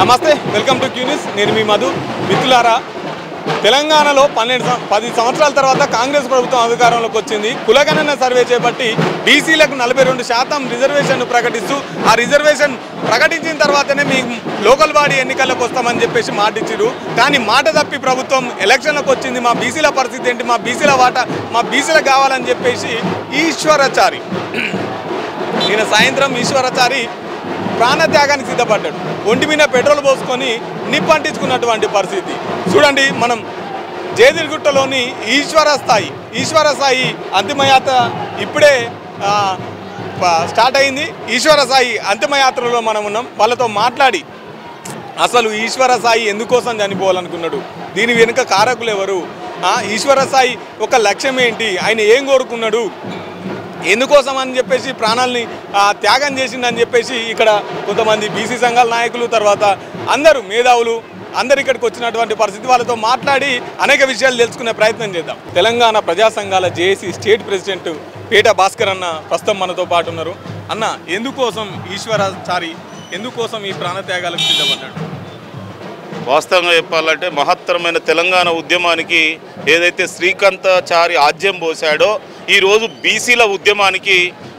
నమస్తే, welcome to Q news. నేను మీ మధు. మిత్రులారా, తెలంగాణలో 10 సంవత్సరాల తర్వాత కాంగ్రెస్ ప్రభుత్వం అధికారంలోకి వచ్చింది. కులగణన సర్వే చేపట్టి బీసీలకు 42% రిజర్వేషన్ ప్రకటిస్తూ ఆ రిజర్వేషన్ ప్రకటించిన తర్వాతనే మీ లోకల్ బాడీ ఎన్నికలకు వస్తామని చెప్పేసి మాట ఇచ్చారు. కానీ మాట తప్పి ప్రభుత్వం ఎలక్షన్లకు వచ్చింది. మా బీసీల పరిస్థితి ఏంటి, మా బీసీల వాటా మా బీసీలకు కావాలని చెప్పేసి ఈశ్వరాచారి నిన్న సాయంత్రం ఈశ్వరాచారి ప్రాణత్యాగానికి సిద్ధపడ్డాడు. ఒంటి మీద పెట్రోల్ పోసుకొని నిప్పంటించుకున్నటువంటి పరిస్థితి చూడండి. మనం జేదిరిగుట్టలోని ఈశ్వర సాయి అంతిమయాత్ర ఇప్పుడే స్టార్ట్ అయింది. ఈశ్వర సాయి అంతిమయాత్రలో మనం ఉన్నాం. వాళ్ళతో మాట్లాడి అసలు ఈశ్వర సాయి ఎందుకోసం చనిపోవాలనుకున్నాడు, దీని వెనుక కారకులు ఎవరు, ఈశ్వర సాయి ఒక లక్ష్యం ఏంటి, ఆయన ఏం కోరుకున్నాడు, ఎందుకోసం అని చెప్పేసి ప్రాణాలని త్యాగం చేసిందని చెప్పేసి ఇక్కడ కొంతమంది బీసీ సంఘాల నాయకులు, తర్వాత అందరూ మేధావులు అందరు ఇక్కడికి వచ్చినటువంటి పరిస్థితి. వాళ్ళతో మాట్లాడి అనేక విషయాలు తెలుసుకునే ప్రయత్నం చేద్దాం. తెలంగాణ ప్రజా సంఘాల జేఏసీ స్టేట్ ప్రెసిడెంట్ పేట భాస్కర్ అన్న ప్రస్తుతం మనతో పాటు ఉన్నారు. అన్న, ఎందుకోసం ఈశ్వరాచారి ఎందుకోసం ఈ ప్రాణత్యాగాలకు సిద్ధపడ్డాడు? వాస్తవంగా చెప్పాలంటే మహత్తరమైన తెలంగాణ ఉద్యమానికి ఏదైతే శ్రీకాంతాచారి ఆజ్యం పోసాడో, ఈరోజు బీసీల ఉద్యమానికి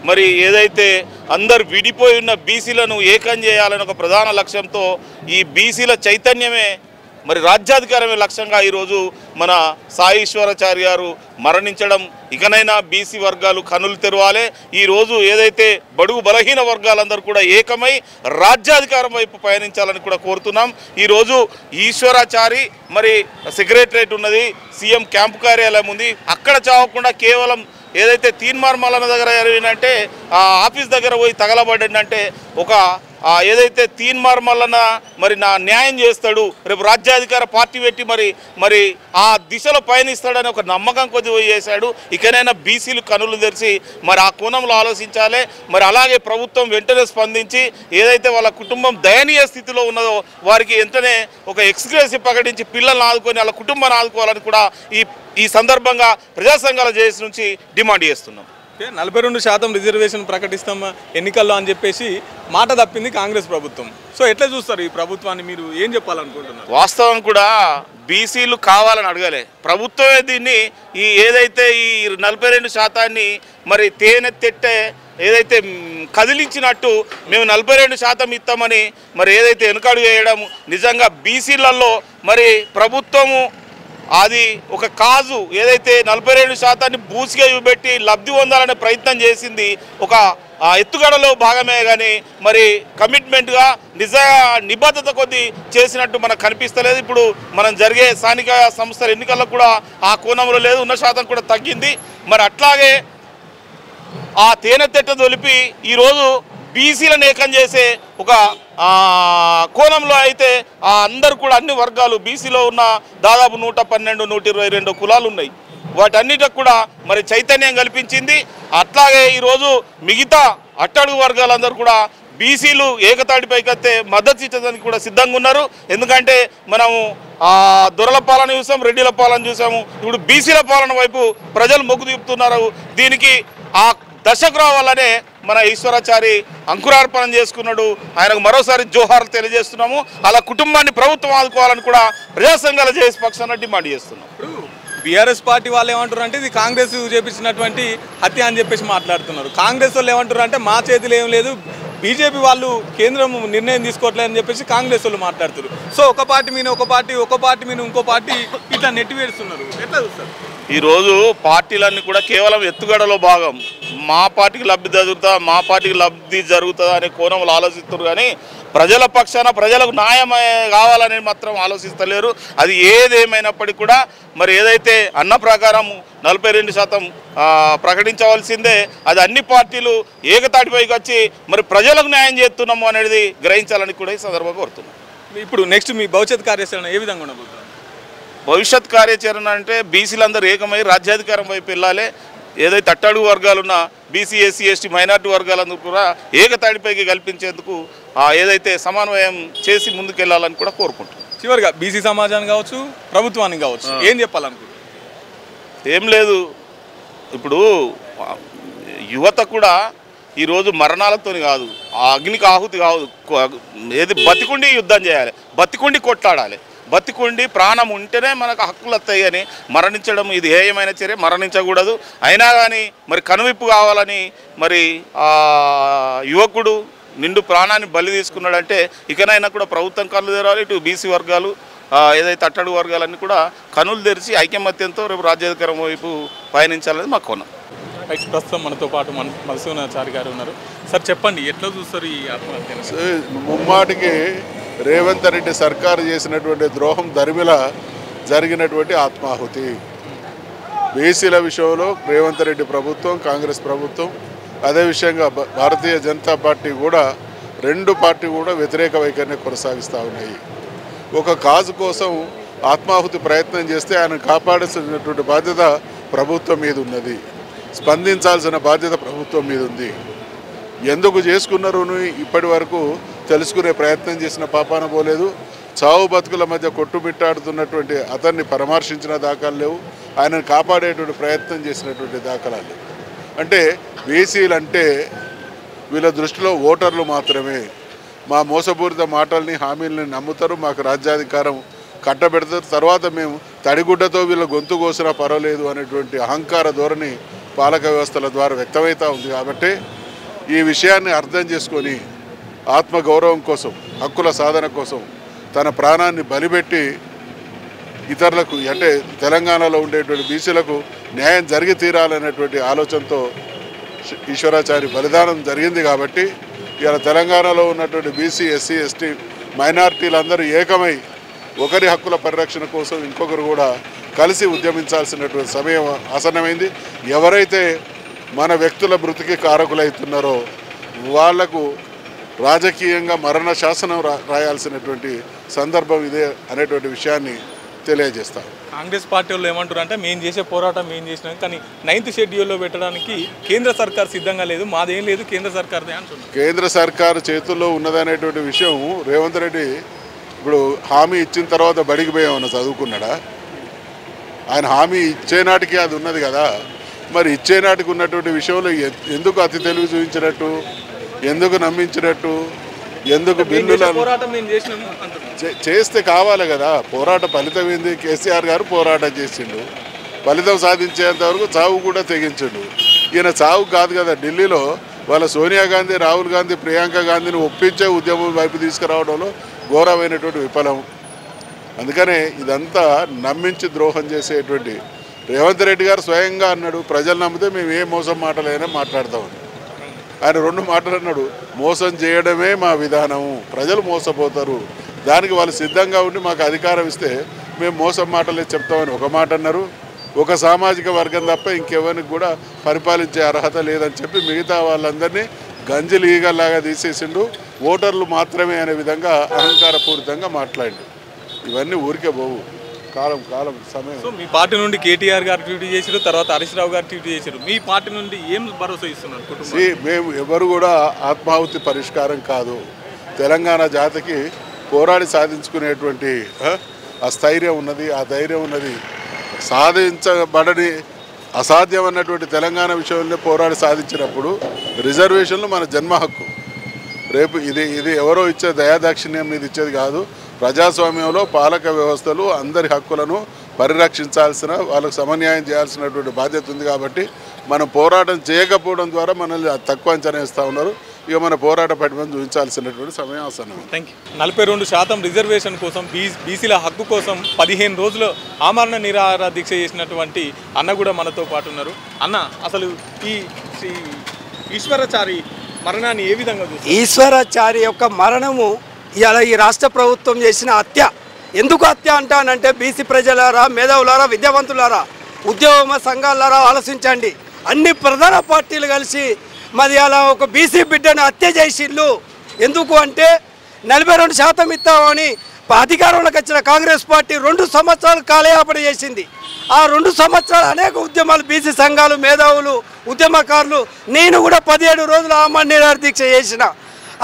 మరి ఏదైతే అందరు విడిపోయి ఉన్న బీసీలను ఏకం చేయాలని ఒక ప్రధాన లక్ష్యంతో ఈ బీసీల చైతన్యమే మరి రాజ్యాధికారమే లక్ష్యంగా ఈరోజు మన సాయీశ్వరాచారి గారు మరణించడం, ఇకనైనా బీసీ వర్గాలు కనులు తెరవాలి. ఈరోజు ఏదైతే బడుగు బలహీన వర్గాలందరూ కూడా ఏకమై రాజ్యాధికారం వైపు పయనించాలని కూడా కోరుతున్నాం. ఈరోజు ఈశ్వరాచారి మరి సెక్రటరేట్ ఉన్నది, సీఎం క్యాంపు కార్యాలయం ఉంది, అక్కడ చావకుండా కేవలం ఏదైతే తీన్మార్ మల్లన్న దగ్గర జరిగినంటే ఆ ఆఫీస్ దగ్గర పోయి తగలబడిందంటే ఒక ఏదైతే తీన్మార్ మల్లన్న మరి నా న్యాయం చేస్తాడు, రేపు రాజ్యాధికార పార్టీ పెట్టి మరి ఆ దిశలో పయనిస్తాడని ఒక నమ్మకం కొద్ది పోయి చేశాడు. ఇకనైనా బీసీలు కనులు తెరిచి మరి ఆ కోణంలో ఆలోచించాలి. మరి అలాగే ప్రభుత్వం వెంటనే స్పందించి ఏదైతే వాళ్ళ కుటుంబం దయనీయ స్థితిలో ఉన్నదో వారికి వెంటనే ఒక ఎక్స్గ్రేసివ్ ప్రకటించి పిల్లల్ని ఆదుకొని వాళ్ళ కుటుంబాన్ని ఆదుకోవాలని కూడా ఈ సందర్భంగా ప్రజా సంఘాల జేఏసీ నుంచి డిమాండ్ చేస్తున్నాం. 42% రిజర్వేషన్ ప్రకటిస్తాం ఎన్నికల్లో అని చెప్పేసి మాట తప్పింది కాంగ్రెస్ ప్రభుత్వం. సో ఎట్లా చూస్తారు ఈ ప్రభుత్వాన్ని, మీరు ఏం చెప్పాలనుకుంటున్నారు? వాస్తవం కూడా బీసీలు కావాలని అడగలే, ప్రభుత్వమే దీన్ని ఏదైతే ఈ 42% మరి తేనెత్తెట్టే ఏదైతే కదిలించినట్టు మేము 42% ఇస్తామని మరి ఏదైతే వెనుకడుగు వేయడం, నిజంగా బీసీలలో మరి ప్రభుత్వము అది ఒక కాజు ఏదైతే 42% బూసిగా చూపెట్టి లబ్ధి పొందాలనే ప్రయత్నం చేసింది ఒక ఎత్తుగడలో భాగమే, కానీ మరి కమిట్మెంట్గా నిబద్ధత కొద్దీ చేసినట్టు మనకు కనిపిస్తలేదు. ఇప్పుడు మనం జరిగే స్థానిక సంస్థల ఎన్నికల్లో కూడా ఆ కోణంలో లేదు, ఉన్న శాతం కూడా తగ్గింది. మరి అట్లాగే ఆ తేనెతెట్ట తొలిపి ఈరోజు బీసీలను ఏకం చేసే ఒక కోణంలో అయితే అందరూ కూడా అన్ని వర్గాలు బీసీలో ఉన్న దాదాపు 112, 122 కులాలు ఉన్నాయి. వాటన్నిటికి కూడా మరి చైతన్యం కల్పించింది. అట్లాగే ఈరోజు మిగతా అట్టడుగు వర్గాలందరూ కూడా బీసీలు ఏకతాటిపైకైతే మద్దతు ఇచ్చడానికి కూడా సిద్ధంగా ఉన్నారు. ఎందుకంటే మనము దొరల పాలన చూసాం, రెడ్డిల పాలన చూసాము, ఇప్పుడు బీసీల పాలన వైపు ప్రజలు మొగ్గు చూపుతున్నారు. దీనికి ఆ దశకు రావాలనే మన ఈశ్వరాచారి అంకురార్పణం చేసుకున్నాడు. ఆయనకు మరోసారి జోహార్లు తెలియజేస్తున్నాము. అలా కుటుంబాన్ని ప్రభుత్వం ఆదుకోవాలని కూడా ప్రజా సంఘాల జేఏసీ పక్షాన డిమాండ్ చేస్తున్నాం. బీఆర్ఎస్ పార్టీ వాళ్ళు ఏమంటారు అంటే ఇది కాంగ్రెస్ చేపించినటువంటి హత్య అని చెప్పేసి మాట్లాడుతున్నారు. కాంగ్రెస్ వాళ్ళు ఏమంటారు అంటే మా చేతిలో ఏం లేదు, బీజేపీ వాళ్ళు కేంద్రం నిర్ణయం తీసుకోవట్లేదని చెప్పేసి కాంగ్రెస్ వాళ్ళు మాట్లాడుతున్నారు. సో ఒక పార్టీ మీద ఒక పార్టీ మీద ఇంకో పార్టీ ఇట్లా నెట్టివేస్తున్నారు. ఎట్లా చూస్తారు? ఈరోజు పార్టీలన్నీ కూడా కేవలం ఎత్తుగడలో భాగం, మా పార్టీకి లబ్ధి జరుగుతుందా అనే కోణంలో ఆలోచిస్తున్నారు. కానీ ప్రజల పక్షాన ప్రజలకు న్యాయం కావాలని మాత్రం ఆలోచిస్తలేరు. అది ఏదేమైనప్పటికీ కూడా మరి ఏదైతే అన్న ప్రకారం 42% ప్రకటించవలసిందే, అది అన్ని పార్టీలు ఏకతాటిపైకి వచ్చి మరి ప్రజలకు న్యాయం చేస్తున్నాము అనేది గ్రహించాలని కూడా ఈ సందర్భంగా కోరుతున్నాం. ఇప్పుడు నెక్స్ట్ మీ భవిష్యత్ కార్యాచరణ ఏ విధంగా ఉండబోతుంది? భవిష్యత్ కార్యాచరణ అంటే బీసీలందరూ ఏకమై రాజ్యాధికారం వైపు వెళ్ళాలి. ఏదైతే అట్టడుగు వర్గాలున్న బీసీ, ఎస్సీ, ఎస్టీ, మైనార్టీ వర్గాలందరూ కూడా ఏకతాటిపైకి కల్పించేందుకు ఏదైతే సమన్వయం చేసి ముందుకెళ్లాలని కూడా కోరుకుంటున్నాం. చివరిగా బీసీ సమాజానికి కావచ్చు, ప్రభుత్వానికి కావచ్చు, ఏం చెప్పాలనుకుంటున్నారు? ఏం లేదు, ఇప్పుడు యువత కూడా ఈరోజు మరణాలతో కాదు, ఆ అగ్నికి ఆహుతి కాదు, ఏది బతికుండి యుద్ధం చేయాలి, బతికుండి కొట్లాడాలి, బతికుండి ప్రాణం ఉంటేనే మనకు హక్కులు వస్తాయి అని మరణించడం ఇది హేయమైన చర్య, మరణించకూడదు. అయినా కానీ మరి కనువిప్పు కావాలని మరి యువకుడు నిండు ప్రాణాన్ని బలి తీసుకున్నాడంటే ఇకనైనా కూడా ప్రభుత్వం కళ్ళు తెరవాలి. ఇటు బీసీ వర్గాలు ఏదైతే అట్టడుగు వర్గాలన్నీ కూడా కనులు తెరిచి ఐకమత్యంతో రేపు రాజ్యాధికారం వైపు పయనించాలని మాకు కొన్నాం. ప్రస్తుతం మనతో పాటు మధుసూదనాచారి గారు ఉన్నారు. సార్ చెప్పండి, ఎట్లా చూస్తారు ఈ ఆత్మహత్య? ముమ్మాటికి రేవంత్ రెడ్డి సర్కారు చేసినటువంటి ద్రోహం దరిమిల జరిగినటువంటి ఆత్మాహుతి. బీసీల విషయంలో రేవంత్ రెడ్డి ప్రభుత్వం, కాంగ్రెస్ ప్రభుత్వం, అదే విషయంగా భారతీయ జనతా పార్టీ కూడా, రెండు పార్టీ కూడా వ్యతిరేక వైఖరిని కొనసాగిస్తూ ఉన్నాయి. ఒక కాజు కోసం ఆత్మాహుతి ప్రయత్నం చేస్తే ఆయన కాపాడాల్సినటువంటి బాధ్యత ప్రభుత్వం మీద ఉన్నది, స్పందించాల్సిన బాధ్యత ప్రభుత్వం మీద ఉంది. ఎందుకు చేసుకున్నారు ఇప్పటి వరకు తెలుసుకునే ప్రయత్నం చేసిన పాపాన పోలేదు. చావు బతుకుల మధ్య కొట్టుమిట్టాడుతున్నటువంటి అతన్ని పరామర్శించిన దాఖలు లేవు, ఆయనను కాపాడేటువంటి ప్రయత్నం చేసినటువంటి దాఖలాలు లేవు. అంటే బీసీలు అంటే వీళ్ళ దృష్టిలో ఓటర్లు మాత్రమే. మా మోసపూరిత మాటల్ని, హామీలని నమ్ముతారు, మాకు రాజ్యాధికారం కట్టబెడతారు, తర్వాత మేము తడిగుడ్డతో వీళ్ళ గొంతు కోసినా పర్వాలేదు అనేటువంటి అహంకార ధోరణి పాలక వ్యవస్థల ద్వారా వ్యక్తమవుతూ ఉంది. కాబట్టి ఈ విషయాన్ని అర్థం చేసుకొని ఆత్మగౌరవం కోసం, హక్కుల సాధన కోసం తన ప్రాణాన్ని బలిపెట్టి ఇతరులకు, అంటే తెలంగాణలో ఉండేటువంటి బీసీలకు న్యాయం జరిగి తీరాలనేటువంటి ఆలోచనతో ఈశ్వరాచారి బలిదానం జరిగింది. కాబట్టి ఇలా తెలంగాణలో ఉన్నటువంటి బీసీ, ఎస్సీ, ఎస్టీ మైనారిటీలందరూ ఏకమై ఒకరి హక్కుల పరిరక్షణ కోసం ఇంకొకరు కూడా కలిసి ఉద్యమించాల్సినటువంటి సమయం ఆసన్నమైంది. ఎవరైతే మన వ్యక్తుల మృతికి కారకులవుతున్నారో వాళ్లకు రాజకీయంగా మరణ శాసనం రాయాల్సినటువంటి సందర్భం ఇదే అనేటువంటి విషయాన్ని తెలియజేస్తాం. కాంగ్రెస్ పార్టీ వాళ్ళు ఏమంటారు అంటే, మేము చేసే పోరాటం మేము చేసినాం, కానీ 9th షెడ్యూల్లో పెట్టడానికి కేంద్ర సర్కార్ సిద్ధంగా లేదు, మాదేం లేదు, కేంద్ర సర్కార్దే అంటున్నారు. కేంద్ర సర్కారు చేతుల్లో ఉన్నదనేటువంటి విషయం రేవంత్ రెడ్డి ఇప్పుడు హామీ ఇచ్చిన తర్వాత బడికి పోయామన్నా చదువుకున్నాడా? ఆయన హామీ ఇచ్చేనాటికి అది ఉన్నది కదా. మరి ఇచ్చేనాటికి ఉన్నటువంటి విషయంలో ఎందుకు అతి తెలివి చూపించినట్టు, ఎందుకు నమ్మించినట్టు, ఎందుకు బిల్లులను చేస్తే కావాలి కదా. పోరాట ఫలితం ఏంది? కేసీఆర్ గారు పోరాటం చేసిండు, ఫలితం సాధించేంత వరకు చావు కూడా తెగించిండు. ఈయన చావు కాదు కదా, ఢిల్లీలో వాళ్ళ సోనియా గాంధీ, రాహుల్ గాంధీ, ప్రియాంక గాంధీని ఒప్పించే ఉద్యమం వైపు తీసుకురావడంలో ఘోరమైనటువంటి విఫలం. అందుకనే ఇదంతా నమ్మించి ద్రోహం చేసేటువంటి రేవంత్ రెడ్డి గారు స్వయంగా అన్నాడు, ప్రజలు నమ్మితే మేము ఏ మోసం మాటలైనా మాట్లాడతామని. ఆయన 2 మాటలు అన్నాడు, మోసం చేయడమే మా విధానము, ప్రజలు మోసపోతారు, దానికి వాళ్ళు సిద్ధంగా ఉండి మాకు అధికారం ఇస్తే మేము మోసం మాటలే చెప్తామని ఒక మాట అన్నారు. ఒక సామాజిక వర్గం తప్ప ఇంకెవరికి కూడా పరిపాలించే అర్హత లేదని చెప్పి మిగతా వాళ్ళందరినీ గంజిలు ఈగల్లాగా తీసేసిండు. ఓటర్లు మాత్రమే అనే విధంగా అహంకారపూరితంగా మాట్లాడిండు. ఇవన్నీ ఊరికే పోవు, కాలం సమయం. సో మీ పార్టీ నుండి కేటీఆర్ గారు ట్వీట్ చేశారు, తర్వాత హరీష్ రావు గారు ట్వీట్ చేశారు. మీ పార్టీ నుండి ఏం భరోసా ఇస్తున్నారు కుటుంబం? మేము ఎవరు కూడా ఆత్మాహుతి పరిష్కారం కాదు. తెలంగాణ జాతికి పోరాడి సాధించుకునేటువంటి స్థైర్యం ఉన్నది, ఆ ధైర్యం ఉన్నది. సాధించబడని అసాధ్యం అన్నటువంటి తెలంగాణ విషయంలో పోరాడి సాధించినప్పుడు రిజర్వేషన్లు మన జన్మ హక్కు. రేపు ఇది ఎవరో ఇచ్చే దయాదాక్షిణ్యం మీద ఇచ్చేది కాదు. ప్రజాస్వామ్యంలో పాలక వ్యవస్థలు అందరి హక్కులను పరిరక్షించాల్సిన, వాళ్ళకు సమన్యాయం చేయాల్సినటువంటి బాధ్యత ఉంది. కాబట్టి మనం పోరాటం చేయకపోవడం ద్వారా మనల్ని తక్కువ అంచనా ఇస్తూ ఉన్నారు. ఇక మన పోరాట పటిమను చూపించాల్సినటువంటి సమయం ఆసనం. Thank you. 42% రిజర్వేషన్ కోసం, బీసీల హక్కు కోసం 15 రోజులు ఆమరణ నిరాహార దీక్ష చేసినటువంటి అన్న కూడా మనతో పాటు ఉన్నారు. అన్న, అసలు ఈ ఈశ్వరాచారి మరణాన్ని ఏ విధంగా చూస్తారు? ఈశ్వరాచారి యొక్క మరణము ఇలా ఈ రాష్ట్ర ప్రభుత్వం చేసిన హత్య. ఎందుకు హత్య అంటానంటే, బీసీ ప్రజలారా, మేధావులారా, విద్యావంతులారా, ఉద్యోగ సంఘాలారా ఆలోచించండి. అన్ని ప్రధాన పార్టీలు కలిసి మరి అలా ఒక బీసీ బిడ్డను హత్య చేసిళ్ళు. ఎందుకు అంటే 42% ఇస్తామని అధికారంలోకి వచ్చిన కాంగ్రెస్ పార్టీ 2 సంవత్సరాలు కాలయాపన చేసింది. ఆ 2 సంవత్సరాలు అనేక ఉద్యమాలు, బీసీ సంఘాలు, మేధావులు, ఉద్యమకారులు, నేను కూడా 17 రోజులు ఆమరణ నిరాహార దీక్ష చేసిన,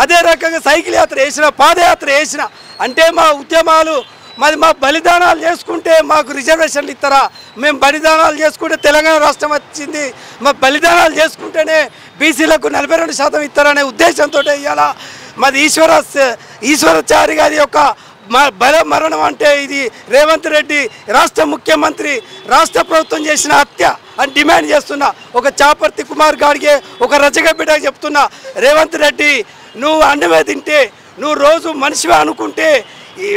అదే రకంగా సైకిల్ యాత్ర చేసిన, పాదయాత్ర చేసిన. అంటే మా ఉద్యమాలు, మరి మా బలిదానాలు చేసుకుంటే మాకు రిజర్వేషన్లు ఇస్తారా? మేము బలిదానాలు చేసుకుంటే తెలంగాణ రాష్ట్రం వచ్చింది, మా బలిదానాలు చేసుకుంటేనే బీసీలకు 42% ఇస్తారనే ఉద్దేశంతో ఇవాళ మాది ఈశ్వరాచారి గారి యొక్క బల మరణం అంటే ఇది రేవంత్ రెడ్డి రాష్ట్ర ముఖ్యమంత్రి రాష్ట్ర ప్రభుత్వం చేసిన హత్య అని డిమాండ్ చేస్తున్నా. ఒక చాపర్తి కుమార్ గారికి, ఒక రజగబిడ్డకి చెప్తున్నా, రేవంత్ రెడ్డి నువ్వు అన్నమే తింటే, నువ్వు రోజు మనిషివే అనుకుంటే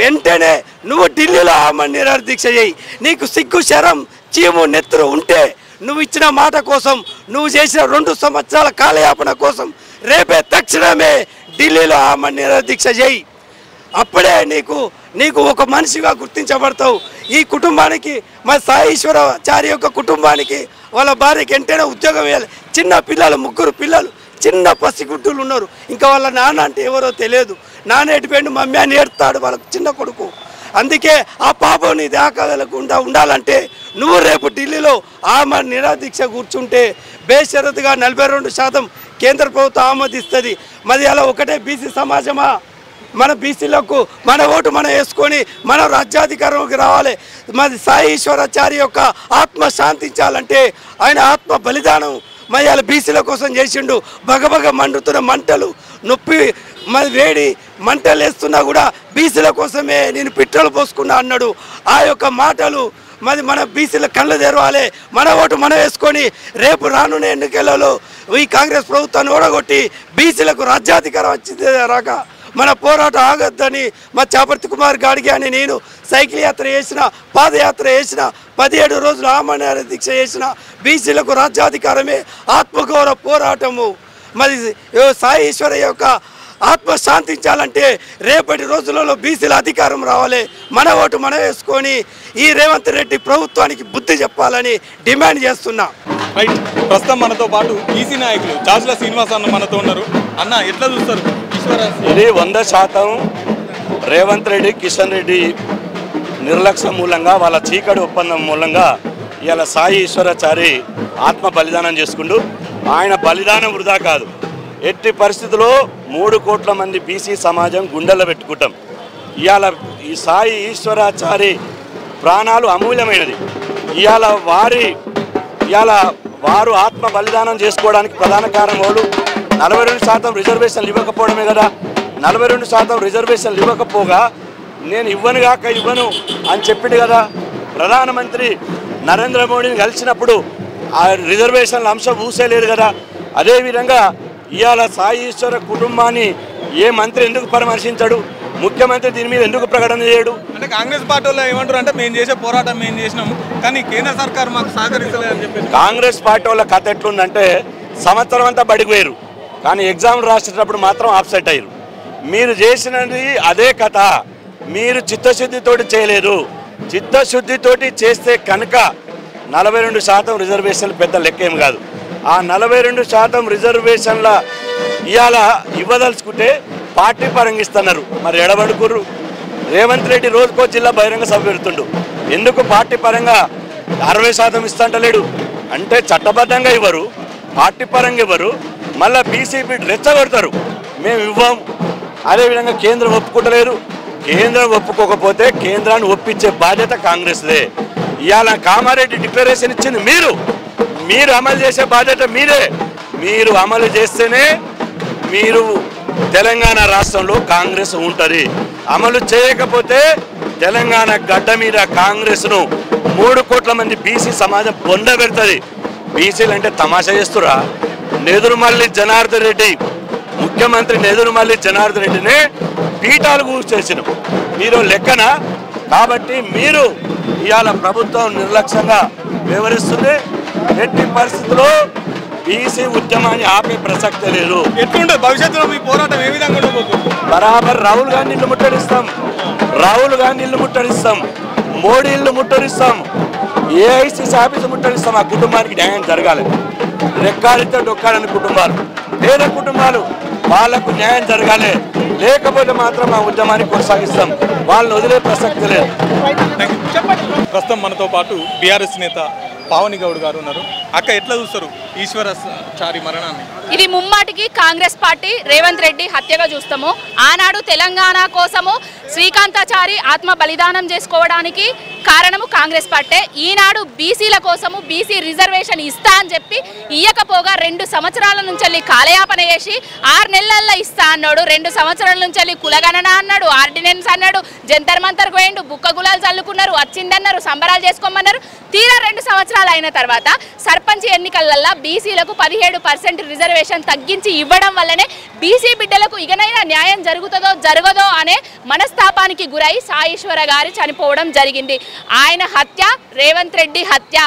వెంటనే నువ్వు ఢిల్లీలో ఆమరణ నిరాహార దీక్ష చేయి. నీకు సిగ్గు శరం చీము నెత్తురు ఉంటే నువ్వు ఇచ్చిన మాట కోసం, నువ్వు చేసిన 2 సంవత్సరాల కాలయాపన కోసం రేపే తక్షణమే ఢిల్లీలో ఆమరణ నిరాహార దీక్ష చేయి. అప్పుడే నీకు ఒక మనిషిగా గుర్తించబడతావు. ఈ కుటుంబానికి మా సాయి ఈశ్వరాచారి యొక్క కుటుంబానికి వాళ్ళ భార్యకి వెంటనే ఉద్యోగం వేయాలి. చిన్న పిల్లలు, 3 పిల్లలు, చిన్న పసిగుడ్డులు ఉన్నారు. ఇంకా వాళ్ళ నాన్న అంటే ఎవరో తెలియదు. నాన్న ఎటుపోయిండు, మమ్మీ అని ఏడుతాడు వాళ్ళకు చిన్న కొడుకు. అందుకే ఆ పాపం నీ దాకగలకుండా ఉండాలంటే నువ్వు రేపు ఢిల్లీలో ఆమరణ నిరాహార దీక్ష కూర్చుంటే బేషరతుగా 42% కేంద్ర ప్రభుత్వం ఆమోదిస్తుంది. మరి అలా ఒకటే బీసీ సమాజమా? మన బీసీలకు మన ఓటు మనం వేసుకొని మనం రాజ్యాధికారంలోకి రావాలి. మరి సాయి ఈశ్వరాచారి యొక్క ఆత్మ శాంతించాలంటే ఆయన ఆత్మ బలిదానం మరి అలా బీసీల కోసం చేసిండు. బగబగ మండుతున్న మంటలు, నొప్పి, మరి వేడి మంటలు వేస్తున్నా కూడా బీసీల కోసమే నేను పెట్రోల్ పోసుకున్నా అన్నాడు. ఆ యొక్క మాటలు మరి మన బీసీల కళ్ళు తెరవాలి. మన ఓటు మనం వేసుకొని రేపు రానున్న ఎన్నికలలో ఈ కాంగ్రెస్ ప్రభుత్వాన్ని ఓడగొట్టి బీసీలకు రాజ్యాధికారం వచ్చింది రాక మన పోరాటం ఆగొద్దని మా చాపర్తి కుమార్ గాడికి అని నేను సైకిల్ యాత్ర చేసిన, పాదయాత్ర చేసిన, 17 రోజులు ఆమరణ నిరాహార దీక్ష చేసిన. బీసీలకు రాజ్యాధికారమే ఆత్మగౌరవ పోరాటము. మరి సాయి ఈశ్వర యొక్క ఆత్మ శాంతించాలంటే రేపటి రోజులలో బీసీల అధికారం రావాలి. మన ఓటు మనం వేసుకొని ఈ రేవంత్ రెడ్డి ప్రభుత్వానికి బుద్ధి చెప్పాలని డిమాండ్ చేస్తున్నా. రైట్, ప్రస్తుతం మనతో పాటు బీసీ నాయకులు చాచుల శ్రీనివాస్ అన్న మనతో ఉన్నారు. అన్న, ఎట్లా చూస్తారు ఇది 100% రేవంత్ రెడ్డి, కిషన్ రెడ్డి నిర్లక్ష్యం మూలంగా, వాళ్ళ చీకటి ఒప్పందం మూలంగా ఇవాళ సాయి ఈశ్వరాచారి ఆత్మ బలిదానం చేసుకుంటూ, ఆయన బలిదానం వృధా కాదు. ఎట్టి పరిస్థితుల్లో 3 కోట్ల మంది బీసీ సమాజం గుండెల్లో పెట్టుకుంటాం. ఇవాళ ఈ సాయి ఈశ్వరాచారి ప్రాణాలు అమూల్యమైనది. ఇవాళ వారు ఆత్మ బలిదానం చేసుకోవడానికి ప్రధాన కారణం వాళ్ళు 42% రిజర్వేషన్లు ఇవ్వకపోవడమే కదా. 42% రిజర్వేషన్లు ఇవ్వకపోగా నేను ఇవ్వను అని చెప్పిండు కదా. ప్రధానమంత్రి నరేంద్ర మోడీని కలిసినప్పుడు ఆ రిజర్వేషన్ల అంశం ఊసేలేదు కదా. అదేవిధంగా ఇవాళ సాయి ఈశ్వర కుటుంబాన్ని ఏ మంత్రి ఎందుకు పరామర్శించాడు? ముఖ్యమంత్రి దీని మీద ఎందుకు ప్రకటన చేయడు? అంటే కాంగ్రెస్ పార్టీ వాళ్ళు ఏమంటారు అంటే, మేము చేసే పోరాటం మేము చేసినాము కానీ కేంద్ర సర్కారు మాకు సహకరించలేదని చెప్పేసి. కాంగ్రెస్ పార్టీ వాళ్ళ కథ ఎట్లుందంటే, సంవత్సరం అంతా బడికి పోయారు కానీ ఎగ్జామ్ రాసేటప్పుడు మాత్రం ఆబ్సెంట్ అయ్యారు. మీరు చేసినది అదే కథ. మీరు చిత్తశుద్ధితోటి చేయలేదు. చిత్తశుద్ధితోటి చేస్తే కనుక 42% రిజర్వేషన్లు పెద్ద లెక్కేం కాదు. ఆ 42% రిజర్వేషన్ల ఇవాళ ఇవ్వదలుచుకుంటే పార్టీ పరంగా ఇస్తున్నారు. మరి ఎడబడుకుర్రు. రేవంత్ రెడ్డి రోజుకో జిల్లా బహిరంగ సభ పెడుతుండు. ఎందుకు పార్టీ పరంగా 60% ఇస్తుంటలేడు? అంటే చట్టబద్ధంగా ఇవ్వరు, పార్టీ పరంగా ఇవ్వరు, మళ్ళీ బీసీపీ రెచ్చగొడతారు, మేము ఇవ్వం. అదేవిధంగా కేంద్రం ఒప్పుకుంటలేరు. కేంద్రం ఒప్పుకోకపోతే కేంద్రాన్ని ఒప్పించే బాధ్యత కాంగ్రెస్దే. ఇవాళ కామారెడ్డి డిక్లరేషన్ ఇచ్చింది మీరు అమలు చేసే బాధ్యత మీరే. మీరు అమలు చేస్తేనే మీరు తెలంగాణ రాష్ట్రంలో కాంగ్రెస్ ఉంటుంది. అమలు చేయకపోతే తెలంగాణ గడ్డ మీద కాంగ్రెస్ను 3 కోట్ల మంది బీసీ సమాజం బొంద పెడుతుంది. బీసీలు అంటే తమాషా చేస్తురా? నెదురుమల్లి జనార్దన్ రెడ్డి, ముఖ్యమంత్రి నెదురుమల్లి జనార్దన్ రెడ్డినే పీఠాలు కూర్చేసినాం. మీరు లెక్కన. కాబట్టి మీరు ఇవాళ ప్రభుత్వం నిర్లక్ష్యంగా వ్యవహరిస్తుంది. ఎట్టి పరిస్థితుల్లో బీసీ ఉద్యమాన్ని ఆపే ప్రసక్తే లేదు. ఎట్లుంటుంది భవిష్యత్తులో మీ పోరాటం ఏ విధంగా ఉండబోతుంది? బరాబర్ రాహుల్ గాంధీ ఇల్లు ముట్టడిస్తాం, మోడీ ఇల్లు ముట్టడిస్తాం, ఏఐసీసీ ఆఫీసు ముట్టడిస్తాం. ఆ కుటుంబానికి న్యాయం జరగాలి. రెక్కాడితే డొక్కాడని కుటుంబాలు, పేద కుటుంబాలు, వాళ్లకు న్యాయం జరగాలి. లేకపోతే మాత్రం ఆ ఉద్యమాన్ని కొనసాగిస్తాం. వాళ్ళని వదిలే ప్రసక్తి లేదు. ప్రస్తుతం మనతో పాటు బీఆర్ఎస్ నేత పావని గౌడ్ గారు ఉన్నారు. అక్క, ఎట్లా చూస్తారు ఈశ్వరాచారి మరణాన్ని? ఇది ముమ్మాటికి కాంగ్రెస్ పార్టీ రేవంత్ రెడ్డి హత్యగా చూస్తాము. ఆనాడు తెలంగాణ కోసము శ్రీకాంతాచారి ఆత్మ బలిదానం చేసుకోవడానికి కారణము కాంగ్రెస్ పార్టీ. ఈనాడు బీసీల కోసము బీసీ రిజర్వేషన్ ఇస్తా అని చెప్పి ఇయ్యకపోగా 2 సంవత్సరాల నుంచి కాలయాపన చేసి 6 నెలల్లో ఇస్తా అన్నాడు. 2 సంవత్సరాల నుంచి కులగణన అన్నాడు, ఆర్డినెన్స్ అన్నాడు, జంతర్ మంతర్ పోయిండు, బుక్క గులాలు చల్లుకున్నారు, వచ్చిందన్నారు, సంబరాలు చేసుకోమన్నారు. తీరా 2 సంవత్సరాలు అయిన తర్వాత సర్పంచ్ ఎన్నికలల్లో బీసీలకు 17% రిజర్వేషన్ తగ్గించి ఇవ్వడం వల్లనే బీసీ బిడ్డలకు ఇకనైనా న్యాయం జరగదో అనే మనస్తాపానికి గురై సాయేశ్వర గారు చనిపోవడం జరిగింది. ఆయన హత్య రేవంత్ రెడ్డి హత్య.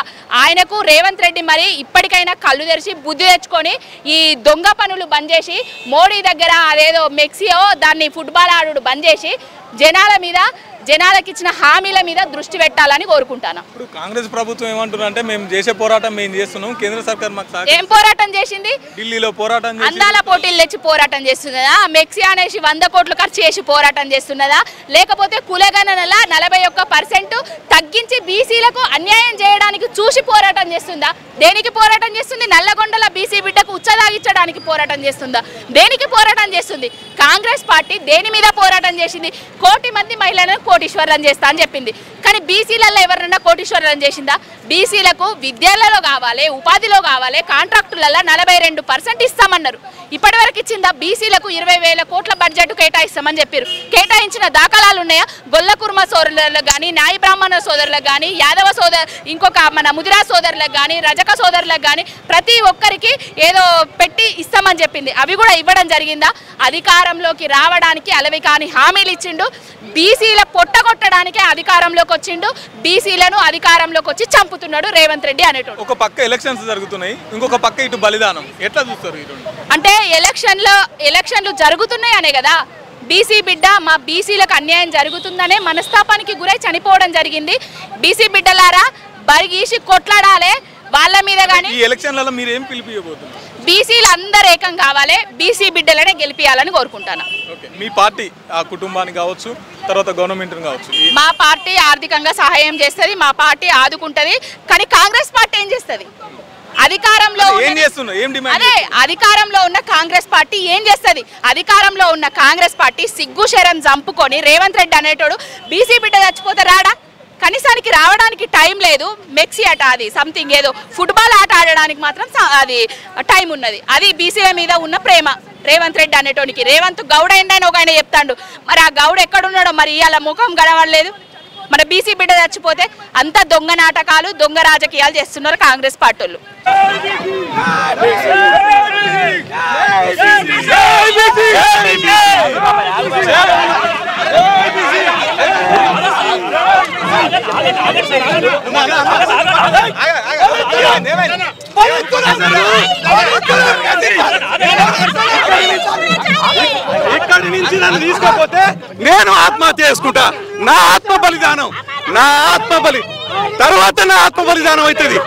ఆయనకు రేవంత్ రెడ్డి మరి ఇప్పటికైనా కళ్ళు తెరిచి బుద్ధి తెచ్చుకొని ఈ దొంగ పనులు బంద్ చేసి మోడీ దగ్గర అదేదో మెక్సియో దాన్ని ఫుట్బాల్ ఆడుడు బంద్ చేసి జనాలకు ఇచ్చిన హామీల మీద దృష్టి పెట్టాలని కోరుకుంటాను. ఇప్పుడు కాంగ్రెస్ ప్రభుత్వం ఏమంటున్నారంటే మేము చేసే పోరాటం మేము చేస్తున్నాం, కేంద్ర సర్కార్ మాకు ఏం పోరాటం చేసింది? ఢిల్లీలో పోరాటం చేసి అందాల పోటీలు తెచ్చి పోరాటం చేస్తున్నదా? మెక్సీ అనేసి 100 కోట్లు ఖర్చు చేసి పోరాటం చేస్తున్నదా? లేకపోతే కులగణనల 41% తగ్గించి బీసీలకు అన్యాయం చేయడానికి చూసి పోరాటం చేస్తుందా? దేనికి పోరాటం చేస్తుంది? నల్లగొండల బీసీ బిడ్డకు ఉచ్చదాగిచ్చడానికి పోరాటం చేస్తుందా? దేనికి పోరాటం చేస్తుంది? కాంగ్రెస్ పార్టీ దేని మీద పోరాటం చేసింది? 1 కోటి మంది మహిళలను కోటీశ్వరం చేస్తా అని చెప్పింది. కానీ బీసీలలో ఎవరన్నా కోటీశ్వరం చేసిందా? బీసీలకు విద్యలలో కావాలి, ఉపాధిలో కావాలి, కాంట్రాక్టులలో 42% ఇస్తామన్నారు. ఇప్పటి వరకు ఇచ్చిందా? బీసీలకు 20,000 కోట్ల బడ్జెట్ కేటాయిస్తామని చెప్పారు. కేటాయించిన దాఖలాలు ఉన్నాయా? గొల్లకుర్మ సోదరులకు కానీ, నాయి బ్రాహ్మణ సోదరులకు కానీ, యాదవ ఇంకొక మన ముదిరా సోదరులకు కానీ, రజక సోదరులకు కానీ ప్రతి ఒక్కరికి ఏదో పెట్టి ఇస్తామని చెప్పింది. అవి కూడా ఇవ్వడం జరిగిందా? అధికారంలోకి రావడానికి అలవి కాని హామీలు ఇచ్చిండు. బీసీల పొట్టగొట్టడానికే అధికారంలోకి వచ్చిండు. బీసీలను అధికారంలోకి వచ్చి చంపుతున్నాడు రేవంత్ రెడ్డి అనేటోడు. ఒక పక్క ఎలక్షన్స్ జరుగుతున్నాయి, ఇంకొక పక్క ఇటు బలిదానం. ఎట్లా చూస్తారు ఈ రెండు? అంటే ఎలక్షన్లు జరుగుతున్నాయి అనే కదా బీసీ బిడ్డ మా బీసీలకు అన్యాయం జరుగుతుందనే మనస్తాపానికి గురై చనిపోవడం జరిగింది. బీసీ బిడ్డలారా బరిగీసి కొట్లాడాలి వాళ్ళ మీద. కానీ ఈ ఎలక్షన్లలో మీరు ఏం పిలిపియబోతున్నారు? బీసీలు అందరూ ఏకం కావాలి, బీసీ బిడ్డలనే గెలిపియాలని కోరుకుంటాను. మీ పార్టీ ఆ కుటుంబానికి కావచ్చు, తర్వాత గవర్నమెంట్ కావచ్చు, మా పార్టీ ఆర్థికంగా సహాయం చేస్తుంది, మా పార్టీ ఆదుకుంటది. కానీ కాంగ్రెస్ పార్టీ ఏం చేస్తుంది? అధికారంలో ఉన్న కాంగ్రెస్ పార్టీ ఏం చేస్తుంది? అధికారంలో ఉన్న కాంగ్రెస్ పార్టీ సిగ్గు శరం చంపుకొని రేవంత్ రెడ్డి అనేటోడు బీసీ బిడ్డ చచ్చిపోతే రాడా? కనీసానికి రావడానికి టైం లేదు. మెక్సీ ఆట అది సంథింగ్ ఏదో ఫుట్బాల్ ఆట ఆడడానికి మాత్రం అది టైం ఉన్నది. అది బీసీల మీద ఉన్న ప్రేమ రేవంత్ రెడ్డి అనేటోనికి. రేవంత్ గౌడ ఏంటని ఒక ఆయన చెప్తాడు. మరి ఆ గౌడ ఎక్కడున్నాడో మరి ఇవాళ ముఖం గడవలేదు. మన బీసీ బిడ్డ చచ్చిపోతే అంత దొంగ నాటకాలు, దొంగ రాజకీయాలు చేస్తున్నారు కాంగ్రెస్ పార్టీలు. ఇక్కడి నుంచి నన్ను తీసుకోపోతే నేను ఆత్మహత్య చేసుకుంటా. నా ఆత్మ బలిదానం, నా ఆత్మ బలి తర్వాత నా ఆత్మ బలిదానం అవుతుంది.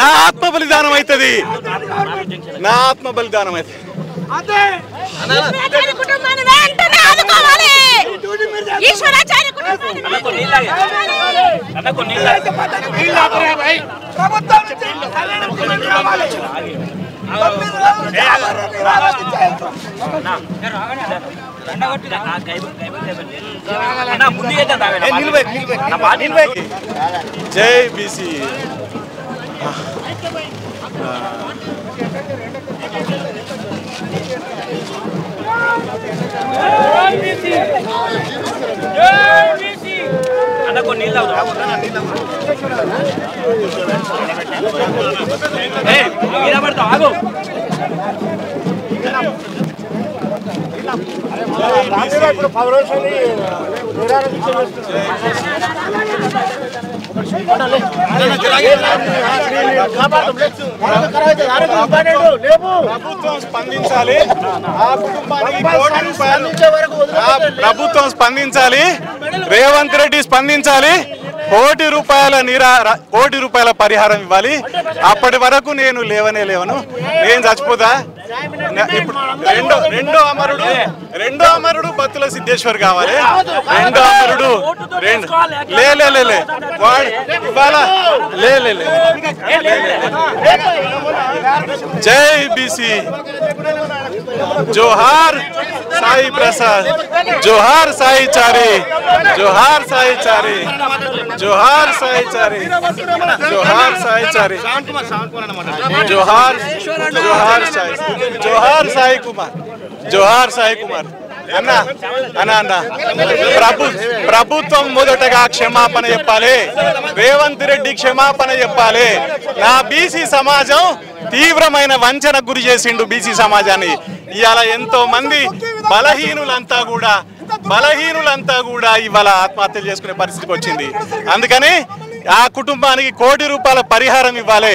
నా ఆత్మ బలిదానం అవుతుంది. నా ఆత్మ బలిదానం అవుతుంది. జై బీసీ. ప్రభుత్వం స్పందించాలి. ఆ కుటుంబానికి ప్రభుత్వం స్పందించాలి. రేవంత్ రెడ్డి స్పందించాలి. కోటి రూపాయల పరిహారం ఇవ్వాలి. అప్పటి వరకు నేను లేవను. నేను చచ్చిపోతా. రెండో అమరుడు బత్తుల సిద్ధేశ్వర్ కావాలి. రెండో అమరుడు లే ఇవాళ జై బీసీ, జోహార్ సాయి ప్రసాద్, జోహార్ సాయి చారి, జోహార్ సాయి చారి, జోహార్ సాయి చారి, జోహార్ సాయి చారి, జోహార్ సాయి, జోహార్ సాయి కుమార్, జోహార్ సాయి కుమార్. అన్న అన్న అన్న ప్రభుత్వం మొదటగా క్షమాపణ చెప్పాలి. రేవంత్ రెడ్డి క్షమాపణ చెప్పాలి. నా బీసీ సమాజం తీవ్రమైన వంచనకు గురి చేసిండు బీసీ సమాజాన్ని. ఇవాళ ఎంతో మంది బలహీనులంతా కూడా ఇవాళ ఆత్మహత్యలు చేసుకునే పరిస్థితికి వచ్చింది. అందుకని ఆ కుటుంబానికి ₹1,00,00,000 పరిహారం ఇవ్వాలి,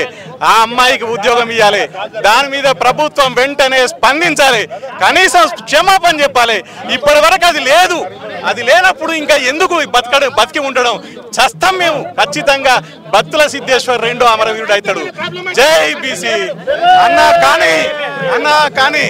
ఆ అమ్మాయికి ఉద్యోగం ఇవ్వాలి. దాని మీద ప్రభుత్వం వెంటనే స్పందించాలి, కనీసం క్షమాపణ చెప్పాలి. ఇప్పటి వరకు అది లేదు. అది లేనప్పుడు ఇంకా ఎందుకు బతికి ఉండడం? చస్తాం మేము ఖచ్చితంగా. బత్తుల సిద్ధేశ్వర్ రెండో అమరవీరుడు అవుతాడు. జై బీసీ అన్న. కానీ అన్న కానీ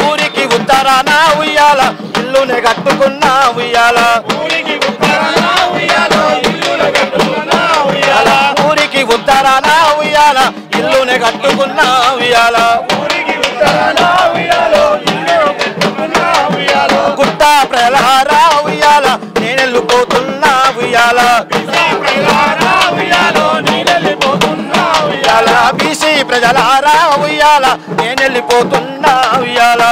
ఊరికి ఉత్తరాన ఉయ్యాల ఇల్లునే కట్టుకున్న ఉయ్యాల, ఊరికి ఉత్తరాన ఉయ్యాల ఇల్లునే కట్టుకున్న ఉయ్యాల, ఊరికి ఉత్తరాన ఉయ్యాల ఇల్లునే కట్టుకున్న ఉయ్యాల, ఊరికి ఉత్తరాన ఉయ్యాల ఇల్లునే కట్టుకున్న ఉయ్యాల, గుట్ట ప్రలార ఉయ్యాల నేనెళ్ళిపోతున్నా ఉయ్యాల, బీసీ ప్రజలారా ఉయ్యాల నేనెళ్ళిపోతున్నా ఉయ్యాల,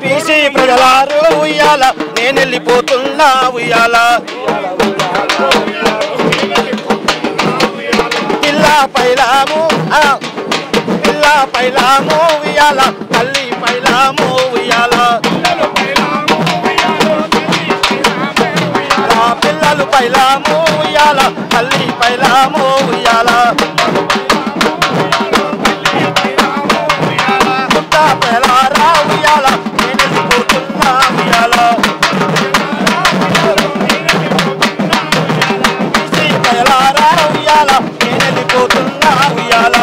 బీసీ ప్రజలారా ఉయ్యాల నేనెళ్ళిపోతున్నా ఉయ్యాల, పిల్ల పైలాము ఉయ్యాల తల్లి పైలాము ఉయ్యాల, పిల్లలు పైలాము ఉయ్యాల తల్లి పైలాము ఉయ్యాల, పుట్ట పెలారా ఉయ్యాల నేనెళ్ళిపోతున్నా ఉయ్యాల, బీసీ పెలారా ఉయ్యాల నేనెళ్ళిపోతున్నా ఉయ్యాల,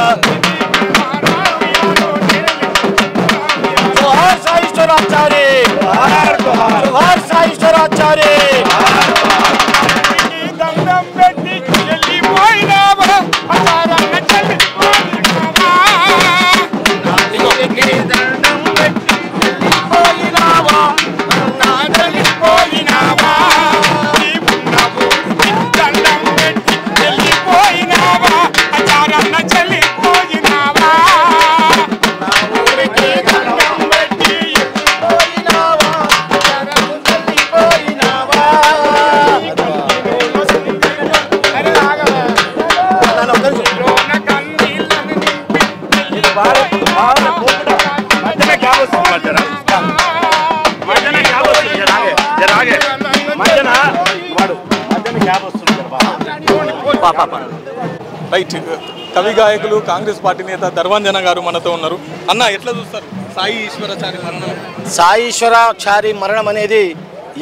జోహార్ సాయిశ్వరాచారి, జోహార్ సాయిశ్వరాచారి. రైట్. కవి గాయకులు కాంగ్రెస్ పార్టీ నేత ధర్వాంజన గారు మనతో ఉన్నారు. అన్న ఎట్లా చూస్తారు సాయి ఈశ్వరాచారి మరణం? సాయి ఈశ్వరాచారి మరణం అనేది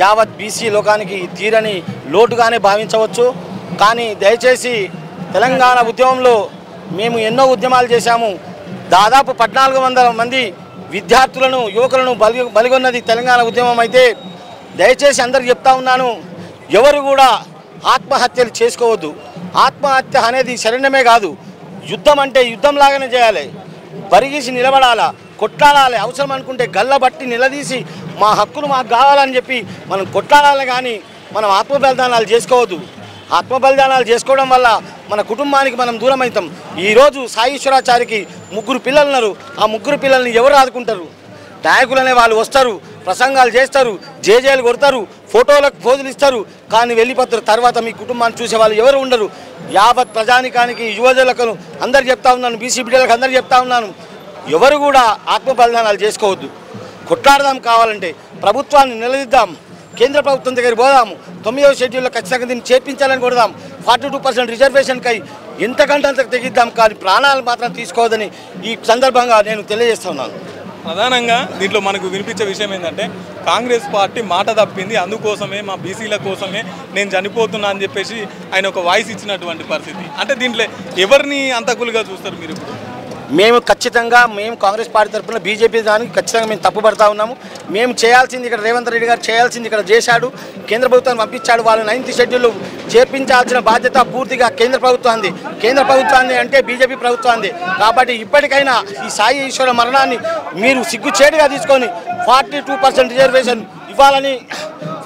యావత్ బీసీ లోకానికి తీరని లోటుగానే భావించవచ్చు. కానీ దయచేసి తెలంగాణ ఉద్యమంలో మేము ఎన్నో ఉద్యమాలు చేశాము. దాదాపు 1400 మంది విద్యార్థులను యువకులను బలిగొన్నది తెలంగాణ ఉద్యమం అయితే దయచేసి అందరికి చెప్తా ఉన్నాను, ఎవరు కూడా ఆత్మహత్యలు చేసుకోవద్దు. ఆత్మహత్య అనేది శరణమే కాదు, యుద్ధం అంటే యుద్ధంలాగానే చేయాలి. పరిగీసి నిలబడాలా, కొట్లాడాలి, అవసరం అనుకుంటే గల్లబట్టి నిలదీసి మా హక్కులు మాకు కావాలని చెప్పి మనం కొట్లాడాలి. కానీ మనం ఆత్మ బలిదానాలు చేసుకోవద్దు. ఆత్మ బలిదానాలు చేసుకోవడం వల్ల మన కుటుంబానికి మనం దూరం అవుతాం. ఈరోజు సాయి ఈశ్వరాచారికి 3 పిల్లలు ఉన్నారు. ఆ 3 పిల్లల్ని ఎవరు ఆదుకుంటారు? నాయకులనే వాళ్ళు వస్తారు, ప్రసంగాలు చేస్తారు, జేజేలు కొడతారు, ఫోటోలకు పోజులు ఇస్తారు, కానీ వెళ్ళిపోతారు. తర్వాత మీ కుటుంబాన్ని చూసే వాళ్ళు ఎవరు ఉండరు. యావత్ ప్రజానికానికి, యువజనులకు అందరు చెప్తా ఉన్నాను, బీసీ బిడ్డలకు అందరు చెప్తా ఉన్నాను, ఎవరు కూడా ఆత్మ బలిదానాలు చేసుకోవద్దు. కొట్లాడదాం, కావాలంటే ప్రభుత్వాన్ని నిలదీద్దాం, కేంద్ర ప్రభుత్వం దగ్గర పోదాము, 9వ షెడ్యూల్లో ఖచ్చితంగా దీన్ని చేర్పించాలని కొడదాం. 42% రిజర్వేషన్కై ఎంతకంటే అంత తెగిద్దాం, కానీ ప్రాణాలు మాత్రం తీసుకోవద్దని ఈ సందర్భంగా నేను తెలియజేస్తున్నాను. ప్రధానంగా దీంట్లో మనకు వినిపించే విషయం ఏంటంటే కాంగ్రెస్ పార్టీ మాట తప్పింది, అందుకోసమే మా బీసీల కోసమే నేను చనిపోతున్నా అని చెప్పేసి ఆయన ఒక వాయిస్ ఇచ్చినటువంటి పరిస్థితి. అంటే దీంట్లో ఎవరిని అంతకులుగా చూస్తారు మీరు? మేము ఖచ్చితంగా కాంగ్రెస్ పార్టీ తరఫున బీజేపీ దానికి ఖచ్చితంగా మేము తప్పుపడతా ఉన్నాము. మేము చేయాల్సింది ఇక్కడ రేవంత్ రెడ్డి గారు చేయాల్సింది ఇక్కడ చేశాడు, కేంద్ర ప్రభుత్వాన్ని పంపించాడు. వాళ్ళు 9th షెడ్యూల్ చేర్పించాల్సిన బాధ్యత పూర్తిగా కేంద్ర ప్రభుత్వాన్ని. కేంద్ర ప్రభుత్వాన్ని అంటే బీజేపీ ప్రభుత్వాన్ని. కాబట్టి ఇప్పటికైనా ఈ సాయి ఈశ్వర మరణాన్ని మీరు సిగ్గుచేటుగా తీసుకొని 42% రిజర్వేషన్ ఇవ్వాలని,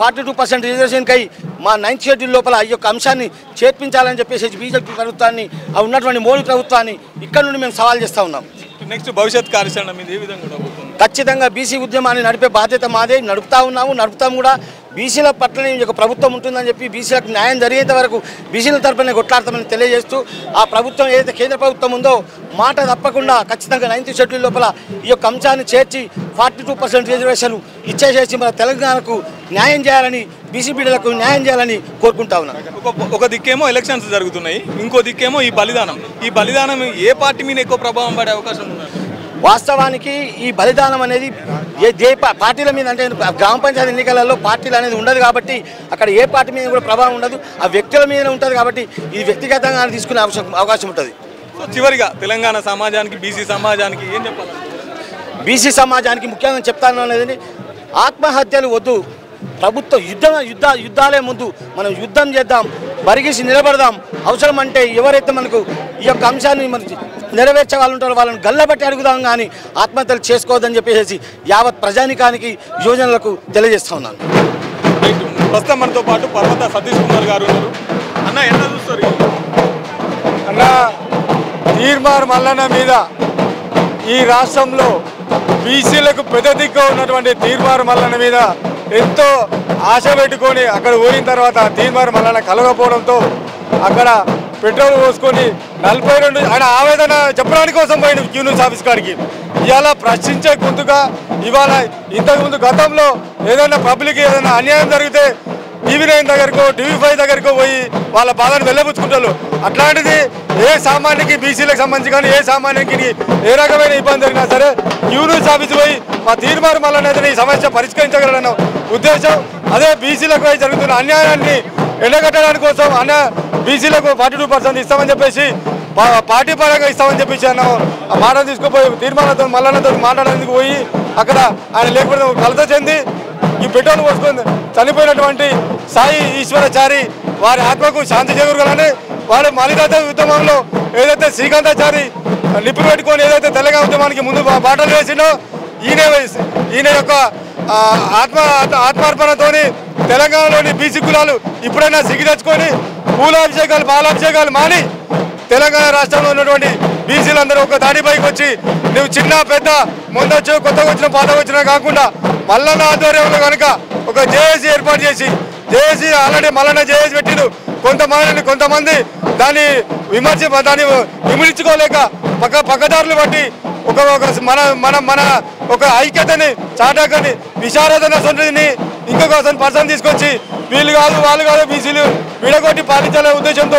42% రిజర్వేషన్కై మా 9th షెడ్యూల్ లోపల ఈ యొక్క అంశాన్ని చేర్పించాలని చెప్పేసి బీజేపీ ప్రభుత్వాన్ని, ఉన్నటువంటి మోడీ ప్రభుత్వాన్ని ఇక్కడ నుండి మేము సవాల్ చేస్తూ ఉన్నాం. నెక్స్ట్ భవిష్యత్ కార్యాచరణ మీద ఏ విధంగా ఉండబోతుంది? ఖచ్చితంగా బీసీ ఉద్యమాన్ని నడిపే బాధ్యత మాదే, నడుపుతాం కూడా. బీసీల పట్లనే ఈ యొక్క ప్రభుత్వం ఉంటుందని చెప్పి బీసీలకు న్యాయం జరిగేంత వరకు బీసీల తరపునే కొట్లాడతామని తెలియజేస్తూ, ఆ ప్రభుత్వం ఏదైతే కేంద్ర ప్రభుత్వం ఉందో మాట తప్పకుండా ఖచ్చితంగా 9th షెడ్యూల్ లోపల ఈ యొక్క అంశాన్ని చేర్చి 42% రిజర్వేషన్ ఇచ్చేసేసి మన తెలంగాణకు న్యాయం చేయాలని, బీసీ బిడ్డలకు న్యాయం చేయాలని కోరుకుంటా ఉన్నాను. ఒక దిక్కేమో ఎలక్షన్స్ జరుగుతున్నాయి, ఇంకో దిక్కేమో ఈ బలిదానం ఏ పార్టీ మీద ఎక్కువ ప్రభావం పడే అవకాశం ఉంది? వాస్తవానికి ఈ బలిదానం అనేది పార్టీల మీద, అంటే గ్రామ పంచాయతీ ఎన్నికలలో పార్టీలు అనేది ఉండదు కాబట్టి అక్కడ ఏ పార్టీ మీద కూడా ప్రభావం ఉండదు, ఆ వ్యక్తుల మీద ఉంటుంది. కాబట్టి ఇది వ్యక్తిగతంగా తీసుకునే అవకాశం ఉంటుంది. సో చివరిగా తెలంగాణ సమాజానికి, బీసీ సమాజానికి ఏం చెప్పాలి? బీసీ సమాజానికి ముఖ్యంగా చెప్తాను అనేది, ఆత్మహత్యలు వద్దు, ప్రభుత్వ యుద్ధాలే ముందు. మనం యుద్ధం చేద్దాం, బరిగేసి నిలబడదాం. అవసరం అంటే ఎవరైతే మనకు ఈ యొక్క అంశాన్ని నెరవేర్చే వాళ్ళు ఉంటారో వాళ్ళని గల్లబట్టి అడుగుదాం, కానీ ఆత్మహత్యలు చేసుకోవద్దని చెప్పేసి యావత్ ప్రజానికానికి, యువజనులకు తెలియజేస్తా ఉన్నాను. ప్రస్తుతం మనతో పాటు పర్వత సతీష్ కుమార్ గారు ఉన్నారు. అన్న ఎట్లా చూస్తారు? అన్న, తీర్మార్ మల్లన్న మీద ఈ రాష్ట్రంలో బీసీలకు పెద్ద దిక్కు ఉన్నటువంటి తీర్మార్ మల్లన్న మీద ఎంతో ఆశ పెట్టుకొని అక్కడ పోయిన తర్వాత తీర్మార్ మల్లన్న కలగకపోవడంతో అక్కడ పెట్రోల్ పోసుకొని 42 ఆయన ఆవేదన చెప్పడానికి కోసం పోయిన యూనిస్ ఆఫీస్ కాడికి. ఇవాళ ప్రశ్నించే గొంతుగా ఇవాళ ఇంతకుముందు గతంలో ఏదైనా పబ్లిక్ ఏదైనా అన్యాయం జరిగితే TV9 దగ్గరకో, TV5 దగ్గరకో పోయి వాళ్ళ బాధను వెళ్ళబుచ్చుకుంటారు. అట్లాంటిది ఏ సామాన్యునికి, బీసీలకు సంబంధించి కానీ ఏ సామాన్యునికి ఏ రకమైన ఇబ్బంది జరిగినా సరే యూనిస్ ఆఫీస్ పోయి మా తీర్మానం వల్ల ఈ సమస్య పరిష్కరించగలరన్న ఉద్దేశం. అదే బీసీలకు జరుగుతున్న అన్యాయాన్ని ఎండగట్టడానికి కోసం బీసీలకు 42% ఇస్తామని చెప్పేసి, పార్టీ పరంగా ఇస్తామని చెప్పేసి ఆ మాట తీసుకుపోయి తీర్మానంతో మల్లన్నతో మాట్లాడడానికి పోయి అక్కడ ఆయన లేకపోతే కలత చెంది ఈ పెట్రోల్ పోసుకొని చనిపోయినటువంటి సాయి ఈశ్వరాచారి వారి ఆత్మకు శాంతి చేకూరాలని, వారు మాలిదాత ఉద్యమంలో ఏదైతే శ్రీకాంతాచారి నిప్పు పెట్టుకొని ఏదైతే తెలంగాణ ఉద్యమానికి ముందు బాటలు వేసిండో ఈయన యొక్క ఆత్మార్పణతోని తెలంగాణలోని బీసీ కులాలు ఇప్పుడైనా సిగ్గు తెచ్చుకొని పూలాభిషేకాలు, పాలాభిషేకాలు మాని తెలంగాణ రాష్ట్రంలో ఉన్నటువంటి బీసీలందరూ ఒక దాడిపైకి వచ్చి, నువ్వు చిన్న పెద్ద ముందొచ్చు, కొత్తగా వచ్చిన పాతగా వచ్చినా కాకుండా మల్లన్న ఆధ్వర్యంలో కనుక ఒక జేఏసీ ఏర్పాటు చేసి, జేఏసీ ఆల్రెడీ మల్లన్న జేఏసీ పెట్టిరు. కొంతమంది దాన్ని విమర్శించుకోలేక పక్కదారులు బట్టి మన ఒక ఐక్యతని చాటాకని విశారదన సొంతని ఇంకొక పర్సన్ తీసుకొచ్చి వీళ్ళు కాదు వాళ్ళు కాదు బీసీలు విడగొట్టి పాలించాలనే ఉద్దేశంతో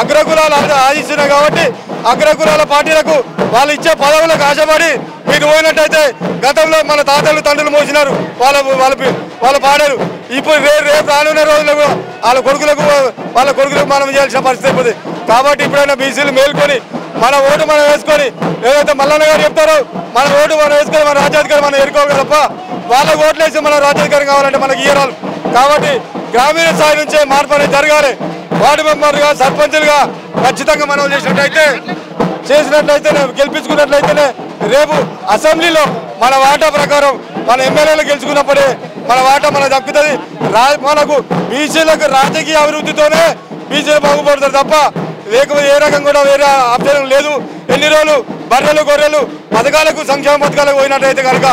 అగ్రకులాలు ఆశిస్తున్నాయి. కాబట్టి అగ్రకులాల పార్టీలకు వాళ్ళు ఇచ్చే పదవులకు ఆశపడి మీరు పోయినట్టయితే గతంలో మన తాతలు తండ్రులు మోసినారు, వాళ్ళ పాడారు. ఇప్పుడు రేపు రానున్న రోజుల్లో వాళ్ళ కొడుకులకు మనం చేయాల్సిన పరిస్థితి అయిపోతుంది. కాబట్టి ఇప్పుడైనా బీసీలు మేల్కొని మన ఓటు మనం వేసుకొని, ఏదైతే మల్లన్న గారు చెప్తారో మన ఓటు మనం వేసుకొని మన రాజ్యాధికారం మనం ఎన్నుకోవాలి తప్ప వాళ్ళకు ఓట్లు వేసి మన రాజ్యాధికారం కావాలంటే మనకి ఇయ్యరాలు. కాబట్టి గ్రామీణ స్థాయి నుంచే మార్పు అనేది జరగాలి. వార్డు మెంబర్గా సర్పంచులుగా ఖచ్చితంగా మనం చేసినట్లయితేనే గెలిపించుకున్నట్లయితేనే రేపు అసెంబ్లీలో మన వాటా ప్రకారం మన ఎమ్మెల్యేలు గెలుచుకున్నప్పుడే మన వాటా మనకు దక్కుతుంది. మనకు బీసీలకు రాజకీయ అభివృద్ధితోనే బీసీలు బాగుపడతారు తప్ప లేకపోతే ఏ రకం కూడా వేరే ఆప్షన్ లేదు. ఎన్ని రోజులు బర్రెలు గొర్రెలు పథకాలకు సంక్షేమ పథకాలకు పోయినట్టయితే కనుక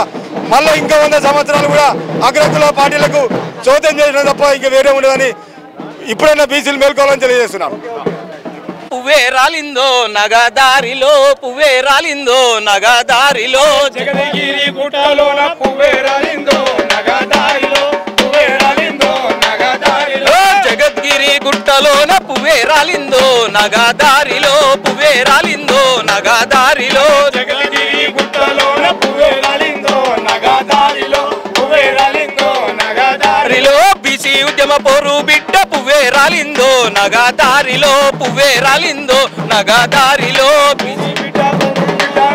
మళ్ళీ ఇంకా 100 సంవత్సరాలు కూడా అగ్రకుల పార్టీలకు చోద్యం చేసిన తప్ప ఇంకా వేరే ఉండదని ఇప్పుడైనా బీసీలు మేల్కోవాలని తెలియజేస్తున్నాను. పువ్వే రాలిందో నగదారిలో పువ్వే రాలిందో నగదారిలో జగదగిరి గుట్టలోన పువ్వే రాలిందో నగదారిలో పువ్వే రాలిందో నగదారిలో జగద్గిరి గుట్టలోన పువ్వే రాలిందో నగదారిలో పువ్వే రాలిందో నగదారిలో జగదగిరి గుట్టలోన పువ్వే రాలిందో నగదారిలో పువ్వే రాలిందో నగదారిలో బీసీ ఉద్యమ పోరు బిడ్డ పువ్వే రాలిందో నగదారిలో పువ్వే రాలిందో నగదారిలో బీసీ బిడ్డ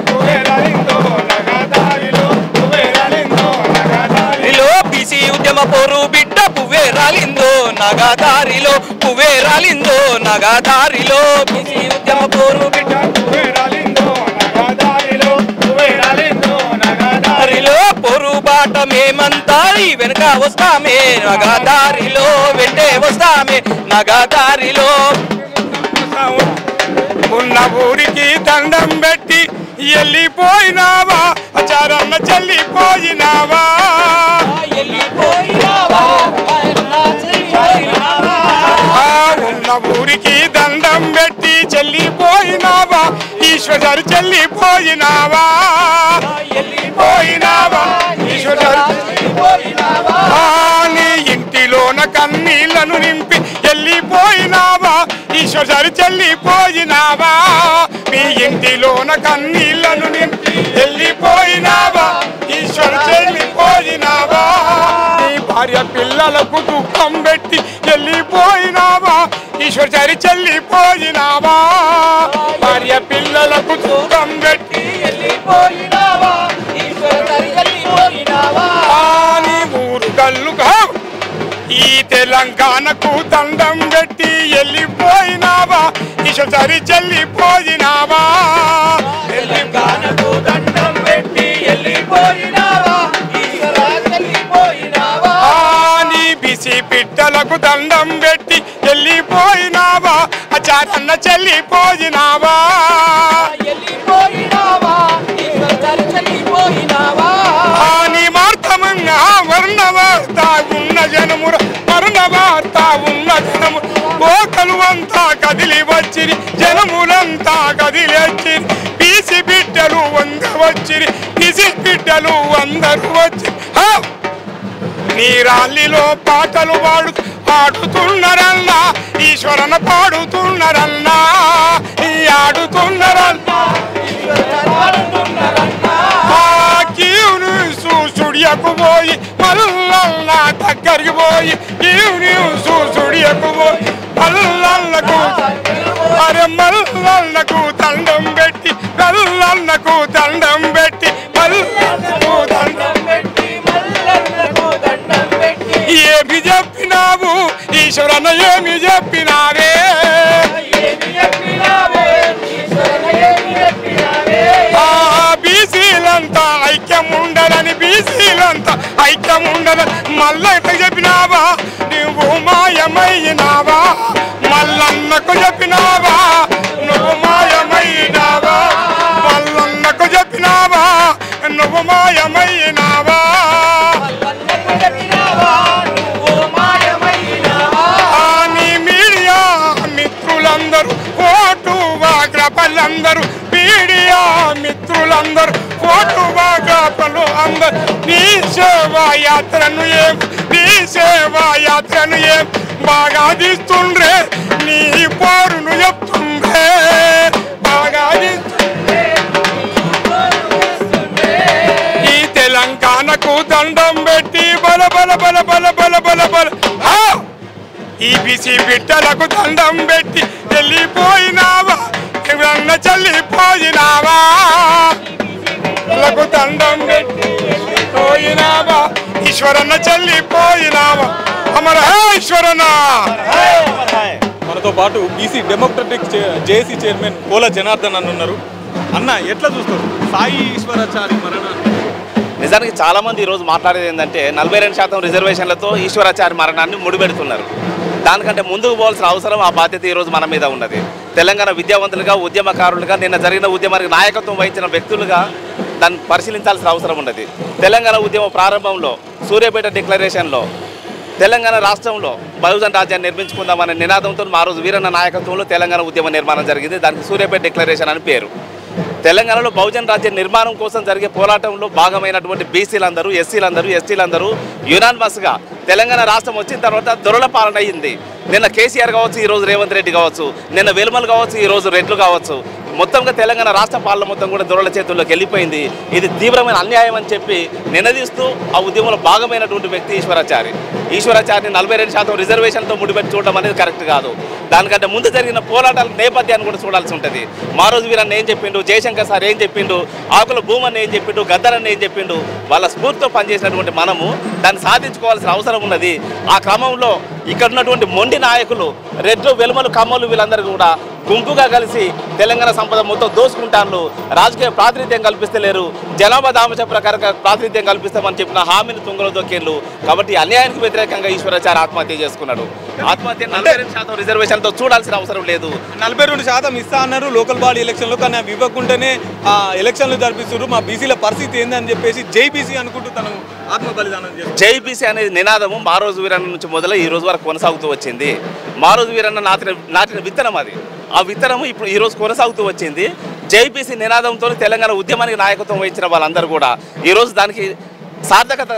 పువ్వే రాలిందో నగదారిలో పువ్వే రాలిందో నగదారిలో బీసీ ఉద్యమ పోరు బిడ్డ పువ్వే రాలిందో నగదారిలో పువ్వే రాలిందో నగదారిలో బీసీ ఉద్యమ పోరు బిడ్డ పువ్వే రాలిందో నగదారిలో పువ్వే రాలిందో నగదారిలో పొరు బాట మేమంతా వెనక వస్తామే నగదారిలో వెంటే వస్తామే నగదారిలో ఉన్న ఊరికి దండం పెట్టి వెళ్ళిపోయినావా చారన్న చెల్లిపోయినావా ఉన్న ఊరికి దండం పెట్టి చెల్లిపోయినావా ఈశ్వరు చెల్లిపోయినావా పోయినావా ఈశ్వరు నీ ఇంటిలోన కన్నీళ్లను నింపి వెళ్ళిపోయినావా ఈశ్వరు చెల్లిపోయినావా మీ ఇంటిలోన కన్నీళ్లను నింపి వెళ్ళిపోయినావా ఈశ్వరు చెల్లిపోయినావా నీ భార్య పిల్లలకు దుఃఖం పెట్టి వెళ్ళిపోయినావా ఈశ్వరు చెల్లిపోయినావా భార్య పిల్లలకు దుఃఖం పెట్టి వెళ్ళిపోయినావా నీ ఊరు కళ్ళుగా ఈ తెలంగాణకు దండం పెట్టి వెళ్ళిపోయినావా ఈశ్వరి చెల్లిపోయినావా తెలంగాణకు దండం పెట్టి వెళ్ళిపోయినావా నీ బిసి పిట్టలకు దండం పెట్టి వెళ్ళిపోయినావా చారన్న చెల్లిపోయినావా నీ మార్తమంగా వర్ణవార్త ఉన్న జనముర మరణవార్త ఉన్న జనము కోకలు అంతా కదిలి వచ్చిరి జనములంతా కదిలి వచ్చిరి బీసి బిడ్డలు వందవచ్చిరి బీసి బిడ్డలు అందరూ వచ్చి నీ రాళ్ళిలో పాటలు పాడుతున్నారన్నా ఈశ్వరన పాడుతున్నారన్నా ఆడుతున్నారన్నా సుడియకు పోయి మల్లన్న దగ్గరికి పోయి సుడియకు పోయి మల్లన్నకు అరే మల్లన్నకు దండం పెట్టి మల్లన్నకు దండం పెట్టి మల్లన్నకు దండం పెట్టి ఏమి చెప్పినావు ఈశ్వరన్న ఏమి చెప్పినావే బీసీలంతా ఐక్యం ఉండాలని బీసీలంతా ఐక్యం ఉండాలని మళ్ళీ చెప్పినావా నువ్వు మాయమైనావా మల్లన్నకు చెప్పినావా నువ్వు మాయమైనావా మల్లన్నకు చెప్పినావా నువ్వు మాయమైనావా నీ మీడియా మిత్రులందరూ ఓటు వాగ్రపలందరూ మీడియా మిత్రులందరూ ఓటు వాగ్రపలు అందరూ నీ సేవా యాత్రను ఏం బాగా తీస్తుండ్రే నీ పోరును చెప్తుండ్రే బాగా ఈ తెలంగాణకు దండం పెట్టి బల బల బల బల బల బల బల ఈ బీసీ బిడ్డలకు దండం పెట్టి వెళ్ళిపోయినావా ఎవరన్నా చెల్లిపోయినావా దండం పెట్టి వెళ్ళిపోయినావా ఈశ్వరన్న చెల్లిపోయినావా అమర హై ఈశ్వరన్న. మనతో పాటు బీసీ డెమోక్రటిక్ జేఏసీ చైర్మన్ కోల జనార్దన్ అన్న ఉన్నారు. అన్న ఎట్లా చూస్తారు సాయి ఈశ్వరాచారి మరణాన్ని? నిజానికి చాలామంది ఈరోజు మాట్లాడేది ఏంటంటే 42% రిజర్వేషన్లతో ఈశ్వరాచారి మరణాన్ని ముడిపెడుతున్నారు. దానికంటే ముందుకు పోవాల్సిన అవసరం, ఆ బాధ్యత ఈరోజు మన మీద ఉన్నది. తెలంగాణ విద్యావంతులుగా, ఉద్యమకారులుగా, నిన్న జరిగిన ఉద్యమానికి నాయకత్వం వహించిన వ్యక్తులుగా దాన్ని పరిశీలించాల్సిన అవసరం ఉన్నది. తెలంగాణ ఉద్యమ ప్రారంభంలో సూర్యాపేట డిక్లరేషన్లో తెలంగాణ రాష్ట్రంలో బహుజన్ రాజ్యాన్ని నిర్మించుకుందామనే నినాదంతో ఆ రోజు వీరన్న నాయకత్వంలో తెలంగాణ ఉద్యమ నిర్మాణం జరిగింది. దానికి సూర్యాపేట డిక్లరేషన్ అని పేరు. తెలంగాణలో బహుజన్ రాజ్య నిర్మాణం కోసం జరిగే పోరాటంలో భాగమైనటువంటి బీసీలందరూ, ఎస్సీలందరూ, ఎస్టీలందరూ యునానిమస్గా తెలంగాణ రాష్ట్రం వచ్చిన తర్వాత దొరల పాలన అయింది. నిన్న కేసీఆర్ కావచ్చు, ఈరోజు రేవంత్ రెడ్డి కావచ్చు, నిన్న వెలుమలు కావచ్చు, ఈరోజు రెడ్లు కావచ్చు, మొత్తంగా తెలంగాణ రాష్ట్ర పాలన మొత్తం కూడా దొరల చేతుల్లోకి వెళ్ళిపోయింది. ఇది తీవ్రమైన అన్యాయం అని చెప్పి నినదీస్తూ ఆ ఉద్యమంలో భాగమైనటువంటి వ్యక్తి ఈశ్వరాచారి. ఈశ్వరాచారిని 42% రిజర్వేషన్తో ముడిపెట్టి చూడడం అనేది కరెక్ట్ కాదు. దానికంటే ముందు జరిగిన పోరాటాల నేపథ్యాన్ని కూడా చూడాల్సి ఉంటుంది. మారోజు వీరన్న ఏం చెప్పిండు, జయశంకర్ సార్ ఏం చెప్పిండు, ఆకుల భూమన్న ఏం చెప్పిండు, గద్దరన్న ఏం చెప్పిండు, వాళ్ళ స్ఫూర్తితో పనిచేసినటువంటి మనము దాన్ని సాధించుకోవాల్సిన అవసరం ఉన్నది. ఆ క్రమంలో ఇక్కడ ఉన్నటువంటి మొండి నాయకులు, రెడ్లు, వెలుమలు, కమ్మలు వీళ్ళందరూ కూడా గుంపుగా కలిసి తెలంగాణ సంపద మొత్తం దోసుకుంటాను, రాజకీయ ప్రాతినిధ్యం కల్పిస్తలేరు, జనాభా దామచ ప్రకారం ప్రాతినిధ్యం కల్పిస్తామని చెప్పిన హామీని తుంగలో దొక్కేళ్ళు. కాబట్టి అన్యాయానికి వ్యతిరేకంగా ఈశ్వరాచారి ఆత్మహత్య చేసుకున్నాడు. ఆత్మహత్య 42% రిజర్వేషన్తో చూడాల్సిన అవసరం లేదు. 42% ఇస్తా అన్నారు లోకల్ బాడీ ఎలక్షన్లో, కానీ అవి ఇవ్వకుండానే ఎలక్షన్లు జరిపిస్తున్నారు. మా బీసీల పరిస్థితి ఏందని చెప్పేసి జైబీసీ అనుకుంటూ తను ఆత్మ బలిదానం చేశారు. జైబీసీ అనేది నినాదము మారోజు వీరన్న నుంచి మొదలై ఈ రోజు వరకు కొనసాగుతూ వచ్చింది. మారోజు వీరన్న నాటిన విత్తనం అది. ఆ విత్తనము ఇప్పుడు ఈరోజు కొనసాగుతూ వచ్చింది. జైబీసీ నినాదంతో తెలంగాణ ఉద్యమానికి నాయకత్వం వహించిన వాళ్ళందరూ కూడా ఈరోజు దానికి సార్థకత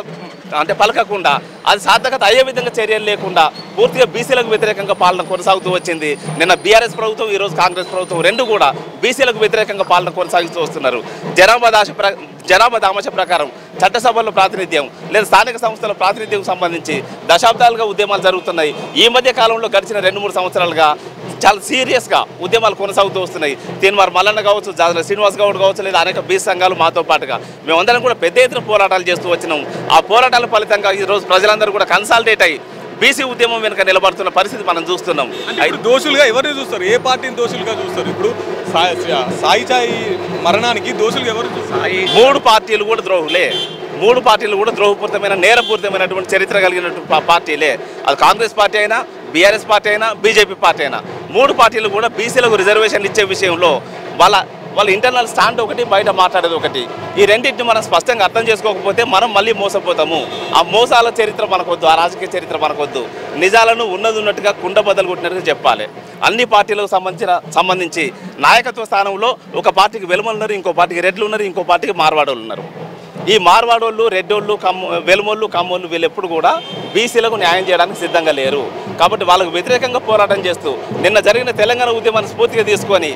అంటే పలకకుండా, అది సార్థకత అయ్యే విధంగా చర్యలు లేకుండా పూర్తిగా బీసీలకు వ్యతిరేకంగా పాలన కొనసాగుతూ వచ్చింది. నిన్న బీఆర్ఎస్ ప్రభుత్వం, ఈరోజు కాంగ్రెస్ ప్రభుత్వం రెండు కూడా బీసీలకు వ్యతిరేకంగా పాలన కొనసాగిస్తూ వస్తున్నారు. జనాభా దామచ ప్రకారం చట్టసభల్లో ప్రాతినిధ్యం లేదా స్థానిక సంస్థల ప్రాతినిధ్యం సంబంధించి దశాబ్దాలుగా ఉద్యమాలు జరుగుతున్నాయి. ఈ మధ్య కాలంలో గడిచిన 2-3 సంవత్సరాలుగా చాలా సీరియస్గా ఉద్యమాలు కొనసాగుతూ వస్తున్నాయి. తీన్మార్ మల్లన్న కావచ్చు, జాజల శ్రీనివాస్ గౌడ్ కావచ్చు, లేదా అనేక బీసీ సంఘాలు మాతో పాటుగా మేమందరం కూడా పెద్ద ఎత్తున పోరాటాలు చేస్తూ వచ్చినాం. ఆ పోరాటాల ఫలితంగా ఈరోజు ప్రజలందరూ కూడా కన్సాలిడేట్ అయ్యి బీసీ ఉద్యమం వెనుక నిలబడుతున్న పరిస్థితి మనం చూస్తున్నాం. దోషులుగా ఎవరిని చూస్తారు? ఏ పార్టీని దోషులుగా చూస్తారు? ఇప్పుడు సాయి మరణానికి దోషులుగా ఎవరు చూస్తారు? 3 పార్టీలు కూడా ద్రోహులే. 3 పార్టీలు కూడా ద్రోహపూరితమైన, నేరపూరితమైనటువంటి చరిత్ర కలిగినటువంటి పార్టీలే. అది కాంగ్రెస్ పార్టీ అయినా, బీఆర్ఎస్ పార్టీ అయినా, బీజేపీ పార్టీ అయినా 3 పార్టీలు కూడా బీసీలకు రిజర్వేషన్ ఇచ్చే విషయంలో వాళ్ళ ఇంటర్నల్ స్టాండ్ ఒకటి, బయట మాట్లాడేది ఒకటి. ఈ రెండింటిని మనం స్పష్టంగా అర్థం చేసుకోకపోతే మనం మళ్ళీ మోసపోతాము. ఆ మోసాల చరిత్ర మనకొద్దు, ఆ రాజకీయ చరిత్ర మనకొద్దు. నిజాలను ఉన్నది ఉన్నట్టుగా కుండ బద్దలు కొట్టినట్టుగా చెప్పాలి. అన్ని పార్టీలకు సంబంధించి నాయకత్వ స్థానంలో ఒక పార్టీకి వెలుమలు ఉన్నారు, ఇంకో పార్టీకి రెడ్లు ఉన్నారు, ఇంకో పార్టీకి మార్వాడోళ్ళు ఉన్నారు. ఈ మార్వాడోళ్ళు, రెడ్డోళ్ళు, వెలుమోళ్ళు, కమ్మోళ్ళు వీళ్ళు ఎప్పుడు కూడా బీసీలకు న్యాయం చేయడానికి సిద్ధంగా లేరు. కాబట్టి వాళ్ళకు వ్యతిరేకంగా పోరాటం చేస్తూ నిన్న జరిగిన తెలంగాణ ఉద్యమాన్ని స్ఫూర్తిగా తీసుకొని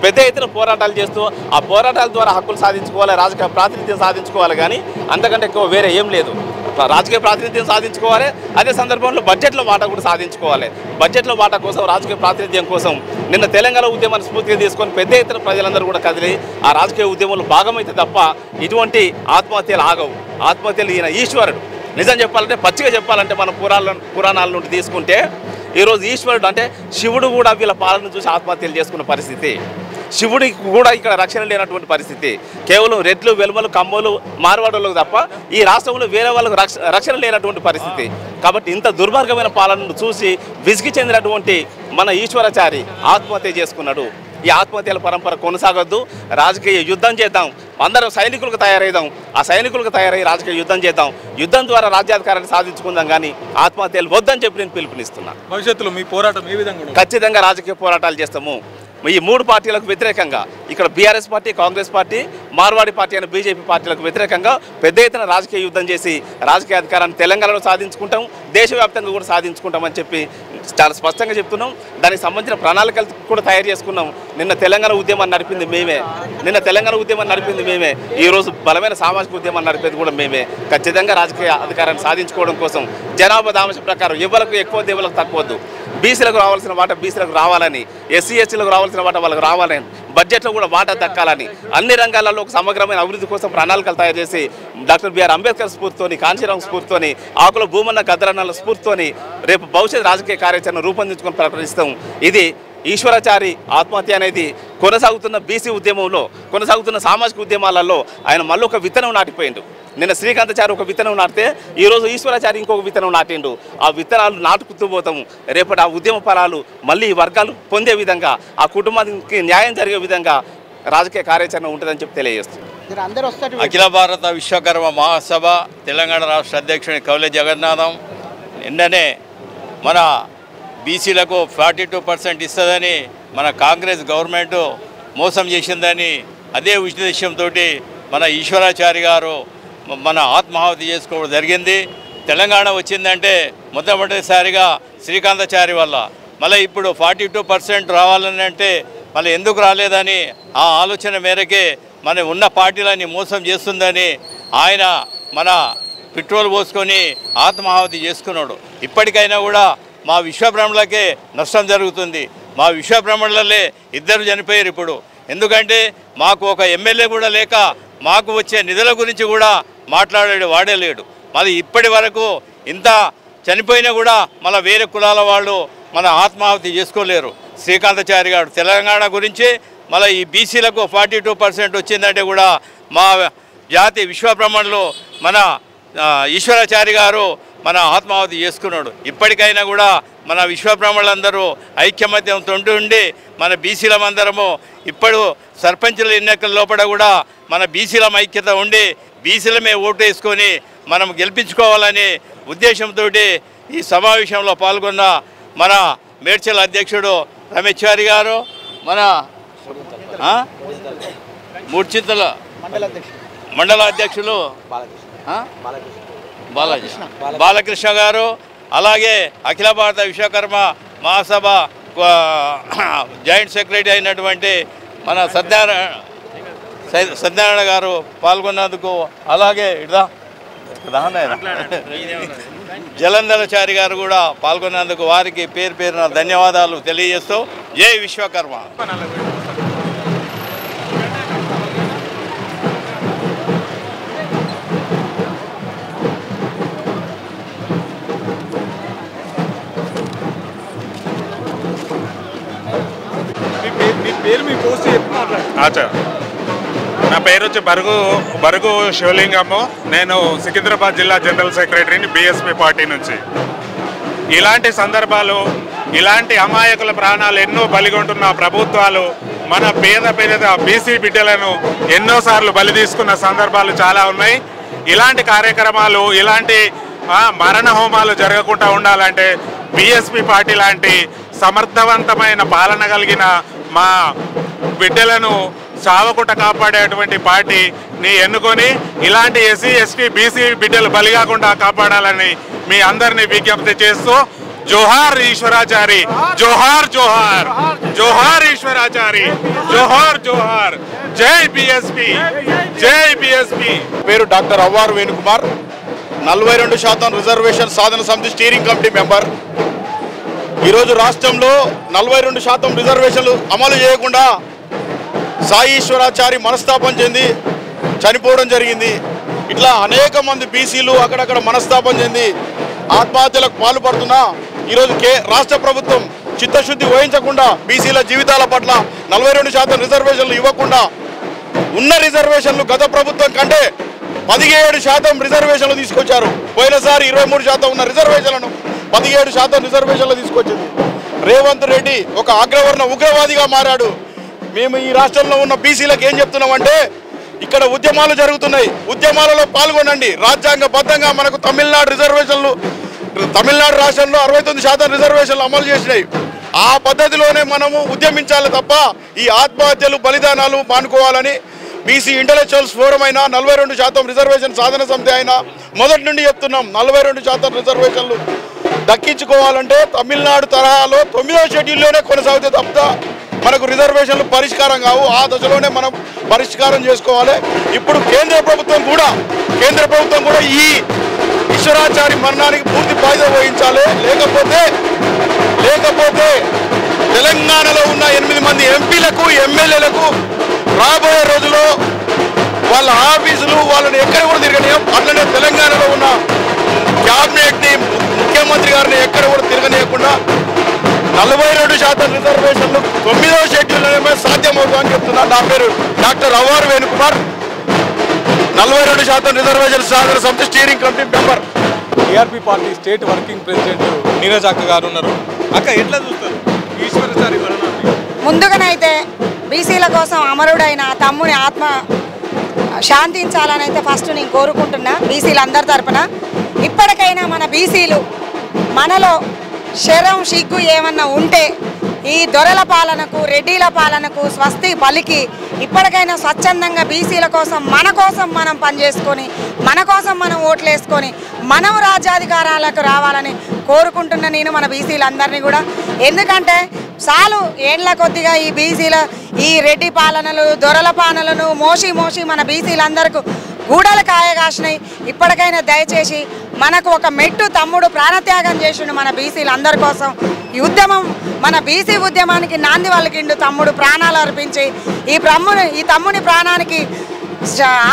పెద్ద ఎత్తున పోరాటాలు చేస్తూ ఆ పోరాటాల ద్వారా హక్కులు సాధించుకోవాలి, రాజకీయ ప్రాతినిధ్యం సాధించుకోవాలి. కానీ అంతకంటే ఎక్కువ వేరే ఏం లేదు. రాజకీయ ప్రాతినిధ్యం సాధించుకోవాలి, అదే సందర్భంలో బడ్జెట్లో వాటా కూడా సాధించుకోవాలి. బడ్జెట్లో వాటా కోసం, రాజకీయ ప్రాతినిధ్యం కోసం నిన్న తెలంగాణ ఉద్యమాన్ని స్ఫూర్తిగా తీసుకొని పెద్ద ఎత్తున ప్రజలందరూ కూడా కదిలి ఆ రాజకీయ ఉద్యమంలో భాగమైతే తప్ప ఇటువంటి ఆత్మహత్యలు ఆగవు. ఆత్మహత్యలు ఈయన ఈశ్వరుడు. నిజం చెప్పాలంటే, పచ్చిగా చెప్పాలంటే మన పురాణాల నుండి తీసుకుంటే ఈరోజు ఈశ్వరుడు అంటే శివుడు కూడా వీళ్ళ పాలన చూసి ఆత్మహత్యలు చేసుకున్న పరిస్థితి. శివుడికి కూడా ఇక్కడ రక్షణ లేనటువంటి పరిస్థితి. కేవలం రెడ్లు, వెలుమలు, కమ్మలు, మార్వాడోళ్ళకు తప్ప ఈ రాష్ట్రంలో వేరే వాళ్ళకు రక్షణ లేనటువంటి పరిస్థితి. కాబట్టి ఇంత దుర్మార్గమైన పాలనను చూసి విసిగి చెందినటువంటి మన ఈశ్వరాచారి ఆత్మహత్య చేసుకున్నాడు. ఈ ఆత్మహత్యల పరంపర కొనసాగొద్దు. రాజకీయ యుద్ధం చేద్దాం, అందరం సైనికులకు తయారైదాం. ఆ సైనికులకు తయారై రాజకీయ యుద్ధం చేద్దాం. యుద్ధం ద్వారా రాజ్యాధికారాన్ని సాధించుకుందాం. కానీ ఆత్మహత్యలు వద్దని చెప్పి నేను పిలుపునిస్తున్నా. భవిష్యత్తులో మీ పోరాటం ఏ విధంగా? ఖచ్చితంగా రాజకీయ పోరాటాలు చేస్తాము. ఈ 3 పార్టీలకు వ్యతిరేకంగా, ఇక్కడ BRS party, Congress party, Marwadi party అయిన బీజేపీ పార్టీలకు వ్యతిరేకంగా పెద్ద ఎత్తున రాజకీయ యుద్ధం చేసి రాజకీయ అధికారాన్ని తెలంగాణలో సాధించుకుంటాం, దేశవ్యాప్తంగా కూడా సాధించుకుంటామని చెప్పి చాలా స్పష్టంగా చెప్తున్నాం. దానికి సంబంధించిన ప్రణాళికలు కూడా తయారు చేసుకున్నాం. నిన్న తెలంగాణ ఉద్యమాన్ని నడిపింది మేమే, ఈరోజు బలమైన సామాజిక ఉద్యమాన్ని నడిపేది కూడా మేమే. ఖచ్చితంగా రాజకీయ అధికారాన్ని సాధించుకోవడం కోసం జనాభా దామశ ప్రకారం ఎవరికి ఎక్కువ ఎవరికి తక్కువద్దు, బీసీలకు రావాల్సిన వాటా బీసీలకు రావాలని, ఎస్సీ ఎస్టీలకు రావాల్సిన వాటా వాళ్ళకి రావాలని, బడ్జెట్లో కూడా వాటా దక్కాలని, అన్ని రంగాలలో ఒక సమగ్రమైన అభివృద్ధి కోసం ప్రణాళికలు తయారు చేసి డాక్టర్ బిఆర్ అంబేద్కర్ స్ఫూర్తితోని, కాంచీరామ్ స్ఫూర్తితోని, ఆకుల భూమన్న గద్దరన్నల స్ఫూర్తితోని రేపు భవిష్యత్ రాజకీయ కార్యాచరణ రూపొందించుకొని ప్రకటిస్తాం. ఇది ఈశ్వరాచారి ఆత్మహత్య అనేది కొనసాగుతున్న బీసీ ఉద్యమంలో, కొనసాగుతున్న సామాజిక ఉద్యమాలలో ఆయన మళ్ళీ ఒక విత్తనం నాటిపోయిండు. నిన్న శ్రీకాంతాచారి ఒక విత్తనం నాటితే ఈరోజు ఈశ్వరాచారి ఇంకొక విత్తనం నాటిండు. ఆ విత్తనాలు నాటుకుతూ పోతాము. రేపటి ఆ ఉద్యమ ఫలాలు మళ్ళీ ఈ వర్గాలు పొందే విధంగా, ఆ కుటుంబానికి న్యాయం జరిగే విధంగా రాజకీయ కార్యాచరణ ఉంటుందని చెప్పి తెలియజేస్తుంది. అఖిల భారత విశ్వకర్మ మహాసభ తెలంగాణ రాష్ట్ర అధ్యక్షుని కౌలె జగన్నాథం నిన్ననే మన బీసీలకు 42% ఇస్తుందని మన కాంగ్రెస్ గవర్నమెంట్ మోసం చేసిందని అదే ఉద్దేశంతో మన ఈశ్వరాచారి గారు మన ఆత్మాహుతి చేసుకోవడం జరిగింది. తెలంగాణ వచ్చిందంటే మొట్టమొదటిసారిగా శ్రీకాంతాచారి వల్ల. మళ్ళీ ఇప్పుడు 42% రావాలని అంటే మళ్ళీ ఎందుకు రాలేదని ఆ ఆలోచన మేరకే మన ఉన్న పార్టీలని మోసం చేస్తుందని ఆయన మన పెట్రోల్ పోసుకొని ఆత్మాహుతి చేసుకున్నాడు. ఇప్పటికైనా కూడా మా విశ్వబ్రహ్మణులకే నష్టం జరుగుతుంది. మా విశ్వబ్రహ్మణులే 2 చనిపోయారు ఇప్పుడు. ఎందుకంటే మాకు ఒక ఎమ్మెల్యే కూడా లేక మాకు వచ్చే నిధుల గురించి కూడా మాట్లాడాడు వాడే లేడు. మరి ఇప్పటి వరకు ఇంత చనిపోయినా కూడా మళ్ళీ వేరే కులాల వాళ్ళు మన ఆత్మాహుతి చేసుకోలేరు. శ్రీకాంతాచారి గారు తెలంగాణ గురించి మళ్ళీ ఈ బీసీలకు 42% వచ్చిందంటే కూడా మా జాతి విశ్వబ్రహ్మణులు మన ఈశ్వరాచారి గారు మన ఆత్మాహుతి చేసుకున్నాడు. ఇప్పటికైనా కూడా మన విశ్వబ్రహ్మణులందరూ ఐక్యమత్యంతో ఉండి మన బీసీలమందరము ఇప్పుడు సర్పంచుల ఎన్నికల లోపల కూడా మన బీసీలం ఐక్యత ఉండి బీసీలమే ఓటు వేసుకొని మనం గెలిపించుకోవాలని ఉద్దేశంతో ఈ సమావేశంలో పాల్గొన్న మన మేడ్చల్ అధ్యక్షుడు రమేష్ చారి గారు, మన మూడ్చింతల మండల అధ్యక్షులు బాలకృష్ణ గారు, అలాగే అఖిల భారత విశ్వకర్మ మహాసభ జాయింట్ సెక్రటరీ అయినటువంటి మన సత్యనారాయణ గారు పాల్గొన్నందుకు, అలాగే జలంధరచారి గారు కూడా పాల్గొన్నందుకు వారికి పేరు పేరున ధన్యవాదాలు తెలియజేస్తూ జై విశ్వకర్మ. నా పేరు వచ్చి బరుగు శివలింగము. నేను సికింద్రాబాద్ జిల్లా జనరల్ సెక్రటరీని బీఎస్పీ పార్టీ నుంచి. ఇలాంటి సందర్భాలు, ఇలాంటి అమాయకుల ప్రాణాలు ఎన్నో బలిగొంటున్న ప్రభుత్వాలు మన పేద బీసీ బిడ్డలను ఎన్నోసార్లు బలి తీసుకున్న సందర్భాలు చాలా ఉన్నాయి. ఇలాంటి కార్యక్రమాలు, ఇలాంటి మరణ హోమాలు జరగకుండా ఉండాలంటే బీఎస్పీ పార్టీ లాంటి సమర్థవంతమైన పాలన కలిగిన మా బిడ్డలను చావకుండా కాపాడేటువంటి పార్టీని ఎన్నుకొని ఇలాంటి ఎస్సీ ఎస్టీ బీసీ బిడ్డలు బలి కాకుండా కాపాడాలని మీ అందరినీ విజ్ఞప్తి చేస్తూ జోహార్ ఈశ్వరాచారి, జోహార్ జోహార్, జోహార్ ఈశ్వరాచారి, జోహార్ జోహార్, జై బీఎస్పీ, జై బీఎస్పీ. పేరు డాక్టర్ అవ్వారు వేణుకుమార్, 42% రిజర్వేషన్ సాధన సమితి స్టీరింగ్ కమిటీ మెంబర్. ఈరోజు రాష్ట్రంలో 42% రిజర్వేషన్లు అమలు చేయకుండా సాయి ఈశ్వరాచారి మనస్తాపం చెంది చనిపోవడం జరిగింది. ఇట్లా అనేక మంది బీసీలు అక్కడక్కడ మనస్తాపం చెంది ఆత్మహత్యలకు పాల్పడుతున్నా ఈరోజు రాష్ట్ర ప్రభుత్వం చిత్తశుద్ధి వహించకుండా బీసీల జీవితాల పట్ల 42% రిజర్వేషన్లు ఇవ్వకుండా ఉన్న రిజర్వేషన్లు గత ప్రభుత్వం కంటే 17% రిజర్వేషన్లు తీసుకొచ్చారు. పోయినసారి 23% ఉన్న రిజర్వేషన్లను 17% రిజర్వేషన్లు తీసుకొచ్చింది. రేవంత్ రెడ్డి ఒక అగ్రవర్ణ ఉగ్రవాదిగా మారాడు. మేము ఈ రాష్ట్రంలో ఉన్న బీసీలకు ఏం చెప్తున్నామంటే, ఇక్కడ ఉద్యమాలు జరుగుతున్నాయి, ఉద్యమాలలో పాల్గొనండి. రాజ్యాంగబద్ధంగా మనకు తమిళనాడు రాష్ట్రంలో 69% రిజర్వేషన్లు అమలు చేసినాయి. ఆ పద్ధతిలోనే మనము ఉద్యమించాలి తప్ప ఈ ఆత్మహత్యలు బలిదానాలు మానుకోవాలని బీసీ ఇంటలెక్చువల్స్ ఫోరం అయినా 42% రిజర్వేషన్ సాధన సమితి అయినా మొదటి నుండి చెప్తున్నాం. 42% రిజర్వేషన్లు దక్కించుకోవాలంటే తమిళనాడు తరహాలో 9వ షెడ్యూల్లోనే కొనసాగితే తప్ప మనకు రిజర్వేషన్లు పరిష్కారం కావు. ఆ దశలోనే మనం పరిష్కారం చేసుకోవాలి. ఇప్పుడు కేంద్ర ప్రభుత్వం కూడా ఈ ఈశ్వరాచారి మరణానికి పూర్తి బాధ్యత వహించాలి. లేకపోతే తెలంగాణలో ఉన్న 8 మంది ఎంపీలకు ఎమ్మెల్యేలకు రాబోయే రోజుల్లో వాళ్ళ ఆఫీసులు వాళ్ళని ఎక్కడ కూడా తిరగనీయం. అట్లనే తెలంగాణలో ఉన్న క్యాబినెట్ని ముఖ్యమంత్రి గారిని ఎక్కడ కూడా తిరగనీయకుండా 42% రిజర్వేషన్లు 9వ షెడ్యూల్లోనే సాధ్యమవుతుందని చెప్తున్నా. నా పేరు డాక్టర్ అవ్వారు వేణుకుమార్, 42% రిజర్వేషన్ సాధన సమితి steering committee member. TRP party state working president Neeraj అక్క గారు ఉన్నారు. అక్క ఎట్లా చూస్తారు ఈశ్వరాచారి మరణాన్ని? ముందుగానైతే బీసీల కోసం అమరుడైన తమ్ముని ఆత్మ శాంతించాలని అయితే ఫస్ట్ నేను కోరుకుంటున్నా బీసీలందరి తరపున. ఇప్పటికైనా మన బీసీలు మనలో శరం సిగ్గు ఏమన్నా ఉంటే ఈ దొరల పాలనకు రెడ్డిల పాలనకు స్వస్తి పలికి ఇప్పటికైనా స్వచ్ఛందంగా బీసీల కోసం మనం పనిచేసుకొని మన కోసం మనం ఓట్లు వేసుకొని మనం రాజ్యాధికారాలకు రావాలని కోరుకుంటున్న నేను మన బీసీలందరినీ కూడా. ఎందుకంటే చాలు ఏండ్ల కొద్దిగా ఈ బీసీల ఈ రెడ్డి పాలనలు దొరల పాలనలను మోసి మన బీసీలందరికీ గూడలు కాయగాసినాయి. ఇప్పటికైనా దయచేసి మనకు ఒక మెట్టు తమ్ముడు ప్రాణత్యాగం చేసిండు మన బీసీలందరి కోసం. ఈ ఉద్యమం మన బీసీ ఉద్యమానికి నాంది వాళ్ళకిండు తమ్ముడు ప్రాణాలు అర్పించి ఈ తమ్ముని ప్రాణానికి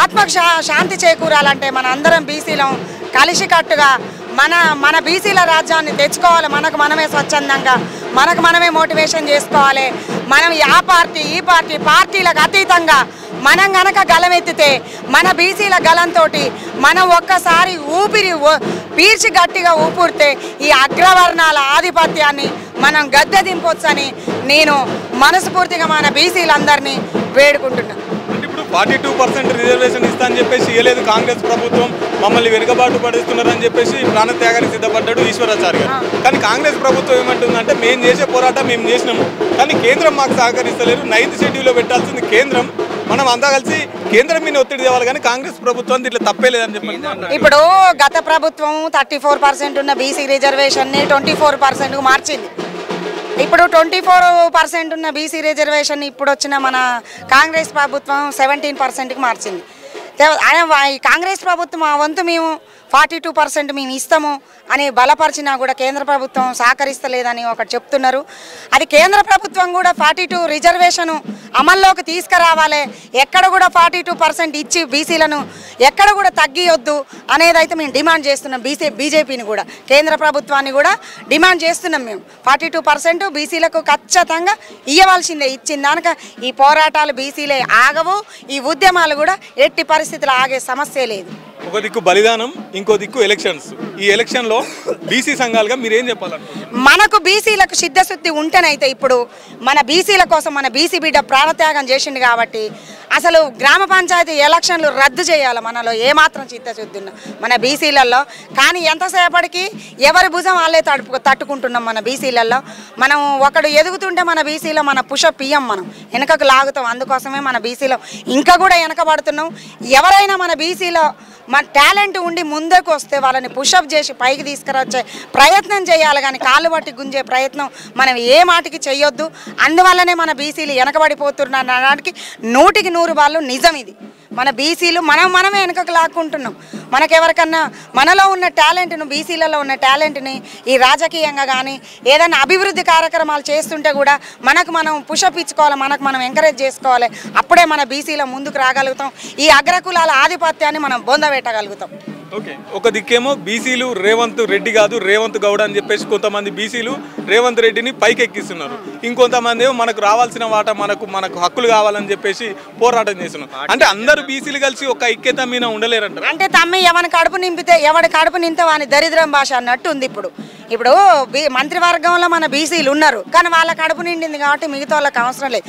ఆత్మకు శాంతి చేకూరాలంటే మన అందరం బీసీలం కలిసికట్టుగా మన బీసీల రాజ్యాన్ని తెచ్చుకోవాలి. మనకు మనమే స్వచ్ఛందంగా మనకు మనమే మోటివేషన్ చేసుకోవాలి. మనం ఆ పార్టీ ఈ పార్టీలకు అతీతంగా మనం గనక గలమెత్తితే మన బీసీల గలంతో మనం ఒక్కసారి ఊపిరి పీల్చి గట్టిగా ఊపిరితే ఈ అగ్రవర్ణాల ఆధిపత్యాన్ని మనం గద్దె దింపొచ్చని నేను మనస్ఫూర్తిగా మన బీసీలందరినీ వేడుకుంటున్నాను. 42% రిజర్వేషన్ ఇస్తా అని చెప్పేసి ఇవ్వలేదు కాంగ్రెస్ ప్రభుత్వం, మమ్మల్ని వెనుకబాటు పడుతున్నారని చెప్పేసి ప్రాణత్యాగానికి సిద్ధపడ్డాడు ఈశ్వరాచారి గారు. కానీ కాంగ్రెస్ ప్రభుత్వం ఏమంటుందంటే మేము చేసే పోరాటం మేము చేసినాము, కానీ కేంద్రం మాకు సహకరిస్తలేదు. 9th షెడ్యూల్లో పెట్టాల్సింది కేంద్రం, మనం అంతా కలిసి కేంద్రం మీద ఒత్తిడి తేవాలి, కానీ కాంగ్రెస్ ప్రభుత్వం ఇట్లా తప్పే లేదని చెప్పి. ఇప్పుడు గత ప్రభుత్వం 34% ఉన్న బీసీ రిజర్వేషన్ని 24% మార్చింది. ఇప్పుడు 24% ఉన్న బీసీ రిజర్వేషన్ ఇప్పుడు వచ్చిన మన కాంగ్రెస్ ప్రభుత్వం 17%కి మార్చింది. ఈ కాంగ్రెస్ ప్రభుత్వం ఆ వంతు మేము 42% మేము ఇస్తాము అని బలపరిచినా కూడా కేంద్ర ప్రభుత్వం సహకరిస్తలేదని ఒకటి చెప్తున్నారు. అది కేంద్ర ప్రభుత్వం కూడా 42 రిజర్వేషన్ అమల్లోకి తీసుకురావాలి, ఎక్కడ కూడా 42% ఇచ్చి బీసీలను ఎక్కడ కూడా తగ్గియొద్దు అనేది అయితే మేము డిమాండ్ చేస్తున్నాం. బీజేపీని కూడా కేంద్ర ప్రభుత్వాన్ని కూడా డిమాండ్ చేస్తున్నాం. మేము 42% బీసీలకు ఖచ్చితంగా ఇవ్వవలసిందే. ఇచ్చిన దానిక ఈ పోరాటాలు బీసీలే ఆగవు, ఈ ఉద్యమాలు కూడా ఎట్టి పరిస్థితులు ఆగే సమస్య లేదు. ఒక దిక్కు బలిదానం, ఇంకో దిక్కు ఎలక్షన్స్. ఈ ఎలక్షన్లో బీసీ సంఘాలుగా మీరేం చెప్పాలంటారు? మనకు బీసీలకు సిద్ధశుద్ధి ఉంటేనైతే ఇప్పుడు మన బీసీల కోసం మన బీసీ బిడ్డ ప్రాణత్యాగం చేసిండు కాబట్టి అసలు గ్రామ పంచాయతీ ఎలక్షన్లు రద్దు చేయాలి. మనలో ఏమాత్రం చిత్తశుద్ధి ఉన్నా మన బీసీలలో. కానీ ఎంతసేపటికి ఎవరి భుజం వాళ్ళే తట్టుకుంటున్నాం మన బీసీలలో. మనం ఒకడు ఎదుగుతుంటే మన బీసీలో మన పుషప్ ఇయ్యం, మనం వెనకకు లాగుతాం. అందుకోసమే మన బీసీలో ఇంకా కూడా వెనకబడుతున్నాం. ఎవరైనా మన బీసీలో మన టాలెంట్ ఉండి ముందుకు వస్తే వాళ్ళని పుషప్ చేసి పైకి తీసుకురొచ్చే ప్రయత్నం చేయాలి, కానీ కాళ్ళు పట్టి గుంజే ప్రయత్నం మనం ఏ మాటికి చేయొద్దు. అందువల్లనే మన బీసీలు వెనకబడిపోతున్నారు అనడానికి 100కి 100 వాళ్ళు నిజం. ఇది మన బీసీలు మనమే వెనకకు లాక్కుంటున్నాం. మనకెవరికన్నా మనలో ఉన్న టాలెంట్ను బీసీలలో ఉన్న టాలెంట్ని ఈ రాజకీయంగా కానీ ఏదైనా అభివృద్ధి కార్యక్రమాలు చేస్తుంటే కూడా మనకు మనం పుషప్ ఇచ్చుకోవాలి, మనకు మనం ఎంకరేజ్ చేసుకోవాలి. అప్పుడే మన బీసీలో ముందుకు రాగలుగుతాం. ఈ అగ్రకులాల ఆధిపత్యాన్ని మనం బొందబెట్టగలుగుతాం. ఓకే, ఒక దిక్కేమో బీసీలు రేవంత్ రెడ్డి కాదు రేవంత్ గౌడ్ అని చెప్పేసి కొంతమంది బీసీలు రేవంత్ రెడ్డిని పైకి ఎక్కిస్తున్నారు. ఇంకొంతమంది ఏమో మనకు రావాల్సిన వాటా మనకు హక్కులు కావాలని చెప్పేసి పోరాటం చేస్తున్నారు. అంటే అందరూ బీసీలు కలిసి ఒక ఐక్యత మీద ఉండలేరంటారు. అంటే తమ్మి ఎవరి కడుపు నింపితే ఎవడి కడుపు నింతే వాని దరిద్రం భాష అన్నట్టు ఉంది. ఇప్పుడు మంత్రివర్గంలో మన బీసీలు ఉన్నారు, కానీ వాళ్ళ కడుపు నిండింది కాబట్టి మిగతా వాళ్ళకి అవసరం లేదు.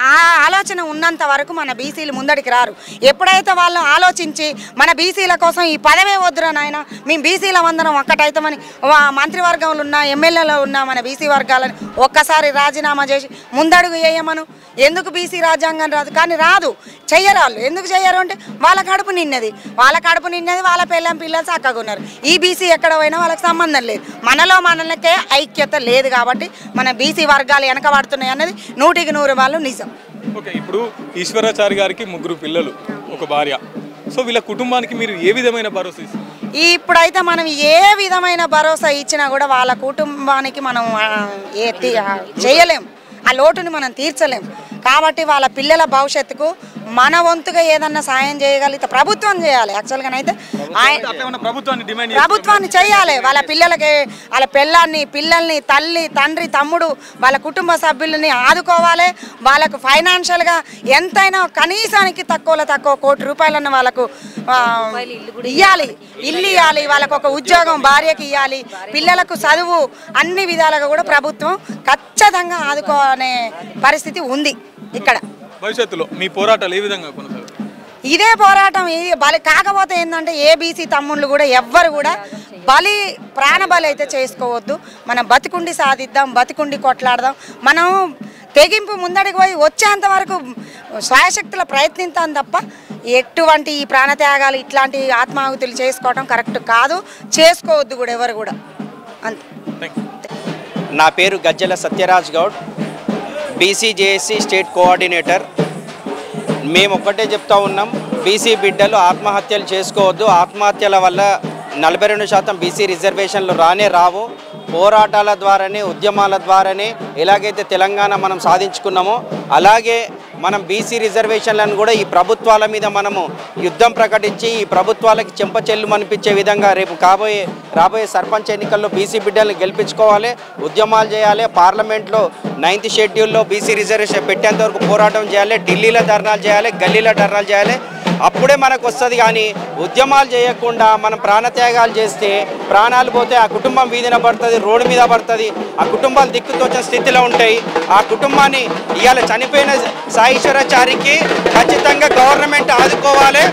ఆ ఆలోచన ఉన్నంత వరకు మన బీసీలు ముందడికి రారు. ఎప్పుడైతే వాళ్ళు ఆలోచించి మన బీసీల కోసం ఈ పదవే వద్దురా నాయన, మేము బీసీల అందరం ఒక్కటైతామని మంత్రివర్గంలో ఉన్న ఎమ్మెల్యేలో ఉన్న మన బీసీ వర్గాలని ఒక్కసారి రాజీనామా చేసి ముందడుగు వేయమను. ఎందుకు బీసీ రాజ్యాంగం రాదు? కానీ రాదు, చెయ్యరు వాళ్ళు. ఎందుకు చెయ్యరు అంటే వాళ్ళ కడుపు నిన్నది వాళ్ళ పిల్లలు చక్కగా ఉన్నారు. ఈ బీసీ ఎక్కడ పోయినా వాళ్ళకి సంబంధం లేదు. లేదు. మనకే ఐక్యత లేదు కాబట్టి మన బీసీ వర్గాలు వెనకబడుతున్నాయి అన్నది 100% నిజం. ఓకే, ఇప్పుడు ఈశ్వరాచారి గారికి 3 పిల్లలు, ఒక భార్య. సో వీళ్ళ కుటుంబానికి మీరు ఏ విధమైన భరోసా ఇస్తారు? ఇప్పుడైతే మనం ఏ విధమైన భరోసా ఇచ్చినా కూడా వాళ్ళ కుటుంబానికి మనం చేయలేం, ఆ లోటుని మనం తీర్చలేం. కాబట్టి వాళ్ళ పిల్లల భవిష్యత్తుకు మన వంతుగా ఏదన్నా సాయం చేయగలిగితే ప్రభుత్వం చేయాలి. యాక్చువల్గానైతే ప్రభుత్వాన్ని చేయాలి. వాళ్ళ పిల్లలకి, వాళ్ళ పిల్లల్ని తల్లి తండ్రి తమ్ముడు వాళ్ళ కుటుంబ సభ్యులని ఆదుకోవాలి. వాళ్ళకు ఫైనాన్షియల్గా ఎంతైనా కనీసానికి తక్కువలో తక్కువ ₹1,00,00,000 వాళ్ళకు ఇవ్వాలి, ఇల్లు ఇవ్వాలి, వాళ్ళకు ఒక ఉద్యోగం భార్యకి ఇవ్వాలి, పిల్లలకు చదువు అన్ని విధాలుగా కూడా ప్రభుత్వం ఖచ్చితంగా ఆదుకోనే పరిస్థితి ఉంది. ఇక్కడ భవిష్యత్తులో మీ పోరాటాలు ఏ విధంగా కొనసాగుతాయి? ఇదే పోరాటం. బలి కాకపోతే ఏంటంటే ఏబీసీ తమ్ముళ్ళు కూడా ఎవ్వరు కూడా ప్రాణబలి అయితే చేసుకోవద్దు. మనం బతికుండి సాధిద్దాం, బతికుండి కొట్లాడదాం. మనం తెగింపు ముందడికి పోయి వచ్చేంత వరకు స్వయశక్తుల ప్రయత్నిస్తాం తప్ప ఎటువంటి ఈ ప్రాణత్యాగాలు ఇట్లాంటి ఆత్మాహుతులు చేసుకోవడం కరెక్ట్ కాదు, చేసుకోవద్దు కూడా ఎవరు కూడా. అంతే. నా పేరు Gajjala Satyaraj Goud, BCJAC state coordinator. మేము ఒక్కటే చెప్తా ఉన్నాం, బీసీ బిడ్డలు ఆత్మహత్యలు చేసుకోవద్దు. ఆత్మహత్యల వల్ల 42% బీసీ రిజర్వేషన్లు రావు. పోరాటాల ద్వారానే, ఉద్యమాల ద్వారానే ఎలాగైతే తెలంగాణ మనం సాధించుకున్నామో అలాగే మనం బీసీ రిజర్వేషన్లను కూడా ఈ ప్రభుత్వాల మీద మనము యుద్ధం ప్రకటించి ఈ ప్రభుత్వాలకి చెంపచెల్లు అనిపించే విధంగా రేపు రాబోయే సర్పంచ్ ఎన్నికల్లో బీసీ బిడ్డలను గెలిపించుకోవాలి, ఉద్యమాలు చేయాలి. పార్లమెంట్లో 9th షెడ్యూల్లో బీసీ రిజర్వేషన్ పెట్టేంత వరకు పోరాటం చేయాలి, ఢిల్లీలో ధర్నాలు చేయాలి, గల్లీలో ధర్నాలు చేయాలి. అప్పుడే మనకు వస్తుంది. కానీ ఉద్యమాలు చేయకుండా మనం ప్రాణత్యాగాలు చేస్తే ప్రాణాలు పోతే ఆ కుటుంబం వీధిన పడుతుంది, రోడ్డు మీద పడుతుంది, ఆ కుటుంబాలు దిక్కుతోచిన స్థితిలో ఉంటాయి. ఆ కుటుంబాన్ని ఇవాళ చనిపోయిన సాయిశ్వరాచారికి ఖచ్చితంగా గవర్నమెంట్ ఆదుకోవాలి,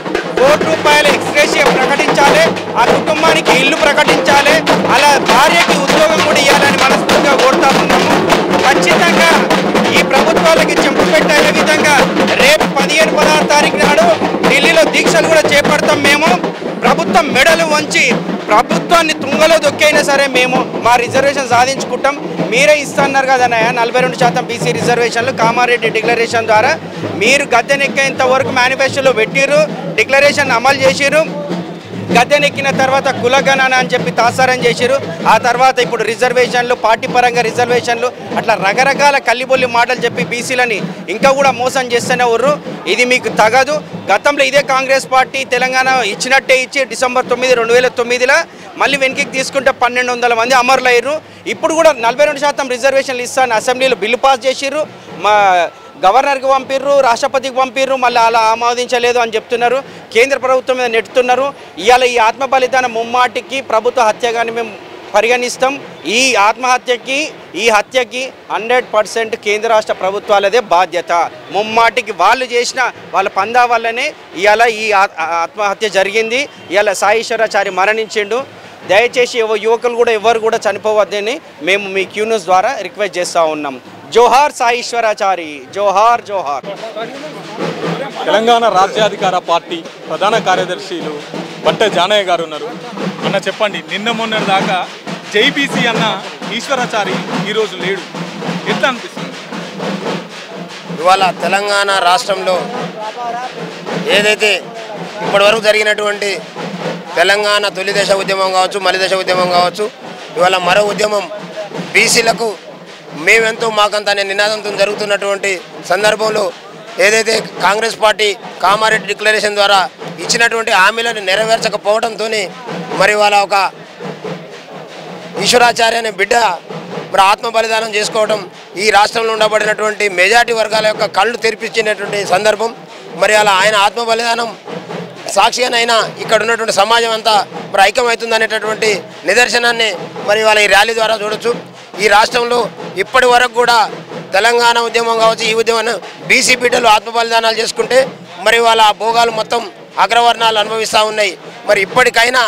₹1,00,00,000 ఎక్స్గ్రేషియా ప్రకటించాలి, ఆ కుటుంబానికి ఇల్లు ప్రకటించాలి, అలా భార్యకి ఉద్యోగం కూడా ఇవ్వాలని మనస్ఫూర్తిగా కోరుతా ఉన్నాము. ఖచ్చితంగా ఈ ప్రభుత్వాలకి చెంపు పెట్టే విధంగా రేపు 15-16 తారీఖు నాడు ఢిల్లీలో దీక్షలు కూడా చేపడతాం. మేము ప్రభుత్వం మెడలు వంచి ప్రభుత్వాన్ని తుంగలో దొక్కైనా సరే మేము మా రిజర్వేషన్ సాధించుకుంటాం. మీరే ఇస్తున్నారు కదన్నయ్య 42% బీసీ రిజర్వేషన్లు కామారెడ్డి డిక్లరేషన్ ద్వారా. మీరు గద్దెనెక్కేంత వరకు మేనిఫెస్టోలో పెట్టిర్రు, డిక్లరేషన్ అమలు చేసిర్రు. గద్దెనెక్కిన తర్వాత కులగణన అని చెప్పి తాసారం చేసిరు. ఆ తర్వాత ఇప్పుడు రిజర్వేషన్లు, పార్టీ పరంగా రిజర్వేషన్లు, అట్లా రకరకాల కల్లిబొల్లి మాటలు చెప్పి బీసీలని ఇంకా కూడా మోసం చేస్తూనే ఉర్రు. ఇది మీకు తగదు. గతంలో ఇదే కాంగ్రెస్ పార్టీ తెలంగాణ ఇచ్చినట్టే ఇచ్చి December 9, 2009లో మళ్ళీ వెనక్కి తీసుకుంటే 1,200 మంది అమరులయ్యారు. ఇప్పుడు కూడా 42% రిజర్వేషన్లు ఇస్తాను అసెంబ్లీలో బిల్లు పాస్ చేసిర్రు. మా గవర్నర్కి పంపిర్రు, రాష్ట్రపతికి పంపిర్రు, మళ్ళీ అలా ఆమోదించలేదు అని చెప్తున్నారు. కేంద్ర ప్రభుత్వం మీద నెట్టుతున్నారు. ఇవాళ ఈ ఆత్మ బలిదానం ముమ్మాటికి ప్రభుత్వ హత్యగాని మేము పరిగణిస్తాం. ఈ ఆత్మహత్యకి, ఈ హత్యకి 100% కేంద్ర రాష్ట్ర ప్రభుత్వాలదే బాధ్యత. ముమ్మాటికి వాళ్ళు చేసిన వాళ్ళ పందా వల్లనే ఇవాళ ఈ ఆత్మహత్య జరిగింది. ఇవాళ సాయిశ్వరాచారి మరణించిండు. దయచేసి యువకులు కూడా ఎవరు కూడా చనిపోవద్దని మేము మీ క్యూన్యూస్ ద్వారా రిక్వెస్ట్ చేస్తూ ఉన్నాం. జోహార్ సాయిశ్వరాచారి, జోహార్ జోహార్. తెలంగాణ రాజ్యాధికార పార్టీ ప్రధాన కార్యదర్శులు బట్ట జానయ్య గారు ఉన్నారు. అన్న చెప్పండి, నిన్న మొన్నటి దాకా జైబీసీ అన్న ఈశ్వరాచారి ఈరోజు లేడు, ఎట్లా అనిపిస్తుంది? ఇవాళ తెలంగాణ రాష్ట్రంలో ఏదైతే ఇప్పటివరకు జరిగినటువంటి తెలంగాణ తొలి దశ ఉద్యమం కావచ్చు, మలి దశ ఉద్యమం కావచ్చు, ఇవాళ మరో ఉద్యమం బీసీలకు మేమెంతో మాకంత అనే నినాదంతో జరుగుతున్నటువంటి సందర్భంలో ఏదైతే కాంగ్రెస్ పార్టీ కామారెడ్డి డిక్లరేషన్ ద్వారా ఇచ్చినటువంటి హామీలను నెరవేర్చకపోవడంతో మరి వాళ్ళ ఒక ఈశ్వరాచార్య అనే బిడ్డ మరి ఆత్మ బలిదానం చేసుకోవడం ఈ రాష్ట్రంలో ఉండబడినటువంటి మెజార్టీ వర్గాల యొక్క కళ్ళు తెరిపించినటువంటి సందర్భం. మరి అలా ఆయన ఆత్మ బలిదానం సాక్షిగానైనా ఇక్కడ ఉన్నటువంటి సమాజం అంతా మరి ఐక్యమవుతుందనేటటువంటి నిదర్శనాన్ని మరి వాళ్ళ ఈ ర్యాలీ ద్వారా చూడొచ్చు. ఈ రాష్ట్రంలో ఇప్పటి వరకు కూడా తెలంగాణ ఉద్యమం కావచ్చు, ఈ ఉద్యమాన్ని బీసీ బిడ్డలు ఆత్మ బలిదానాలు చేసుకుంటే మరి వాళ్ళ భోగాలు మొత్తం అగ్రవర్ణాలు అనుభవిస్తూ ఉన్నాయి. మరి ఇప్పటికైనా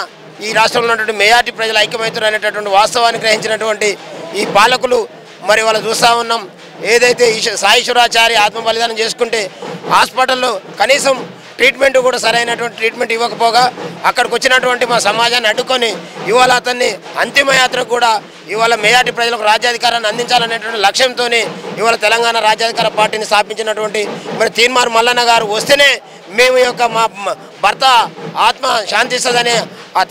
ఈ రాష్ట్రంలో ఉన్నటువంటి మెజార్టీ ప్రజలు ఐక్యమవుతారు అనేటటువంటి వాస్తవాన్ని గ్రహించినటువంటి ఈ పాలకులు మరి వాళ్ళు చూస్తూ ఉన్నాం. ఏదైతే సాయిశ్వరాచారి ఆత్మ బలిదానం చేసుకుంటే హాస్పిటల్లో కనీసం ట్రీట్మెంట్ కూడా సరైనటువంటి ట్రీట్మెంట్ ఇవ్వకపోగా అక్కడికి వచ్చినటువంటి మా సమాజాన్ని అడ్డుకొని ఇవాళ అతన్ని అంతిమయాత్రకు కూడా ఇవాళ మెజార్టీ ప్రజలకు రాజ్యాధికారాన్ని అందించాలనేటువంటి లక్ష్యంతో ఇవాళ తెలంగాణ రాజ్యాధికార పార్టీని స్థాపించినటువంటి మరి తీన్మార్ మల్లన్న గారు వస్తేనే మేము యొక్క మా భర్త ఆత్మ శాంతిస్తుందని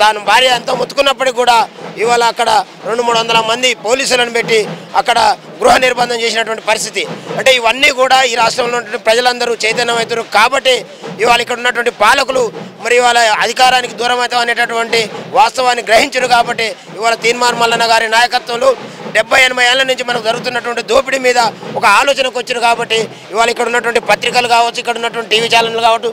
తాను భార్య ఎంతో ముత్తుకున్నప్పటికీ కూడా ఇవాళ అక్కడ 200-300 మంది పోలీసులను పెట్టి అక్కడ గృహ నిర్బంధం చేసినటువంటి పరిస్థితి. అంటే ఇవన్నీ కూడా ఈ రాష్ట్రంలో ఉన్నటువంటి ప్రజలందరూ చైతన్యమవుతారు కాబట్టి ఇవాళ ఇక్కడ ఉన్నటువంటి పాలకులు మరి ఇవాళ అధికారానికి దూరం అవుతాం అనేటటువంటి వాస్తవాన్ని గ్రహించరు కాబట్టి ఇవాళ తీన్మార్ మల్లన్న గారి నాయకత్వంలో 70-80 ఏళ్ల నుంచి మనకు జరుగుతున్నటువంటి దోపిడీ మీద ఒక ఆలోచనకు వచ్చారు కాబట్టి ఇవాళ ఇక్కడ ఉన్నటువంటి పత్రికలు కావచ్చు, ఇక్కడ ఉన్నటువంటి టీవీ ఛానళ్ళు కావచ్చు,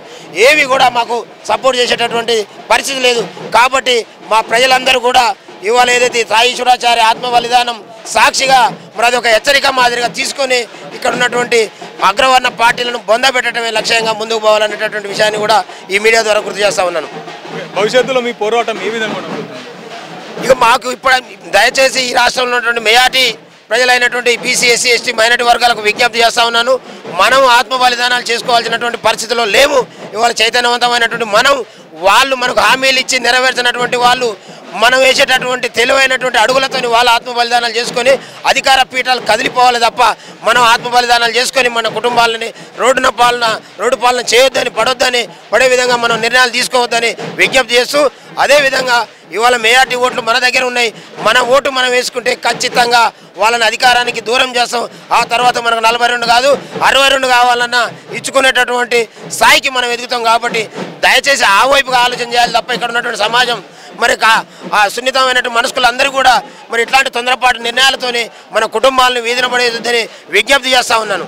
ఏవి కూడా మాకు సపోర్ట్ చేసేటటువంటి పరిస్థితి లేదు. కాబట్టి మా ప్రజలందరూ కూడా ఇవాళ ఏదైతే సాయి ఈశ్వరాచార్య ఆత్మ బలిదానం సాక్షిగా మరి అదొక హెచ్చరిక మాదిరిగా తీసుకొని ఇక్కడ ఉన్నటువంటి అగ్రవర్ణ పార్టీలను బొందబెట్టడమే లక్ష్యంగా ముందుకు పోవాలనేటటువంటి విషయాన్ని కూడా ఈ మీడియా ద్వారా గుర్తు చేస్తా ఉన్నాను. భవిష్యత్తులో మీ పోరాటం ఏ విధంగా ఇక మాకు ఇప్పుడు దయచేసి ఈ రాష్ట్రంలో ఉన్నటువంటి మెజార్టీ ప్రజలైనటువంటి బీసీ, ఎస్సీ, ఎస్టీ, మైనారిటీ వర్గాలకు విజ్ఞప్తి చేస్తూ ఉన్నాను. మనం ఆత్మ బలిదానాలు చేసుకోవాల్సినటువంటి పరిస్థితిలో లేము. ఇవాళ చైతన్యవంతమైనటువంటి వాళ్ళు మనకు హామీలు ఇచ్చి నెరవేర్చినటువంటి వాళ్ళు మనం వేసేటటువంటి తెలివైనటువంటి అడుగులతో వాళ్ళు ఆత్మ బలిదానాలు చేసుకొని అధికార పీఠాలు కదిలిపోవాలి తప్ప మనం ఆత్మ బలిదానాలు చేసుకొని మన కుటుంబాలని రోడ్డు పాలన చేయొద్దని, పడే విధంగా మనం నిర్ణయాలు తీసుకోవద్దని విజ్ఞప్తి చేస్తూ, అదేవిధంగా ఇవాళ మెజార్టీ ఓట్లు మన దగ్గర ఉన్నాయి. మన ఓటు మనం వేసుకుంటే ఖచ్చితంగా వాళ్ళని అధికారానికి దూరం చేస్తాం. ఆ తర్వాత మనకు 42 కాదు 62 కావాలన్నా ఇచ్చుకునేటటువంటి స్థాయికి మనం ఎదుగుతాం. కాబట్టి దయచేసి ఆ వైపుగా ఆలోచన చేయాలి తప్ప ఇక్కడ ఉన్నటువంటి సమాజం మరి ఆ సున్నితమైనటువంటి మనస్కులందరూ కూడా మరి ఇట్లాంటి తొందరపాటు నిర్ణయాలతోనే మన కుటుంబాలను వీధిన పడేదని విజ్ఞప్తి చేస్తూ ఉన్నాను.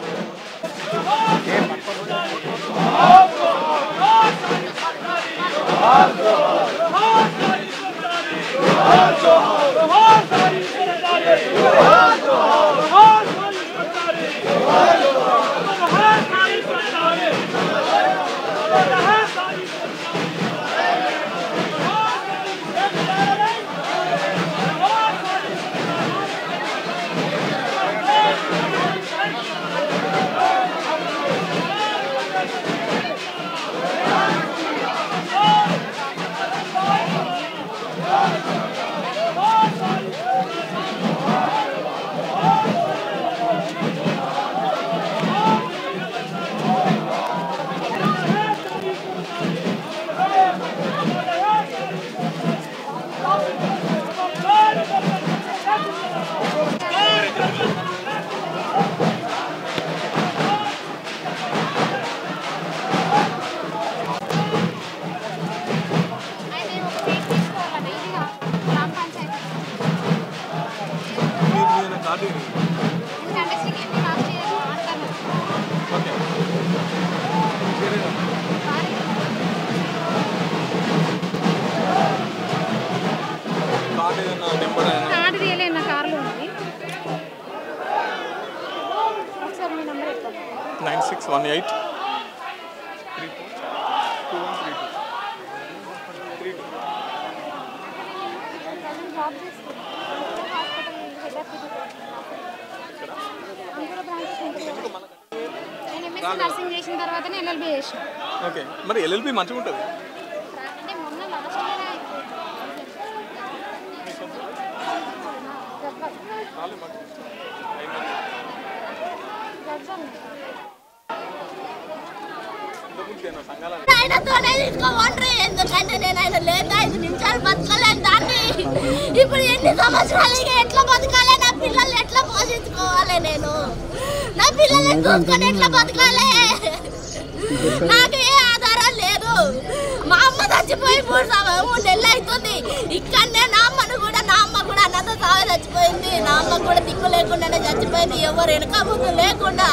కార్డు తీయలే నా కార్లో ఉంది. ఒకసారి మీ నెంబర్ చెప్తాను. 9618 జాబ్ చేస్తాను. హాస్పిటల్ నేను ఎంఎస్సీ నర్సింగ్ చేసిన తర్వాత ఎల్ఎల్బి చేసిన. ఓకే, మరి ఎల్ఎల్బి మంచిగా ఉంటుంది. అంటే మొన్న లాస్ట్ ఇయర్ ఆయనతోనే తీసుకోండి. ఎందుకంటే నేను ఆయన లేదా 5 నిమిషాలు బతకలేను దాన్ని. ఇప్పుడు ఎన్ని సంవత్సరాలు ఎట్లా బతకాలి? నా పిల్లల్ని ఎట్లా పోషించుకోవాలి? నేను నా పిల్లల్ని చూసుకొని ఎట్లా బతకాలి? నాకు ఏ ఆధారం లేదు. మా అమ్మ చచ్చిపోయి 3 నెలలు అవుతుంది. ఇక్కడనే నా అమ్మ కూడా అన్నతో సాగు చచ్చిపోయింది. నా అమ్మ కూడా దిక్కు లేకుండానే చచ్చిపోయింది. ఎవరు వెనక ముందు లేకుండా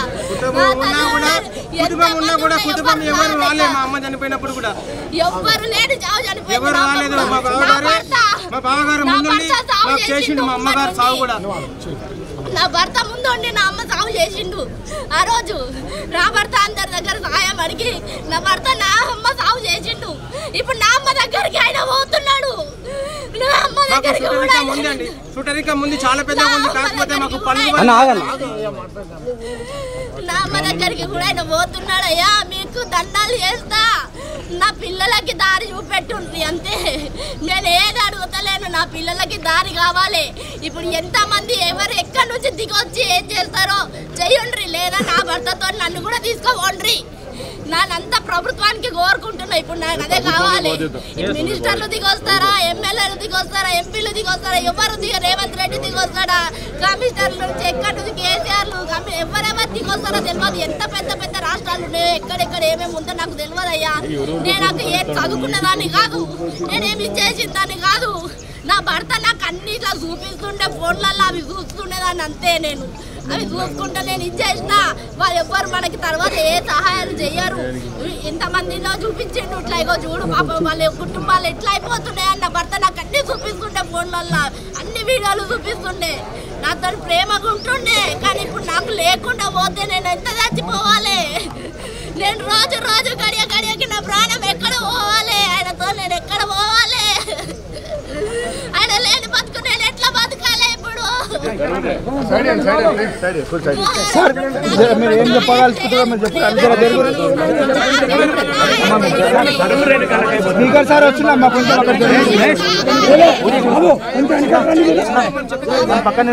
ఎవ్వరు లేడు. చావు చనిపోయింది. నా భర్త ముందు ఉండి నా అమ్మ సాగు చేసిండు. ఆ రోజు నా భర్త అందరి దగ్గర సాయం అడిగి నా భర్త నా అమ్మ సాగు చేసిండు. ఇప్పుడు నా అమ్మ దగ్గరికి ఆయన పోతున్నాడు. నా అమ్మ దగ్గరికి కూడా ముందండి చుట్టరిక ముందు చాలా పెద్ద ఉంది కాకపోతే మాకు పనులు నా అమ్మ దగ్గరికి కూడా ఆయన పోతున్నాడయ్యా మీకు దండాలు చేస్తా నా పిల్లలకి దారి చూపెట్టుండ్రి అంతే నేను ఏది అడుగుతలేను నా పిల్లలకి దారి కావాలి ఇప్పుడు ఎంతమంది ఎవరు ఎక్కడి నుంచి దిగొచ్చి ఏం చేస్తారో చెయ్యండ్రి లేదా నా భర్తతో నన్ను కూడా తీసుకోండి నానంతా ప్రభుత్వానికి కోరుకుంటున్నా ఇప్పుడు నాకు అదే కావాలి మినిస్టర్లు దిగొస్తారా ఎమ్మెల్యేలు దిగొస్తారా ఎంపీలు దిగొస్తారా ఎవరు రేవంత్ రెడ్డి దిగొస్తాడా కమిషనర్లు నుంచి ఎక్కడి నుంచి కేసీఆర్లు ఎవరెవరు దిగొస్తారో తెలియదు ఎంత పెద్ద పెద్ద రాష్ట్రాలు ఉన్నాయో ఎక్కడెక్కడ ఏమేమి ఉందో నాకు తెలియదు అయ్యా నేను నాకు ఏం చదువుకున్న దాన్ని కాదు నేనేమి చేసిన దాన్ని కాదు నా భర్త నాకు అన్ని ఇట్లా చూపిస్తుండే ఫోన్లలో అవి చూస్తుండేదాన్ని అంతే నేను అవి చూసుకుంటే నేను ఇచ్చేసిన వాళ్ళు ఎవ్వరు మనకి తర్వాత ఏ సహాయాలు చెయ్యరు ఎంతమందిలో చూపించిండు ఇట్లా ఇగో చూడు పాపం వాళ్ళ కుటుంబాలు ఎట్లా అయిపోతున్నాయి అన్న భర్త నాకు అన్ని చూపిస్తుండే ఫోన్లలో అన్ని వీడియోలు చూపిస్తుండే నాతో ప్రేమగా ఉంటుండే కానీ ఇప్పుడు నాకు లేకుండా పోతే నేను ఎంత చచ్చిపోవాలి నేను రోజు రోజు గడియ గడియకి నా ప్రాణం ఎక్కడ పోవాలి ఆయనతో నేను ఎక్కడ పోవాలి ఆయన లేని బతుకు నేను ఎట్లా బతకాలి ఇప్పుడు మీరు ఏం చెప్పగలుగుతారో మీరు చెప్పారు సార్ వచ్చినా మా కొంచెం పక్కన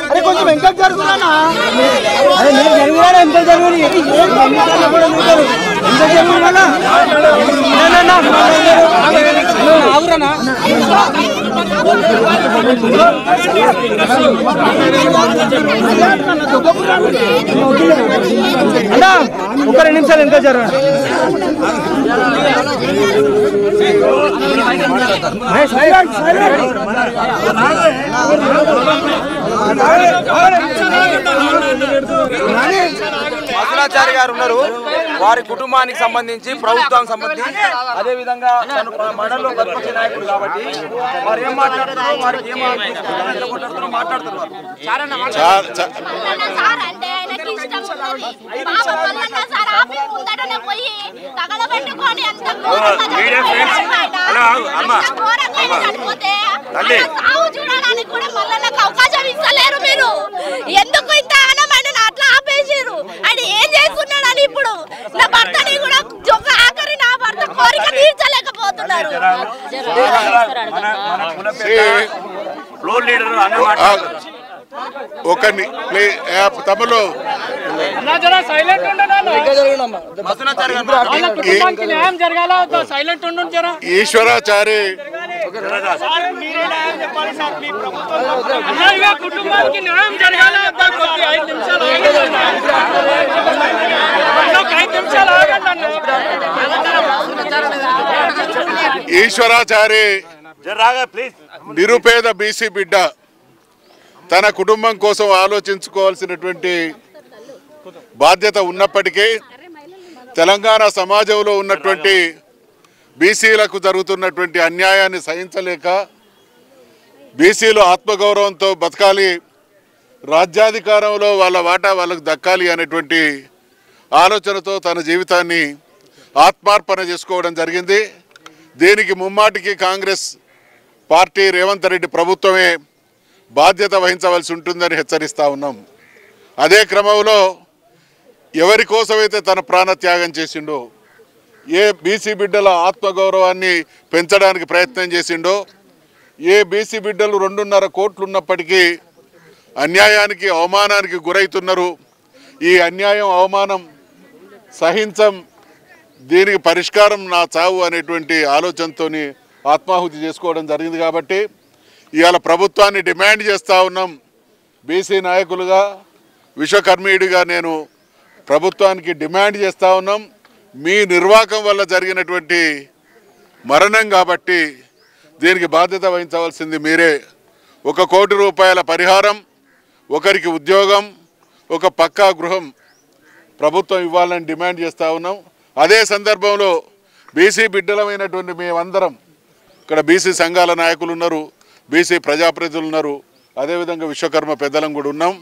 అరే కొంచెం ఇంకా జరుగుతున్నా అరే నేను జరిగినా ఎంత జరుగుతుంది ఎంత జరుగుతున్నా ఆగురానా అన్నా ఒక 2 నిమిషాలు ఎంత జరగండి మధునాచారి గారు ఉన్నారు వారి కుటుంబానికి సంబంధించి ప్రభుత్వానికి సంబంధించి అదే విధంగా మండలంలో ప్రతిపక్ష నాయకులు కాబట్టి వారు ఏం మాట్లాడుతున్నారు వారికి ఏం మాట్లాడుతున్నారు అవకాశం ఇస్తలేరు మీరు ఎందుకు ఇంత అట్లా ఆపేసారు ఆయన ఏం చేసుకున్నాడని ఇప్పుడు నా భర్తని కూడా ఆఖరి నా భర్త కోరిక తీర్చలేకపోతున్నారు తమలో ఈశ్వరాచారి కుటుంబానికి న్యాయం జరగాల 5 నిమిషాలు ఈశ్వరాచారి నిరుపేద బీసీ బిడ్డ తన కుటుంబం కోసం ఆలోచించుకోవాల్సినటువంటి బాధ్యత ఉన్నప్పటికీ తెలంగాణ సమాజంలో ఉన్నటువంటి బీసీలకు జరుగుతున్నటువంటి అన్యాయాన్ని సహించలేక బీసీలు ఆత్మగౌరవంతో బతకాలి రాజ్యాధికారంలో వాళ్ళ వాటా వాళ్ళకు దక్కాలి అనేటువంటి ఆలోచనతో తన జీవితాన్ని ఆత్మార్పణ చేసుకోవడం జరిగింది. దీనికి ముమ్మాటికి కాంగ్రెస్ పార్టీ రేవంత్ రెడ్డి ప్రభుత్వమే బాధ్యత వహించవలసి ఉంటుందని హెచ్చరిస్తూ ఉన్నాం. అదే క్రమంలో ఎవరి కోసమైతే తన ప్రాణత్యాగం చేసిండో, ఏ బీసీ బిడ్డల ఆత్మగౌరవాన్ని పెంచడానికి ప్రయత్నం చేసిండో, ఏ బీసీ బిడ్డలు 2.5 కోట్లు ఉన్నప్పటికీ అన్యాయానికి అవమానానికి గురవుతున్నారు. ఈ అన్యాయం అవమానం సహించం, దీనికి పరిష్కారం నా చావు అనేటువంటి ఆలోచనతో ఆత్మాహుతి చేసుకోవడం జరిగింది. కాబట్టి ఇవాళ ప్రభుత్వాన్ని డిమాండ్ చేస్తూ ఉన్నాం. బీసీ నాయకులుగా విశ్వకర్మీయుడిగా నేను ప్రభుత్వానికి డిమాండ్ చేస్తూ ఉన్నాం. మీ నిర్వాకం వల్ల జరిగినటువంటి మరణం కాబట్టి దీనికి బాధ్యత వహించవలసింది మీరే. 1 కోటి రూపాయల పరిహారం, ఒకరికి ఉద్యోగం, ఒక పక్కా గృహం ప్రభుత్వం ఇవ్వాలని డిమాండ్ చేస్తూ ఉన్నాం. అదే సందర్భంలో బీసీ బిడ్డలమైనటువంటి మేమందరం, ఇక్కడ బీసీ సంఘాల నాయకులు ఉన్నారు, బీసీ ప్రజాప్రతినిధులు ఉన్నారు, అదేవిధంగా విశ్వకర్మ పెద్దలం కూడా ఉన్నాం.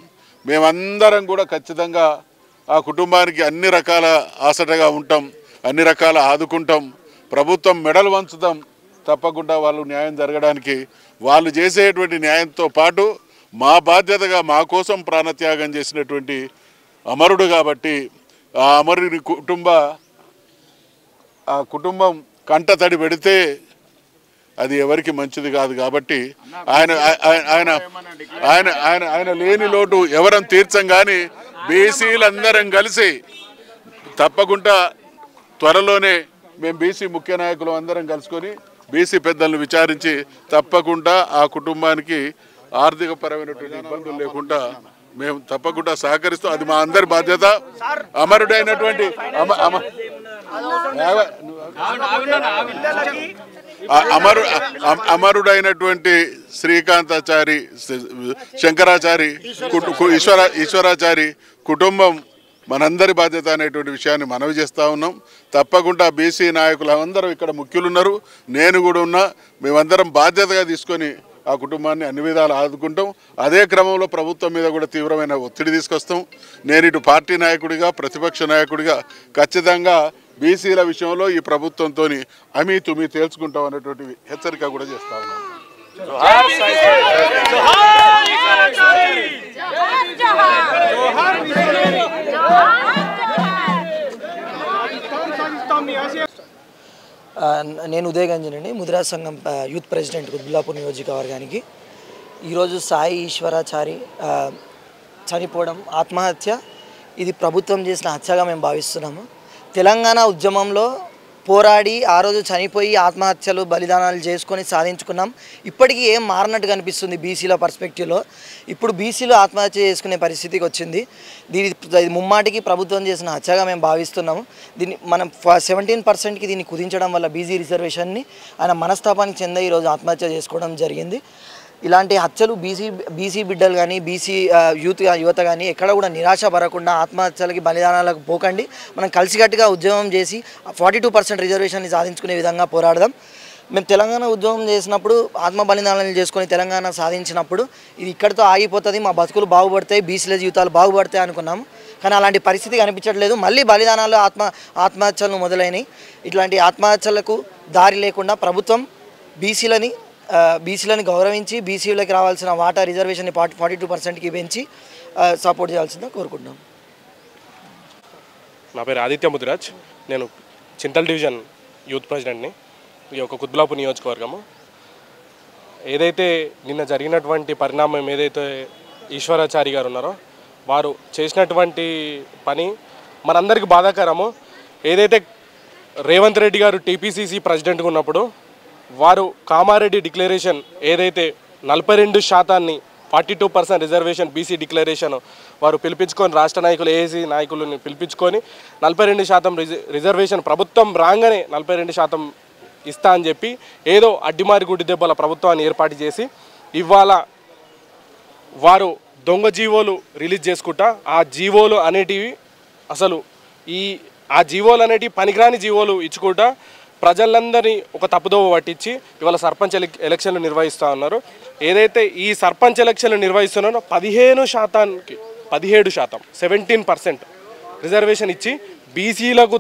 మేమందరం కూడా ఖచ్చితంగా ఆ కుటుంబానికి అన్ని రకాల ఆసటగా ఉంటాం, అన్ని రకాల ఆదుకుంటాం, ప్రభుత్వం మెడలు వంచుతాం. తప్పకుండా వాళ్ళు న్యాయం జరగడానికి వాళ్ళు చేసేటువంటి న్యాయంతో పాటు మా బాధ్యతగా మా కోసం ప్రాణత్యాగం చేసినటువంటి అమరుడు కాబట్టి ఆ అమరుని కుటుంబం కంటతడి పెడితే అది ఎవరికి మంచిది కాదు. కాబట్టి ఆయన ఆయన ఆయన ఆయన ఆయన లేని లోటు ఎవరం తీర్చం. కానీ బీసీలందరం కలిసి తప్పకుండా త్వరలోనే మేము బీసీ ముఖ్య నాయకులు అందరం కలుసుకొని బీసీ పెద్దలను విచారించి తప్పకుండా ఆ కుటుంబానికి ఆర్థిక పరమైనటువంటి ఇబ్బందులు లేకుండా మేము తప్పకుండా సహకరిస్తూ అది మా అందరి బాధ్యత. అమరుడైనటువంటి అమరుడైనటువంటి శ్రీకాంతాచారి, శంకరాచారి, ఈశ్వరాచారి కుటుంబం మనందరి బాధ్యత అనేటువంటి విషయాన్ని మనవి చేస్తూ ఉన్నాం. తప్పకుండా బీసీ నాయకులు అందరూ ఇక్కడ ముఖ్యులున్నారు, నేను కూడా ఉన్నా. మేమందరం బాధ్యతగా తీసుకొని ఆ కుటుంబాన్ని అన్ని విధాలు ఆదుకుంటాం. అదే క్రమంలో ప్రభుత్వం మీద కూడా తీవ్రమైన ఒత్తిడి తీసుకొస్తాం. నేను ఇటు పార్టీ నాయకుడిగా ప్రతిపక్ష నాయకుడిగా ఖచ్చితంగా బీసీల విషయంలో ఈ ప్రభుత్వంతో అమీ తుమి తేల్చుకుంటాం అనేటువంటి హెచ్చరిక కూడా చేస్తా ఉన్నాం. నేను ఉదయగంజన్ అండి, ముదిరాజ్ సంఘం యూత్ ప్రెసిడెంట్ కుత్బుల్లాపూర్ నియోజకవర్గానికి. ఈరోజు సాయి ఈశ్వరాచారి చనిపోవడం ఆత్మహత్య, ఇది ప్రభుత్వం చేసిన హత్యగా మేము భావిస్తున్నాము. తెలంగాణ ఉద్యమంలో పోరాడి ఆ రోజు చనిపోయి ఆత్మహత్యలు బలిదానాలు చేసుకొని సాధించుకున్నాం. ఇప్పటికీ ఏం మారినట్టు కనిపిస్తుంది బీసీల పర్స్పెక్టివ్లో. ఇప్పుడు బీసీలు ఆత్మహత్య చేసుకునే పరిస్థితికి వచ్చింది. ఇది ముమ్మాటికి ప్రభుత్వం చేసిన హత్యగా మేము భావిస్తున్నాము. దీన్ని మనం 17%కి దీన్ని కుదించడం వల్ల బీసీ రిజర్వేషన్ని ఆయన మనస్తాపానికి చెంది ఈరోజు ఆత్మహత్య చేసుకోవడం జరిగింది. ఇలాంటి హత్యలు బీసీ బిడ్డలు కానీ బీసీ యువత కానీ ఎక్కడ కూడా నిరాశ పడకుండా ఆత్మహత్యలకి బలిదానాలకు పోకండి. మనం కలిసికట్టుగా ఉద్యమం చేసి 42% రిజర్వేషన్ని సాధించుకునే విధంగా పోరాడదాం. మేము తెలంగాణ ఉద్యమం చేసినప్పుడు ఆత్మ బలిదానాలు చేసుకొని తెలంగాణ సాధించినప్పుడు ఇది ఇక్కడితో ఆగిపోతుంది, మా బతుకులు బాగుపడతాయి, బీసీల జీవితాలు బాగుపడతాయి అనుకున్నాము. కానీ అలాంటి పరిస్థితి కనిపించట్లేదు. మళ్ళీ బలిదానాలు ఆత్మహత్యలు మొదలైనవి. ఇట్లాంటి ఆత్మహత్యలకు దారి లేకుండా ప్రభుత్వం బీసీలని గౌరవించి బీసీలకు రావాల్సిన వాటా రిజర్వేషన్ని 42%కి పెంచి సపోర్ట్ చేయాల్సిందిగా కోరుకుంటున్నాం. నా పేరు ఆదిత్య ముదిరాజ్, నేను చింతల్ డివిజన్ యూత్ ప్రెసిడెంట్ని, ఈ యొక్క కుత్బుల్లాపూర్ నియోజకవర్గము. ఏదైతే నిన్న జరిగినటువంటి పరిణామం ఏదైతే ఈశ్వరాచారి గారు ఉన్నారో వారు చేసినటువంటి పని మనందరికీ బాధాకరము. ఏదైతే రేవంత్ రెడ్డి గారు టీపీసీసీ ప్రెసిడెంట్గా ఉన్నప్పుడు వారు కామారెడ్డి డిక్లరేషన్ ఏదైతే 42% 42% రిజర్వేషన్ బీసీ డిక్లరేషన్ వారు పిలిపించుకొని రాష్ట్ర నాయకులు ఏఏసీ నాయకులను పిలిపించుకొని 42% రిజర్వేషన్ ప్రభుత్వం రాగానే 42% ఇస్తా అని చెప్పి ఏదో అడ్డిమారి గుడి దెబ్బల ప్రభుత్వాన్ని ఏర్పాటు చేసి ఇవాళ వారు దొంగ జీవోలు రిలీజ్ చేసుకుంటా ఆ జీవోలు అనేటివి అసలు ఆ జీవోలు అనేటివి పనికిరాని జీవోలు ఇచ్చుకుంటా ప్రజలందరినీ ఒక తప్పుదోవ పట్టించి ఇవాళ సర్పంచ్ ఎలక్షన్లు నిర్వహిస్తూ ఉన్నారు. ఏదైతే ఈ సర్పంచ్ ఎలక్షన్లు నిర్వహిస్తున్నారో 17%, 17% రిజర్వేషన్ ఇచ్చి బీసీలకు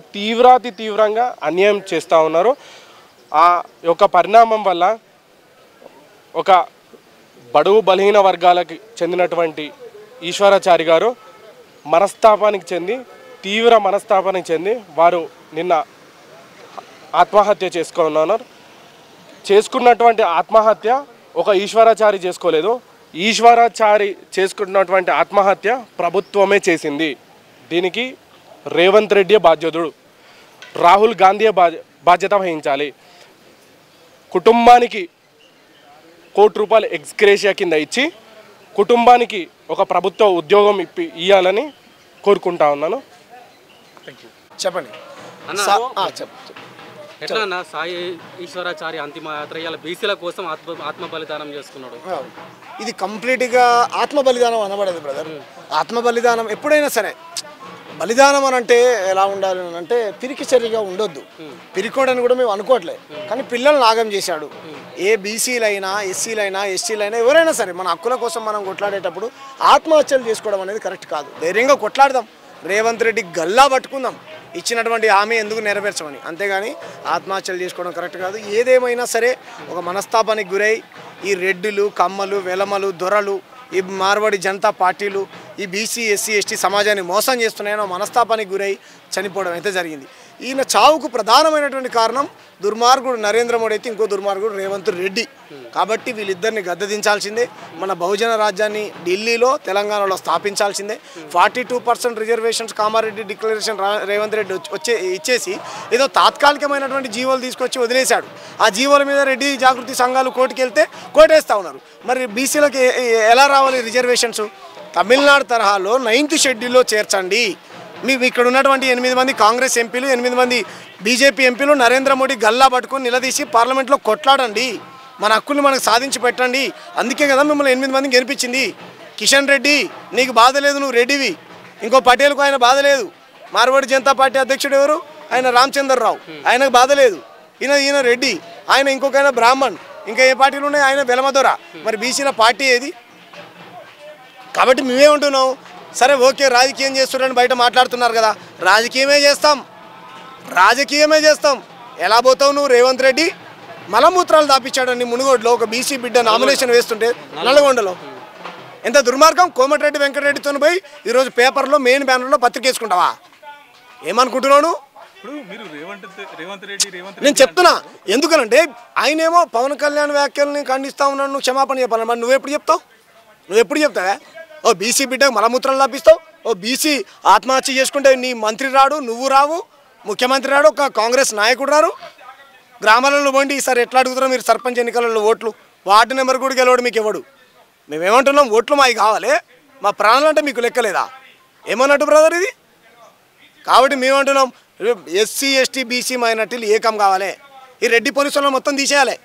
తీవ్రంగా అన్యాయం చేస్తూ ఉన్నారు. ఆ యొక్క పరిణామం వల్ల ఒక బడుగు బలహీన వర్గాలకు చెందినటువంటి ఈశ్వరాచారి గారు తీవ్ర మనస్తాపానికి చెంది వారు నిన్న ఆత్మహత్య చేసుకున్నటువంటి ఆత్మహత్య ఒక ఈశ్వరాచారి చేసుకోలేదు. ఈశ్వరాచారి చేసుకున్నటువంటి ఆత్మహత్య ప్రభుత్వమే చేసింది. దీనికి రేవంత్ రెడ్డి బాధ్యతుడు, రాహుల్ గాంధీ బాధ్యత వహించాలి. కుటుంబానికి ₹1 ఎక్స్గ్రేషియా కింద ఇచ్చి కుటుంబానికి ఒక ప్రభుత్వ ఉద్యోగం ఇవ్వాలని కోరుకుంటా ఉన్నాను. చెప్పండి. ఎట్లా సాయి ఈశ్వరాచారి అంతిమ యాత్ర ఇవాళ బీసీల కోసం ఆత్మ బలిదానం చేసుకున్నాడు. ఇది కంప్లీట్గా ఆత్మ బలిదానం అనబడదు బ్రదర్. ఆత్మ బలిదానం ఎప్పుడైనా సరే బలిదానం అని అంటే ఎలా ఉండాలి అని అంటే పిరికి చర్యగా ఉండొద్దు. పిరికోడని కూడా మేము అనుకోవట్లేదు. కానీ పిల్లల్ని నాగం చేశాడు. ఏ బీసీలైనా ఎస్సీలైనా ఎస్టీలైనా ఎవరైనా సరే మన హక్కుల కోసం మనం కొట్లాడేటప్పుడు ఆత్మహత్యలు చేసుకోవడం అనేది కరెక్ట్ కాదు. ధైర్యంగా కొట్లాడదాం, రేవంత్ రెడ్డి గల్లా పట్టుకుందాం, ఇచ్చినటువంటి హామీ ఎందుకు నెరవేర్చమని. అంతేగాని ఆత్మహత్యలు చేసుకోవడం కరెక్ట్ కాదు. ఏదేమైనా సరే ఒక మనస్తాపానికి గురై ఈ రెడ్డిలు, కమ్మలు, వెలమలు, దొరలు, ఈ మార్వాడి జనతా పార్టీలు ఈ బీసీ ఎస్సీ ఎస్టీ సమాజాన్ని మోసం చేస్తున్నాయనో మనస్తాపానికి గురై చనిపోవడం అయితే జరిగింది. ఈయన చావుకు ప్రధానమైనటువంటి కారణం దుర్మార్గుడు నరేంద్ర మోడీ అయితే ఇంకో దుర్మార్గుడు రేవంత్ రెడ్డి. కాబట్టి వీళ్ళిద్దరిని గద్దెదించాల్సిందే. మన బహుజన రాజ్యాన్ని ఢిల్లీలో తెలంగాణలో స్థాపించాల్సిందే. 42% రిజర్వేషన్స్ కామారెడ్డి డిక్లరేషన్ రేవంత్ రెడ్డి ఇచ్చేసి ఏదో తాత్కాలికమైనటువంటి జీవోలు తీసుకొచ్చి వదిలేశాడు. ఆ జీవోల మీద రెడ్డి జాగృతి సంఘాలు కోర్టుకు వెళ్తే కోటేస్తూ ఉన్నారు. మరి బీసీలకు ఎలా రావాలి రిజర్వేషన్స్? తమిళనాడు తరహాలో 9th షెడ్యూల్లో చేర్చండి. మీకు ఇక్కడ ఉన్నటువంటి 8 మంది కాంగ్రెస్ ఎంపీలు, 8 మంది బీజేపీ ఎంపీలు నరేంద్ర మోడీ గల్లా పట్టుకొని నిలదీసి పార్లమెంట్లో కొట్లాడండి, మన హక్కులు మనకు సాధించి పెట్టండి. అందుకే కదా మిమ్మల్ని 8 మందిని గెలిపించింది. కిషన్ రెడ్డి నీకు బాధ లేదు, నువ్వు రెడ్డివి. ఇంకో పటేల్కు ఆయన బాధ లేదు. మార్వాడి జనతా పార్టీ అధ్యక్షుడు ఎవరు? ఆయన రామచంద్రరావు, ఆయనకు బాధ లేదు. ఈయన రెడ్డి, ఆయన ఇంకొక ఆయన బ్రాహ్మణ్, ఇంకా ఏ పార్టీలు ఉన్నాయి? ఆయన వెలమదొర. మరి బీసీల పార్టీ ఏది? కాబట్టి మేమేమంటున్నాం, సరే ఓకే రాజకీయం చేస్తున్నారని బయట మాట్లాడుతున్నారు కదా, రాజకీయమే చేస్తాం. ఎలా పోతావు నువ్వు? రేవంత్ రెడ్డి మలమూత్రాలు దాపించాడని మునుగోడులో ఒక బీసీ బిడ్డ నామినేషన్ వేస్తుంటే నల్గొండలో ఎంత దుర్మార్గం. కోమటిరెడ్డి వెంకటరెడ్డితో పోయి ఈరోజు పేపర్లో మెయిన్ బ్యానర్లో పత్రిక వేసుకుంటావా? ఏమనుకుంటున్నాను? నేను చెప్తున్నా ఎందుకనంటే ఆయనేమో పవన్ కళ్యాణ్ వ్యాఖ్యల్ని ఖండిస్తా ఉన్నాడు, నువ్వు క్షమాపణ చెప్పాలి. మరి నువ్వెప్పుడు చెప్తావా? ఓ బీసీ బిడ్డకు మలమూత్రాలు లాపిస్తావు, ఓ బీసీ ఆత్మహత్య చేసుకుంటే నీ మంత్రి రాడు, నువ్వు రావు, ముఖ్యమంత్రి రాడు, ఒక కాంగ్రెస్ నాయకుడు రారు. గ్రామాలలో పోండి, ఈసారి ఎట్లా అడుగుతారో మీరు సర్పంచ్ ఎన్నికలలో ఓట్లు, వార్డు నెంబర్ కూడా గెలవడు మీకు ఎవడు. మేమేమంటున్నాం, ఓట్లు మాకు కావాలి, మా ప్రాణాలు అంటే మీకు లెక్కలేదా? ఏమన్నట్టు బ్రదర్ ఇది? కాబట్టి మేమంటున్నాం ఎస్సీ ఎస్టీ బీసీ మైనార్టీలు ఏకం కావాలి. ఈ రెడ్డి పోలీసు వాళ్ళని మొత్తం తీసేయాలి.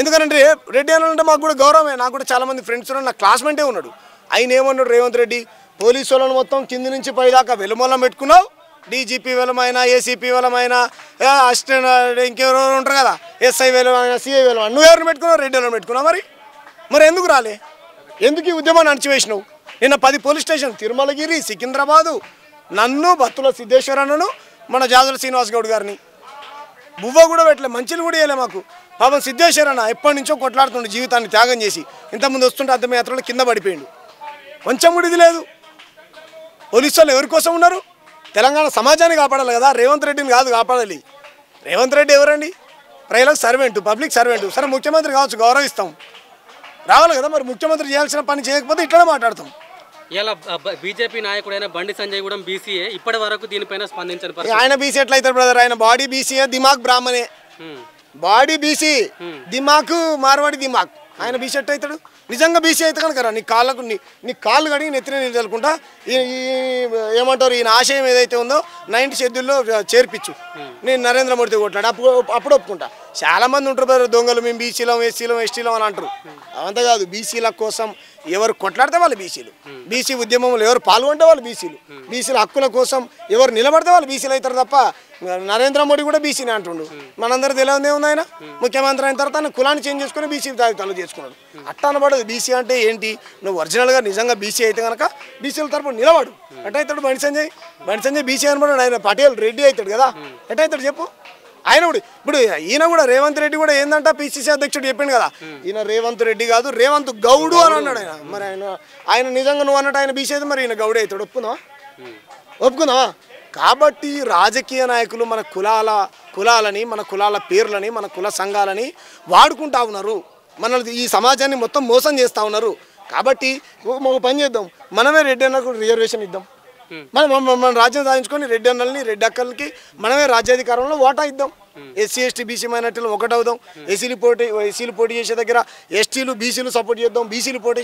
ఎందుకంటే రెడ్డి అనంటే మాకు కూడా గౌరవమే. నాకు కూడా చాలామంది ఫ్రెండ్స్ ఉన్నారు, నా క్లాస్మేటే ఉన్నాడు. ఆయన ఏమన్నాడు రేవంత్ రెడ్డి, పోలీసు వాళ్ళని మొత్తం కింది నుంచి పైదాకా వెలుమలం పెట్టుకున్నావు, డీజీపీ వెలమైనా ఏసీపీ వెలమైనా అసిస్టెంట్ ఇంకెవరెవరు ఉంటారు కదా, ఎస్ఐ వెలమైనా సిఐ వెలమైనా, నువ్వెవరిని పెట్టుకున్నావు? రెడ్డి వాళ్ళని పెట్టుకున్నావు. మరి ఎందుకు రాలే? ఎందుకు ఈ ఉద్యమాన్ని అణచివేసినావు? నిన్న 10 పోలీస్ స్టేషన్, తిరుమలగిరి, సికింద్రాబాదు, నన్ను, బత్తుల సిద్ధేశ్వరన్నను, మన జాజుల శ్రీనివాస్ గౌడ్ గారిని బువ్వ కూడా పెట్టలే, మంచిలు కూడా వేయలే మాకు. పాపం సిద్ధేశ్వరన్న ఎప్పటి నుంచో కొట్లాడుతుండే, జీవితాన్ని త్యాగం చేసి ఇంతకుముందు వస్తుంటే అర్థమయాత్రలో కింద పడిపోయిండు. కొంచెం కూడా ఇది లేదు. పోలీసు వాళ్ళు ఎవరి కోసం ఉన్నారు? తెలంగాణ సమాజాన్ని కాపాడాలి కదా, రేవంత్ రెడ్డిని కాదు కాపాడాలి. రేవంత్ రెడ్డి ఎవరండి? ప్రజలకు సర్వెంట్, పబ్లిక్ సర్వెంట్. సరే ముఖ్యమంత్రి కావచ్చు, గౌరవిస్తాం, రావాలి కదా. మరి ముఖ్యమంత్రి చేయాల్సిన పని చేయకపోతే ఇట్లనే మాట్లాడతాం. ఇలా బీజేపీ నాయకుడైన బండి సంజయ్ కూడా బీసీఏ, ఇప్పటి వరకు దీనిపైన స్పందించని. ఆయన బీసీ ఎట్లయితారు బ్రదర్? ఆయన బాడీ బీసీఏ, దిమాగ్ బ్రాహ్మణే. బాడీ బీసీ, దిమాగ్ మార్వాడి దిమాగ్. ఆయన బీసీ ఎట్ అవుతాడు? నిజంగా బీసీ అయితే కనుక నీ కాళ్ళకు నీ కాళ్ళు కడిగి నెత్తిన నీళ్ళు చల్లుకుంటా ఏమంటారు, ఈయన ఆశయం ఏదైతే ఉందో 9th షెడ్యూల్లో చేర్పించు, నేను నరేంద్ర మోడీతో కొట్లాడు, అప్పుడు ఒప్పుకుంటా. చాలామంది ఉంటారు దొంగలు, మేము బీసీలం ఎస్సీలం ఎస్టీలం అని అంటారు. అవంతా కాదు. బీసీల కోసం ఎవరు కొట్లాడితే వాళ్ళు బీసీలు, బీసీ ఉద్యమంలో ఎవరు పాల్గొంటే వాళ్ళు బీసీలు, బీసీల హక్కుల కోసం ఎవరు నిలబడితే వాళ్ళు బీసీలు అవుతారు తప్ప నరేంద్ర మోడీ కూడా బీసీనే అంటుండు. మనందరూ తెలియదు ఏముంది, ఆయన ముఖ్యమంత్రి అయిన తర్వాత ఆయన కులాన్ని చేంజ్ చేసుకుని బీసీ తాలు చేసుకున్నాడు. అట్లా అనబడదు. బీసీ అంటే ఏంటి? నువ్వు ఒరిజినల్గా నిజంగా బీసీ అయితే కనుక బీసీల తరపున నిలబడు. ఎట్టయితాడు బండి సంజయ్ బీసీ అనబడాడు. ఆయన పటేల్ రెడ్డి అవుతాడు కదా, ఎట్టయితాడు చెప్పు? ఆయన కూడా ఇప్పుడు ఈయన కూడా రేవంత్ రెడ్డి కూడా ఏందంట పిసిసి అధ్యక్షుడు చెప్పిండు కదా, ఈయన రేవంత్ రెడ్డి కాదు రేవంత్ గౌడు అని అన్నాడు ఆయన. మరి ఆయన నిజంగా నువ్వు అన్నట్టు ఆయన బీసీ అయితే మరి ఈయన గౌడే అవుతాడు. ఒప్పుకుందావా? కాబట్టి రాజకీయ నాయకులు మన కులాలని, మన కులాల పేర్లని, మన కుల సంఘాలని వాడుకుంటా ఉన్నారు. మనల్ని ఈ సమాజాన్ని మొత్తం మోసం చేస్తూ ఉన్నారు. కాబట్టి ఒక పని చేద్దాం, మనమే రెడ్డి అన్నకు రిజర్వేషన్ ఇద్దాం. మన రాజ్యం సాధించుకొని రెడ్డి అన్నల్ని, రెడ్డి అక్కలకి మనమే రాజ్యాధికారంలో ఓటా ఇద్దాం. ఎస్సీ ఎస్టీ బీసీ మైనార్టీలు ఒకటవుదాం. ఎస్సీలు పోటీ చేసే దగ్గర ఎస్టీలు బీసీలు సపోర్ట్ చేద్దాం. బీసీలు పోటీ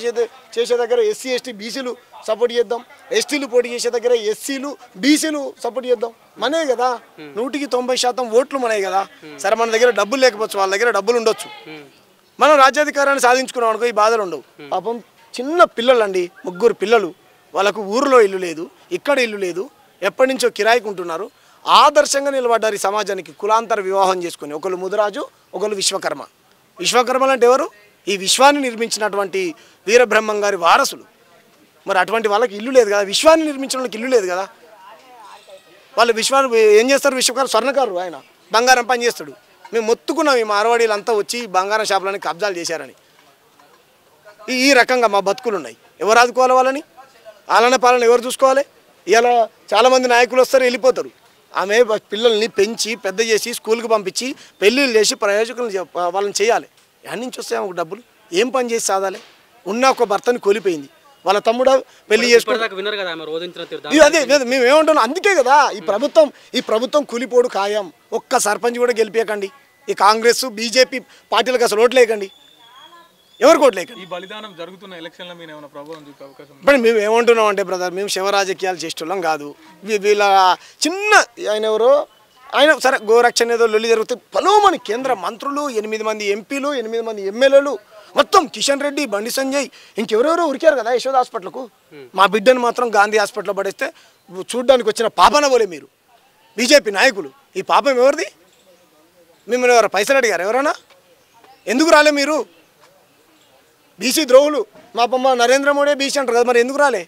చేసే దగ్గర ఎస్సీ ఎస్టీ బీసీలు సపోర్ట్ చేద్దాం. ఎస్టీలు పోటీ చేసే దగ్గర ఎస్సీలు బీసీలు సపోర్ట్ చేద్దాం. మనే కదా, 100% ఓట్లు మనే కదా. సరే మన దగ్గర డబ్బులు లేకపోవచ్చు, వాళ్ళ దగ్గర డబ్బులు ఉండొచ్చు. మనం రాజ్యాధికారాన్ని సాధించుకున్నాం అనుకో, ఈ బాధలు ఉండవు. పాపం చిన్న పిల్లలండి, 3 పిల్లలు, వాళ్ళకు ఊరిలో ఇల్లు లేదు, ఇక్కడ ఇల్లు లేదు, ఎప్పటి నుంచో కిరాయికి ఉంటున్నారు. ఆదర్శంగా నిలబడ్డారు ఈ సమాజానికి. కులాంతర వివాహం చేసుకుని, ఒకళ్ళు ముదిరాజు, ఒకళ్ళు విశ్వకర్మ. విశ్వకర్మలు అంటే ఎవరు? ఈ విశ్వాన్ని నిర్మించినటువంటి వీరబ్రహ్మం గారి వారసులు. మరి అటువంటి వాళ్ళకి ఇల్లు లేదు కదా, విశ్వాన్ని నిర్మించిన వాళ్ళకి ఇల్లు లేదు కదా. వాళ్ళు విశ్వాన్ని ఏం చేస్తారు? విశ్వకర్మ స్వర్ణకారు, ఆయన బంగారం పని చేస్తాడు. మేము మొత్తుకున్నాం ఈ మార్వాడీలంతా వచ్చి బంగారం షాపులని కబ్జాలు చేశారని. ఈ రకంగా మా బతుకులు ఉన్నాయి. ఎవరు ఆదుకోవాలి వాళ్ళని? ఆలన పాలన ఎవరు చూసుకోవాలి? ఇలా చాలామంది నాయకులు వస్తారు, వెళ్ళిపోతారు. ఆమె పిల్లల్ని పెంచి పెద్ద చేసి స్కూల్కి పంపించి పెళ్ళిళ్ళు చేసి ప్రయోజకులు వాళ్ళని చేయాలి. ఎక్కడి నుంచి వస్తాయి ఆమెకు డబ్బులు? ఏం పని చేసి సాధాలి? ఉన్న ఒక భర్తని కోల్పోయింది, వాళ్ళ తమ్ముడు పెళ్లి చేసుకుంటారు. అదే మేము ఏమంటున్నాం, అందుకే కదా ఈ ప్రభుత్వం కూలిపోడు ఖాయం. ఒక్క సర్పంచ్ కూడా గెలిపేయకండి. ఈ కాంగ్రెస్ బీజేపీ పార్టీలకు అసలు ఓట్లేయకండి, ఎవరికి ఓట్లేయకండి. ఈ బలిదానం జరుగుతున్న ఎలక్షన్లో మీరు ఏమైనా ప్రభావం చూపే అవకాశం? ఇప్పుడు మేము ఏమంటున్నాం అంటే బ్రదర్, మేము శివ రాజకీయాలు చేసేటోళ్ళం కాదు. వీళ్ళ చిన్న ఆయన ఎవరో ఆయన సరే గోరక్షణ ఏదో లొల్లి జరిగితే పలుమని కేంద్ర మంత్రులు, 8 మంది ఎంపీలు, 8 మంది ఎమ్మెల్యేలు, మొత్తం కిషన్ రెడ్డి, బండి సంజయ్, ఇంకెవరెవరో ఉరికారు కదా యశోద హాస్పిటల్కు. మా బిడ్డను మాత్రం గాంధీ హాస్పిటల్లో పడేస్తే చూడ్డానికి వచ్చిన పాపన పోలే మీరు బీజేపీ నాయకులు. ఈ పాపం ఎవరిది? మిమ్మల్ని ఎవరు పైసలు అడిగారు? ఎవరైనా ఎందుకు రాలే మీరు? బీసీ ద్రోహులు. మా బొమ్మ నరేంద్ర మోడీ బీసీ అంటారు కదా, మరి ఎందుకు రాలే?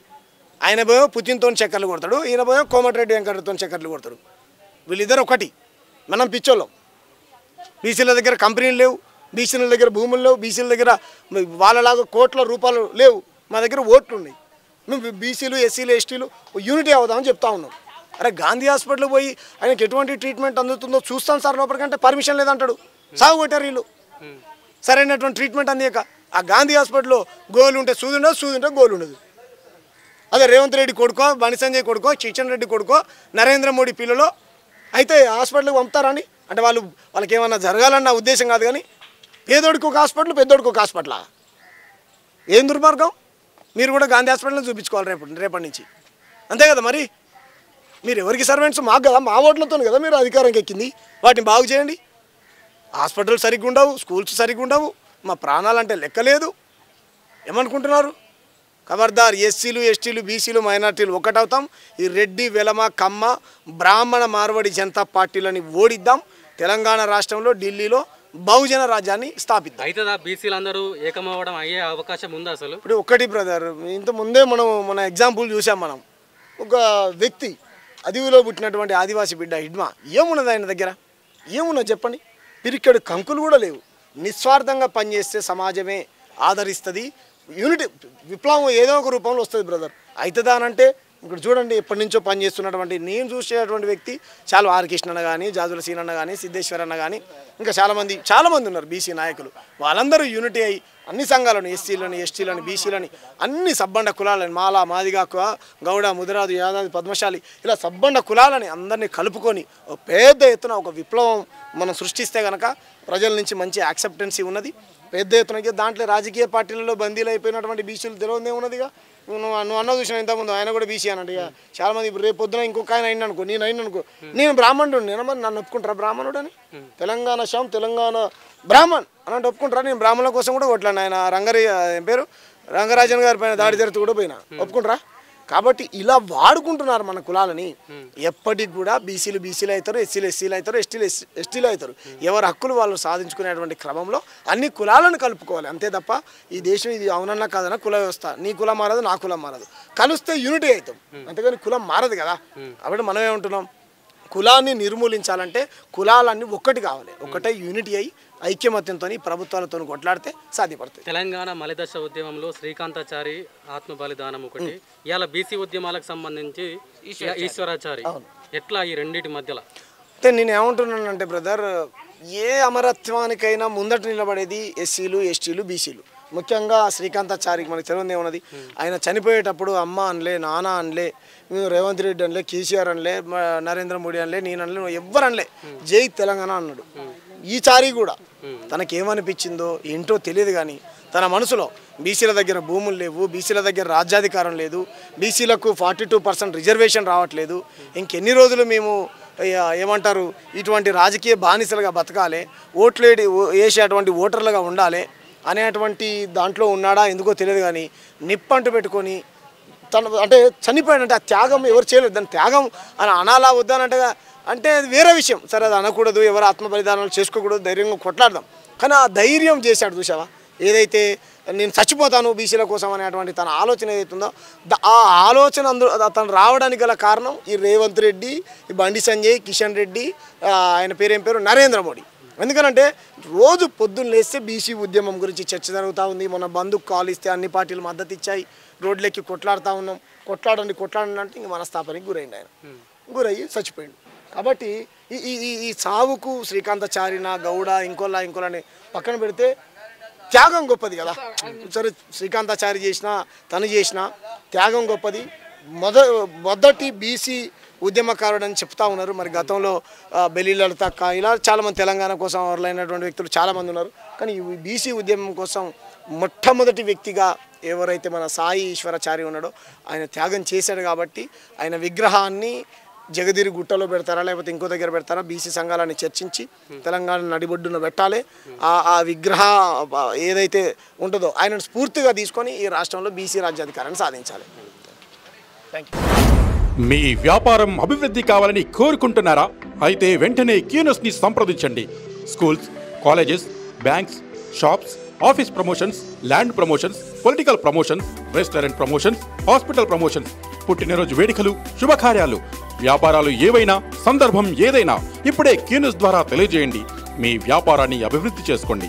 ఆయన పోయో పుతిన్తో చక్కర్లు కొడతాడు, ఈయన పోయో కోమటిరెడ్డి వెంకటతో చక్కర్లు కొడతాడు. వీళ్ళిద్దరు ఒకటి. మనం పిచ్చోళ్ళం. బీసీల దగ్గర కంపెనీలు లేవు, బీసీల దగ్గర భూములు లేవు, బీసీల దగ్గర వాళ్ళలాగా కోట్ల రూపాయలు లేవు. మా దగ్గర ఓట్లు ఉన్నాయి. మేము బీసీలు, ఎస్సీలు, ఎస్టీలు యూనిటీ అవుదామని చెప్తా ఉన్నాం. అరే గాంధీ హాస్పిటల్కి పోయి ఆయనకి ఎటువంటి ట్రీట్మెంట్ అందుతుందో చూస్తాను సార్ లోపలికంటే పర్మిషన్ లేదంటాడు. సాగు కొట్టారు వీళ్ళు. సరైనటువంటి ట్రీట్మెంట్ అందియక ఆ గాంధీ హాస్పిటల్లో గోలు ఉంటే సూది ఉండదు, సూది ఉంటే గోలు ఉండదు. అదే రేవంత్ రెడ్డి కొడుకో, బండి సంజయ్ కొడుకో, కిషన్ రెడ్డి కొడుకో, నరేంద్ర మోడీ పిల్లలో అయితే హాస్పిటల్కి పంపుతారని అంటే వాళ్ళకి ఏమన్నా జరగాలన్న ఉద్దేశం కాదు. కానీ పేదోడికి ఒక హాస్పిటల్, పెద్దోడికి ఒక హాస్పిటలా? ఏం దుర్మార్గం? మీరు కూడా గాంధీ హాస్పిటల్ని చూపించుకోవాలి రేపటి నుంచి, అంతే కదా. మరి మీరు ఎవరికి సర్వెంట్స్? మాకు కదా, మా ఓట్లతో కదా మీరు అధికారంకి ఎక్కింది. వాటిని బాగు చేయండి. హాస్పిటల్ సరిగ్గా ఉండవు, స్కూల్స్ సరిగ్గా ఉండవు, మా ప్రాణాలంటే లెక్కలేదు. ఏమనుకుంటున్నారు? ఖబర్దార్, ఎస్సీలు, ఎస్టీలు, బీసీలు, మైనార్టీలు ఒకటవుతాం. ఈ రెడ్డి, వెలమ, కమ్మ, బ్రాహ్మణ, మార్వడి జనతా పార్టీలని ఓడిద్దాం. తెలంగాణ రాష్ట్రంలో ఢిల్లీలో బహుజన రాజ్యాన్ని స్థాపిద్దాం. అయితే బీసీలు అందరూ ఏకమవ్వడం అయ్యే అవకాశం ఉందా అసలు? ఇప్పుడు ఒకటి బ్రదర్, ఇంత ముందే మన ఎగ్జాంపుల్ చూసాం. మనం ఒక వ్యక్తి అడవిలో పుట్టినటువంటి ఆదివాసీ బిడ్డ హిడ్మా, ఏమున్నది ఆయన దగ్గర? ఏమున్నది చెప్పండి? పిరికెడు కంకులు కూడా లేవు. నిస్వార్థంగా పనిచేస్తే సమాజమే ఆదరిస్తుంది. యూనిటీ విప్లవం ఏదో ఒక రూపంలో వస్తుంది బ్రదర్. అవుతుందా అని అంటే ఇక్కడ చూడండి, ఎప్పటి నుంచో పనిచేస్తున్నటువంటి నేను చూసేటువంటి వ్యక్తి చాలా ఆర్ కృష్ణ అన్న కానీ, జాజుల సీనన్న కానీ, సిద్ధేశ్వర్ అన్న కానీ, ఇంకా చాలామంది ఉన్నారు బీసీ నాయకులు. వాళ్ళందరూ యూనిటీ అయ్యి అన్ని సంఘాలను, ఎస్సీలని, ఎస్టీలని, బీసీలని, అన్ని సబ్బండ కులాలని, మాల, మాదిగా, గౌడ, ముదిరాజు, యాదాది, పద్మశాలి, ఇలా సబ్బండ కులాలని అందరినీ కలుపుకొని పెద్ద ఎత్తున ఒక విప్లవం మనం సృష్టిస్తే కనుక ప్రజల నుంచి మంచి యాక్సెప్టెన్సీ ఉన్నది. పెద్ద ఎత్తున దాంట్లో రాజకీయ పార్టీలలో బందీలు అయిపోయినటువంటి బీసీలు తెలియదే ఉన్నదిగా. నువ్వు అన్న చూసిన ఇంతకుముందు ఆయన కూడా బీసీ అన్నట్టు. ఇక చాలా మంది రేపు పొద్దున ఇంకొక ఆయన అయిననుకో, నేను బ్రాహ్మణుడు, మరి నన్ను ఒప్పుకుంటారా బ్రాహ్మణుడు అని? తెలంగాణ శ్యామ్, తెలంగాణ బ్రాహ్మణ్ అని ఒప్పుకుంటారా? నేను బ్రాహ్మణుల కోసం కూడా కొట్లాను. ఆయన రంగరాజన్ గారి పైన దాడి జరుగుతూ కూడా పోయినా, ఒప్పుకుంటారా? కాబట్టి ఇలా వాడుకుంటున్నారు మన కులాలని. ఎప్పటికి కూడా బీసీలు అవుతారు, ఎస్సీలు అవుతారు, ఎస్టీలు అవుతారు. ఎవరి హక్కులు వాళ్ళు సాధించుకునేటువంటి క్రమంలో అన్ని కులాలను కలుపుకోవాలి, అంతే తప్ప ఈ దేశం ఇది అవునన్నా కాదన్నా కుల వ్యవస్థ. నీ కులం మారదు, నా కులం మారదు. కలిస్తే యూనిటీ అవుతాం, అంతేగాని కులం మారదు కదా. కాబట్టి మనం ఏమంటున్నాం, కులాన్ని నిర్మూలించాలంటే కులాలన్నీ ఒక్కటి కావాలి, ఒకటే యూనిటీ అయ్యి ఐక్యమత్యంతో ప్రభుత్వాలతో కొట్లాడితే సాధ్యపడుతుంది. తెలంగాణ మలిదశ ఉద్యమంలో శ్రీకాంతాచారి ఆత్మ బలిదానం ఒకటి, ఇవాళ బీసీ ఉద్యమాలకు సంబంధించి ఈశ్వరాచారి, ఎట్లా ఈ రెండింటి మధ్యలో? అంటే నేను ఏమంటున్నానంటే బ్రదర్, ఏ అమరత్వానికైనా ముందట నిలబడేది ఎస్సీలు, ఎస్టీలు, బీసీలు. ముఖ్యంగా శ్రీకాంతాచారికి మనకు తెలియదు ఏమున్నది, ఆయన చనిపోయేటప్పుడు అమ్మ అనలే, నాన్న అనలే, రేవంత్ రెడ్డి అనలే, కేసీఆర్ అనలే, నరేంద్ర మోడీ అనలే, నేను అనలే, ఎవ్వరు అనలే, జై తెలంగాణ అన్నాడు. ఈ చారి కూడా తనకేమనిపించిందో ఏంటో తెలియదు, కానీ తన మనసులో బీసీల దగ్గర భూములు లేవు, బీసీల దగ్గర రాజ్యాధికారం లేదు, బీసీలకు 42% రిజర్వేషన్ రావట్లేదు, ఇంకెన్ని రోజులు మేము ఏమంటారు ఇటువంటి రాజకీయ బానిసలుగా బతకాలి, ఓట్లు వేసేటువంటి ఓటర్లుగా ఉండాలి అనేటువంటి దాంట్లో ఉన్నాడా ఎందుకో తెలియదు. కానీ నిప్పంటు పెట్టుకొని తన అంటే చనిపోయాడంటే ఆ త్యాగం ఎవరు చేయలేదు. దాని త్యాగం అని అనాలా వద్దానంటే అంటే అది వేరే విషయం. సరే అది అనకూడదు, ఎవరు ఆత్మ బలిదానాలు చేసుకోకూడదు, ధైర్యంగా కొట్లాడదాం. కానీ ఆ ధైర్యం చేశాడు చూసావా, ఏదైతే నేను చచ్చిపోతాను బీసీల కోసం అనేటువంటి తన ఆలోచన ఏదైతుందో ఆ ఆలోచన తను రావడానికి గల కారణం ఈ రేవంత్ రెడ్డి, ఈ బండి సంజయ్, కిషన్ రెడ్డి, ఆయన పేరేం పేరు నరేంద్ర మోడీ. ఎందుకనంటే రోజు పొద్దున్న లేస్తే బీసీ ఉద్యమం గురించి చర్చ జరుగుతూ ఉంది. మొన్న బంధుకు కాల్ ఇస్తే అన్ని పార్టీలు మద్దతు ఇచ్చాయి, రోడ్లెక్కి కొట్లాడుతూ ఉన్నాం. కొట్లాడండి అంటే ఇంక మనస్తాపానికి గురైంది, ఆయన గురయ్యి చచ్చిపోయింది. కాబట్టి ఈ సావుకు శ్రీకాంతాచారిన గౌడ ఇంకోలని పక్కన పెడితే త్యాగం గొప్పది కదా. సరే శ్రీకాంతాచారి చేసిన తను చేసిన త్యాగం గొప్పది. మొదటి బీసీ ఉద్యమకారుడు అని చెప్తా ఉన్నారు. మరి గతంలో బెల్లి లలితక్క ఇలా చాలామంది తెలంగాణ కోసం అర్హులైనటువంటి వ్యక్తులు చాలామంది ఉన్నారు. కానీ ఈ బీసీ ఉద్యమం కోసం మొట్టమొదటి వ్యక్తిగా ఎవరైతే మన సాయి ఈశ్వరాచారి ఉన్నాడో ఆయన త్యాగం చేశాడు. కాబట్టి ఆయన విగ్రహాన్ని జగదిరి గుట్టలో పెడతారా లేకపోతే ఇంకో దగ్గర పెడతారా, బీసీ సంఘాలని చర్చించి తెలంగాణ నడిబొడ్డున పెట్టాలి. ఆ విగ్రహ ఏదైతే ఉంటుందో ఆయనను స్ఫూర్తిగా తీసుకొని ఈ రాష్ట్రంలో బీసీ రాజ్యాధికారాన్ని సాధించాలి. Thank you. మీ వ్యాపారం అభివృద్ధి కావాలని కోరుకుంటున్నారా? అయితే వెంటనే క్యూనస్ని సంప్రదించండి. Schools, colleges, banks, shops, office promotions, land promotions, political promotions, restaurant promotions, hospital promotions, పుట్టినరోజు వేడుకలు, శుభకార్యాలు, వ్యాపారాలు ఏవైనా, సందర్భం ఏదైనా ఇప్పుడే క్యూనస్ ద్వారా తెలియజేయండి. మీ వ్యాపారాన్ని అభివృద్ధి చేసుకోండి.